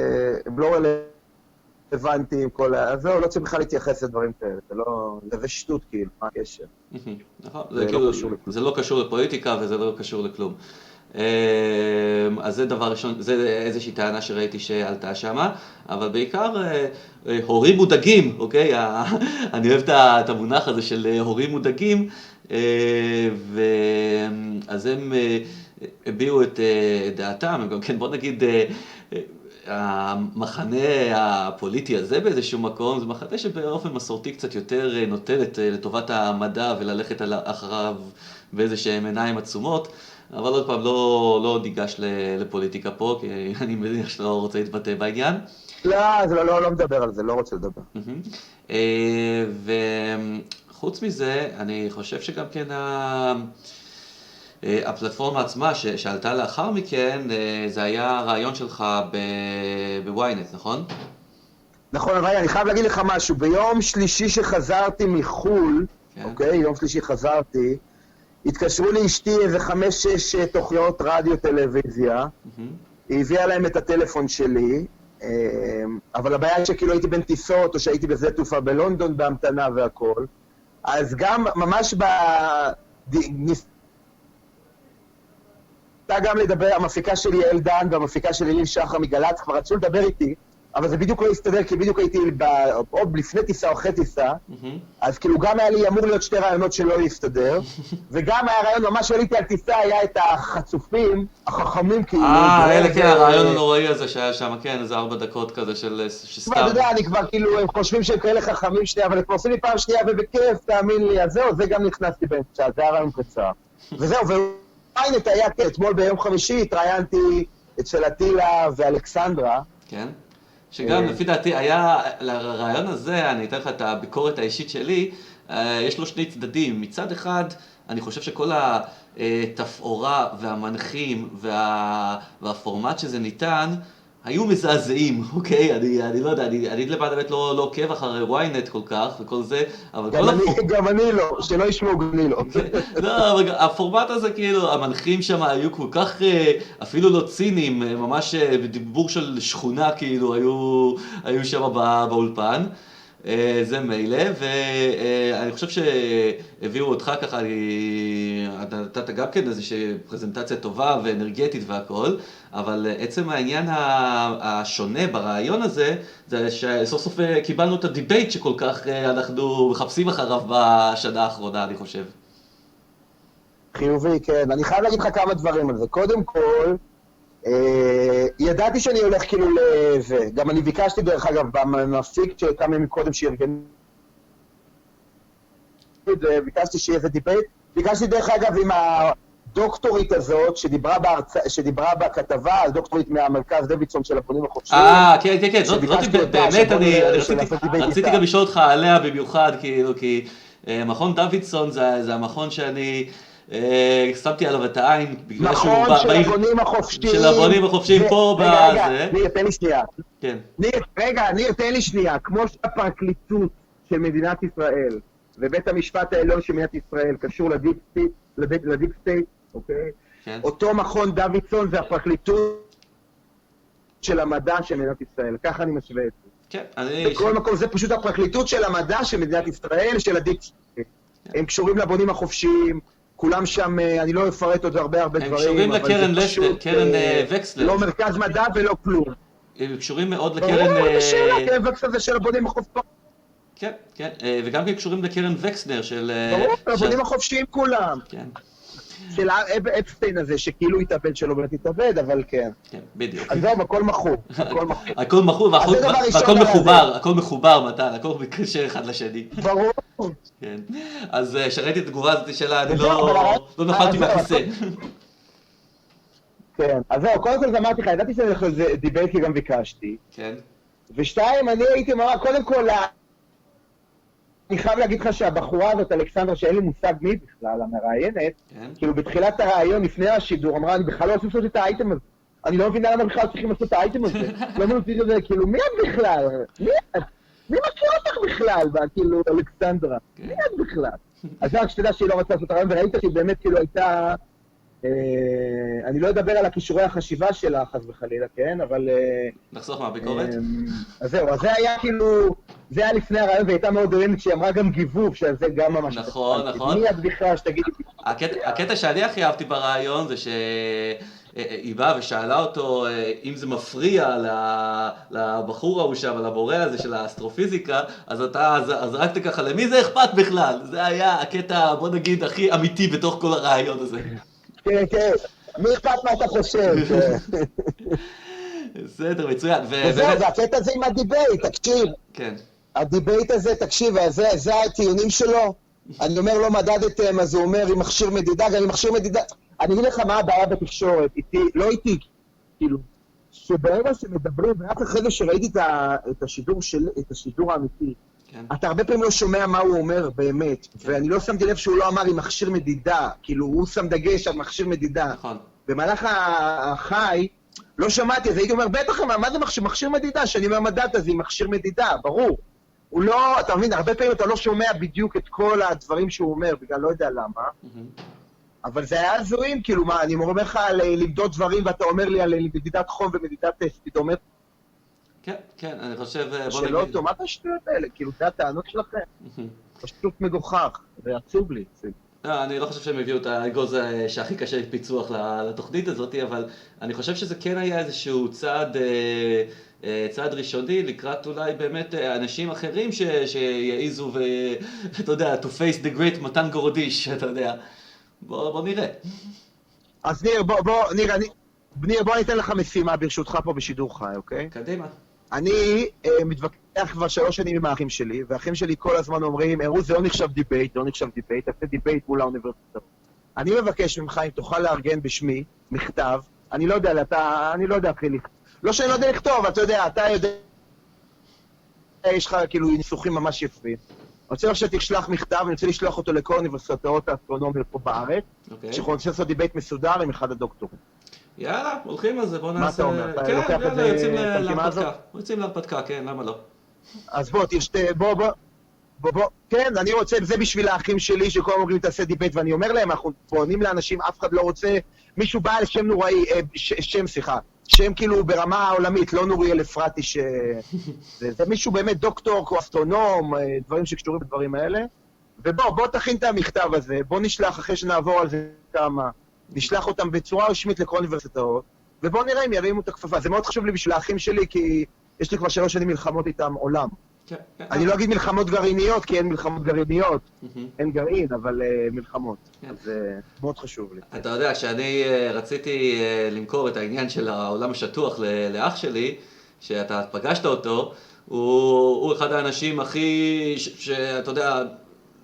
לא הבנתי עם כל זהו, לא צריך בכלל להתייחס לדברים כאלה, זה שטות כאילו, מה הקשר? נכון, זה לא קשור לפוליטיקה וזה לא קשור לכלום. אז זה דבר ראשון, זה איזושהי טענה שראיתי שעלתה שמה, אבל בעיקר הורים מודאגים, אוקיי? אני אוהב את המונח הזה של הורים מודאגים, אז הם הביעו את דעתם, הם גם כן, בוא נגיד, המחנה הפוליטי הזה באיזשהו מקום, זה מחנה שבאופן מסורתי קצת יותר נוטלת לטובת המדע וללכת אחריו באיזשהם עיניים עצומות, אבל עוד פעם לא ניגש לפוליטיקה פה, כי אני מניח שלא רוצה להתבטא בעניין. לא מדבר על זה, לא רוצה לדבר. וחוץ מזה, אני חושב שגם כן הפלטפורמה עצמה שעלתה לאחר מכן, זה היה רעיון שלך בוויינט, נכון? נכון, אבל אני חייב להגיד לך משהו, ביום שלישי שחזרתי מחול, אוקיי, יום שלישי חזרתי, התקשרו לאשתי איזה 5-6 תוכניות רדיו טלוויזיה, היא הביאה להם את הטלפון שלי, אבל הבעיה היא שכאילו הייתי בין טיסות, או שהייתי בשדה תעופה בלונדון בהמתנה והכל, אז גם ממש גם לדבר, המפיקה שלי יעל דן והמפיקה שלי ליל שחר מגל"צ, כבר רצו לדבר איתי, אבל זה בדיוק לא הסתדר, כי בדיוק הייתי או לפני טיסה או אחרי טיסה, אז כאילו גם היה לי אמור להיות 2 רעיונות שלא להסתדר, וגם היה רעיון, ממש שעליתי על טיסה, היה את החצופים, החכמים כאילו. אלה כן, הרעיון הנוראי הזה שהיה שם, כן, איזה 4 דקות כזה של סתם. אתה יודע, אני כבר כאילו, הם חושבים שהם כאלה חכמים שנייה, אבל הם עושים לי פעם שנייה ובכיף, תאמין לי, אז זהו, זה גם נכנסתי באמצע, זה היה רעיון קצר. וזהו, וויינט היה, אתמול ביום חמישי התראיינתי אצל אטילה ואלכסנדרה. כן. שגם לפי דעתי היה, לרעיון הזה, אני אתן לך את הביקורת האישית שלי, יש לו 2 צדדים. מצד אחד, אני חושב שכל התפאורה והמנחים והפורמט שזה ניתן, היו מזעזעים, אוקיי? אני לא יודע, אני לבד באמת לא עוקב אחרי ynet כל כך וכל זה, אבל גם אני לא, שלא ישמעו גם אני לא. לא, אבל הפורמט הזה, כאילו, המנחים שם היו כל כך, אפילו לא ציניים, ממש בדיבור של שכונה, כאילו, היו שם באולפן. זה מילא, ואני חושב שהביאו אותך ככה, אתה נתת גם כן איזושהי פרזנטציה טובה ואנרגטית והכל, אבל עצם העניין השונה ברעיון הזה, זה שסוף סוף קיבלנו את הדיבייט שכל כך אנחנו מחפשים אחריו בשנה האחרונה, אני חושב. חיובי, כן. אני חייב להגיד לך כמה דברים על זה. קודם כל, ידעתי שאני הולך כאילו לזה. גם אני ביקשתי דרך אגב, במפיק שכמה ימים קודם שארגנו, ביקשתי שיהיה איזה דיבייט. ביקשתי דרך אגב עם הדוקטורית הזאת, שדיברה בכתבה, הדוקטורית מהמרכז דוידסון של הפונים החופשיים. כן, זאת באמת, אני רציתי גם לשאול אותך עליה במיוחד, כאילו, כי מכון דוידסון זה המכון שאני שמתי עליו את העין, בגלל שהוא מכון של הבונים החופשיים. של הבונים החופשיים פה בזה. ניר, תן לי שנייה. כן. ניר, תן לי שנייה. כמו שהפרקליטות של מדינת ישראל, ובית המשפט העליון של מדינת ישראל, קשור לדיפ סטייט, אוקיי? כן. אותו מכון דוידסון זה הפרקליטות של המדע של מדינת ישראל. ככה אני משווה את זה. כן, בכל מקום זה פשוט הפרקליטות של המדע של מדינת ישראל, של הדיפ סטייט. הם קשורים לבונים החופשיים, כולם שם, אני לא אפרט עוד הרבה דברים. הם קשורים לקרן וקסלר. לא מרכז מדע ולא כלום. הם קשורים מאוד לקרן... ברור, בשאלה, קרן וקסלר זה של הבונים החופשיים. כן, וגם כן קשורים לקרן וקסלר של... ברור, הבונים החופשיים כולם. כן. של אפסטיין הזה, שכאילו התאבד שלא באמת התאבד, אבל כן. כן, בדיוק. אז זהו, הכל מכור. הכל מכור, והכל מחובר, מתן, הכל מתקשר אחד לשני. ברור. כן. אז שראיתי את התגובה הזאת שלה, אני לא נפלתי מהכיסא. כן, אז זהו, קודם כל אמרתי לך, ידעתי שאני הולך לזה דיבייט כי גם ביקשתי. כן. ושתיים, אני הייתי ממש, קודם כל, אני חייב להגיד לך שהבחורה הזאת, אלכסנדרה, שאין לי מושג מי בכלל, המראיינת, כאילו בתחילת הרעיון, לפני השידור, אמרה, אני בכלל לא רוצה לעשות את האייטם הזה. אני לא מבינה למה בכלל צריכים לעשות את האייטם הזה. לא מבין את זה, כאילו, מי את בכלל? מי מכיר אותך בכלל? כאילו, אלכסנדרה. מי את בכלל? אז רק שתדע שהיא לא רצה לעשות את הרעיון, וראית שהיא באמת כאילו הייתה... אני לא אדבר על הכישורי החשיבה שלה, חס וחלילה, כן? אבל... נחסוך מהביקורת. אז זהו, אז זה היה כאילו... זה היה לפני הרעיון, והייתה מאוד עוינת שהיא אמרה גם גיבוב, שזה גם ממש... נכון. מי את בכלל שתגידי... הקטע שאני הכי אהבתי ברעיון זה שהיא באה ושאלה אותו אם זה מפריע לבחור ההוא שם, לבורא הזה של האסטרופיזיקה, אז זרקת ככה, למי זה אכפת בכלל? זה היה הקטע, בוא נגיד, הכי אמיתי בתוך כל הרעיון הזה. כן, מי אכפת מה אתה חושב? בסדר, מצוין. וזהו, זה הקטע הזה עם הדיבייט, תקשיב. כן. הדיבייט הזה, תקשיב, זה הטיעונים שלו. אני אומר, לא מדדתם, אז הוא אומר, עם מכשיר מדידה, גם עם מכשיר מדידה. אני אגיד לך מה הבעיה בתקשורת, לא איתי, כאילו, שברגע שמדברים, ורק אחרי זה שראיתי את השידור האמיתי, אתה הרבה פעמים לא שומע מה הוא אומר באמת, ואני לא שמתי לב שהוא לא אמר עם מכשיר מדידה, כאילו, הוא שם דגש על מכשיר מדידה. נכון. במהלך החי, לא שמעתי, אז הייתי אומר, בטח, מה זה מכשיר מדידה? שאני אומר מדדת, זה עם מכשיר מדידה, ברור. הוא לא, אתה מבין, הרבה פעמים אתה לא שומע בדיוק את כל הדברים שהוא אומר, בגלל לא יודע למה. אבל זה היה הזויים, כאילו, מה, אני אומר לך למדוד דברים, ואתה אומר לי על מדידת חום ומדידת ספידומטר. כן, אני חושב, בוא נגיד... שלא אותו, מה זה השטויות האלה? כאילו, זה הטענות שלכם. פשוט מגוחך, זה עצוב לי. לא, אני לא חושב שהם הביאו את האגוז שהכי קשה פיצוח לתוכנית הזאת, אבל אני חושב שזה כן היה איזשהו צעד ראשוני לקראת אולי באמת אנשים אחרים שיעיזו ואתה יודע, to face the great מתן גורודיש, אתה יודע. בוא נראה. אז ניר, בוא ניתן לך משימה ברשותך פה בשידור חי, אוקיי? קדימה. אני מתווכח כבר 3 שנים עם האחים שלי, והאחים שלי כל הזמן אומרים, זה לא נחשב דיבייט, תעשה דיבייט מול האוניברסיטה. אני מבקש ממך, אם תוכל לארגן בשמי, מכתב, אני לא יודע לא שאני לא יודע לכתוב, אתה יודע, יש לך כאילו ניסוחים ממש יפים. אני רוצה עכשיו שתשלח מכתב, אני רוצה לשלוח אותו לכל האוניברסיטאות האסטרונומיות פה בארץ, שאנחנו רוצים לעשות דיבייט מסודר עם אחד הדוקטורים. יאללה, הולכים על זה, בוא נעשה... מה אתה אומר? אתה כן, לוקח את יאללה, זה, יוצאים את הרשימה הזאת? להרפתקה. יוצאים להרפתקה, כן, למה לא? אז בוא, כן, אני רוצה, זה בשביל האחים שלי שכל הזמן אומרים תעשה דיבייט, ואני אומר להם, אנחנו פונים לאנשים, אף אחד לא רוצה, מישהו בא על שם נוראי, שם כאילו ברמה העולמית, לא נורי אפרתי, זה מישהו באמת דוקטור, אסטרונום, דברים שקשורים בדברים האלה, ובוא תכין את המכתב הזה, בוא נשלח אחרי שנעבור על זה כמה, נשלח אותם בצורה רשמית לכל האוניברסיטאות, ובוא נראה אם ירימו את הכפפה. זה מאוד חשוב לי בשביל האחים שלי, כי יש לי כבר 3 שנים מלחמות איתם עולם. אני לא אגיד מלחמות גרעיניות, כי אין מלחמות גרעיניות, אין גרעין, אבל מלחמות. אז מאוד חשוב לי. אתה יודע, כשאני רציתי למכור את העניין של העולם השטוח לאח שלי, שאתה פגשת אותו, הוא אחד האנשים הכי, שאתה יודע,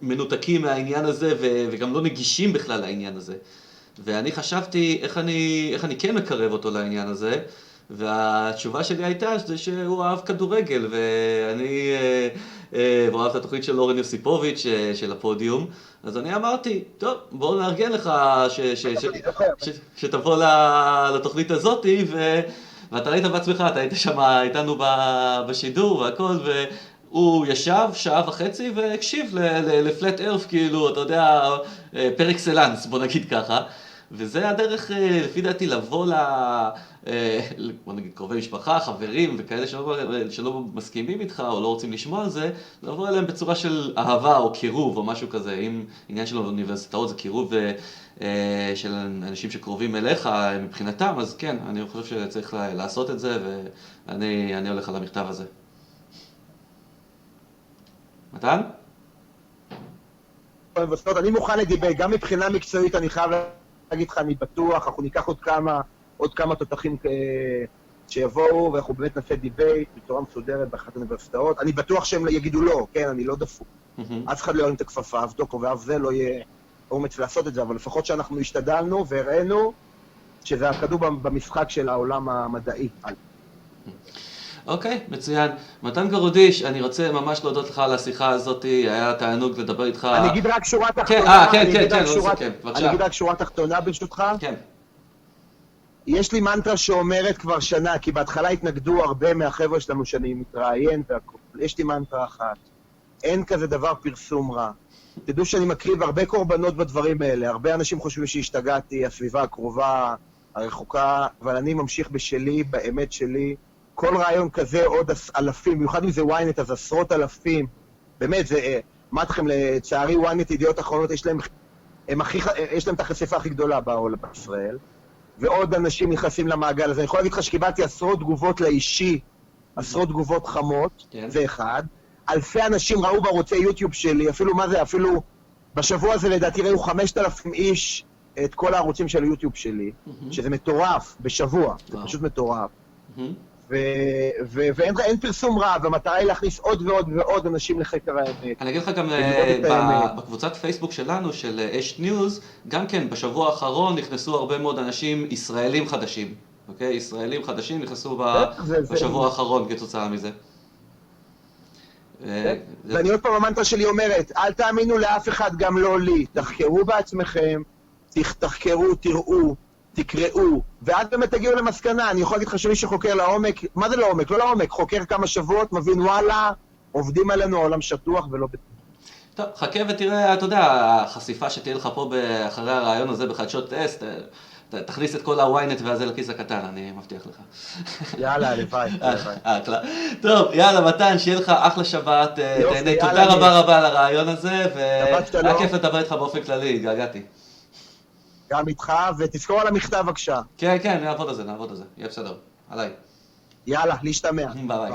מנותקים מהעניין הזה, וגם לא נגישים בכלל לעניין הזה. ואני חשבתי איך אני כן מקרב אותו לעניין הזה, והתשובה שלי הייתה שהוא אהב כדורגל, והוא אהב את התוכנית של אורן יוסיפוביץ' של הפודיום, אז אני אמרתי, טוב, בואו נארגן לך שתבוא לתוכנית הזאת, ואתה ראית בעצמך, אתה היית שם איתנו בשידור והכל, הוא ישב 1.5 שעה והקשיב לפלט ארף, כאילו, אתה יודע, פר אקסלנס, בוא נגיד ככה. וזה הדרך, לפי דעתי, לבוא בוא נגיד, קרובי משפחה, חברים וכאלה שלא מסכימים איתך או לא רוצים לשמוע על זה, לבוא אליהם בצורה של אהבה או קירוב או משהו כזה. אם עניין של אוניברסיטאות זה קירוב של אנשים שקרובים אליך מבחינתם, אז כן, אני חושב שצריך לעשות את זה, ואני הולך על המכתב הזה. מתן? אני מוכן לדיבר, גם מבחינה מקצועית אני חייב להגיד לך, אני בטוח, אנחנו ניקח עוד כמה תותחים שיבואו, ואנחנו באמת נעשה דיבייט בצורה מסודרת באחת האוניברסיטאות. אני בטוח שהם יגידו לא, כן, אני לא דפוק. אף אחד לא ירים את הכפפה, אף דוקו ואף זה לא יהיה אומץ לעשות את זה, אבל לפחות שאנחנו השתדלנו והראינו שזה הכדור במשחק של העולם המדעי. אוקיי, מצוין. מתן גרודיש, אני רוצה ממש להודות לך על השיחה הזאת, היה תענוג לדבר איתך. אני אגיד רק שורה תחתונה. כן, אני אגיד רק שורה תחתונה ברשותך. כן. יש לי מנטרה שאומרת כבר שנה, כי בהתחלה התנגדו הרבה מהחבר'ה שלנו שאני מתראיין, יש לי מנטרה אחת. אין כזה דבר פרסום רע. תדעו שאני מקריב הרבה קורבנות בדברים האלה. הרבה אנשים חושבים שהשתגעתי, הסביבה הקרובה, הרחוקה, אבל אני ממשיך בשלי, באמת שלי. כל רעיון כזה עוד אלפים, במיוחד אם זה ynet, אז 10,000. באמת, זה, מה אתכם, לצערי ynet, ידיעות אחרונות, יש להם את החשיפה הכי גדולה בעולם בישראל, ועוד אנשים נכנסים למעגל הזה. אני יכול להגיד לך שקיבלתי 10 תגובות לאישי, 10 תגובות חמות, זה אחד. אלפי אנשים ראו בערוצי יוטיוב שלי, אפילו מה זה, אפילו בשבוע הזה לדעתי ראו 5,000 איש את כל הערוצים של היוטיוב שלי, שזה מטורף בשבוע, זה פשוט מטורף. ואין פרסום רע, והמטרה היא להכניס עוד ועוד ועוד אנשים לחקר האמת. אני אגיד לך גם בקבוצת פייסבוק שלנו, של ESH News, גם כן בשבוע האחרון נכנסו הרבה מאוד אנשים ישראלים חדשים. אוקיי? ישראלים חדשים נכנסו בשבוע האחרון כתוצאה מזה. ואני עוד פעם, המנטרה שלי אומרת, אל תאמינו לאף אחד, גם לא לי. תחקרו בעצמכם, תחקרו, תראו. תקראו, ואז באמת תגיעו למסקנה. אני יכול להגיד לך שמי שחוקר לעומק, מה זה לעומק? לא לעומק, חוקר כמה שבועות, מבין וואלה, עובדים עלינו העולם שטוח ולא בטוח. טוב, חכה ותראה, אתה יודע, החשיפה שתהיה לך פה אחרי הרעיון הזה בחדשות טסט, תכניס את כל הוויינט והזה לכיס הקטן, אני מבטיח לך. יאללה, הלוואי. טוב, יאללה, מתן, שיהיה לך אחלה שבת, תודה רבה על הרעיון הזה, והיה כיף לדבר איתך באופן כללי, התגעגעתי. גם איתך, ותזכור על המכתב בבקשה. כן, נעבוד על זה, יהיה בסדר. עליי. יאללה, להשתמע. ביי.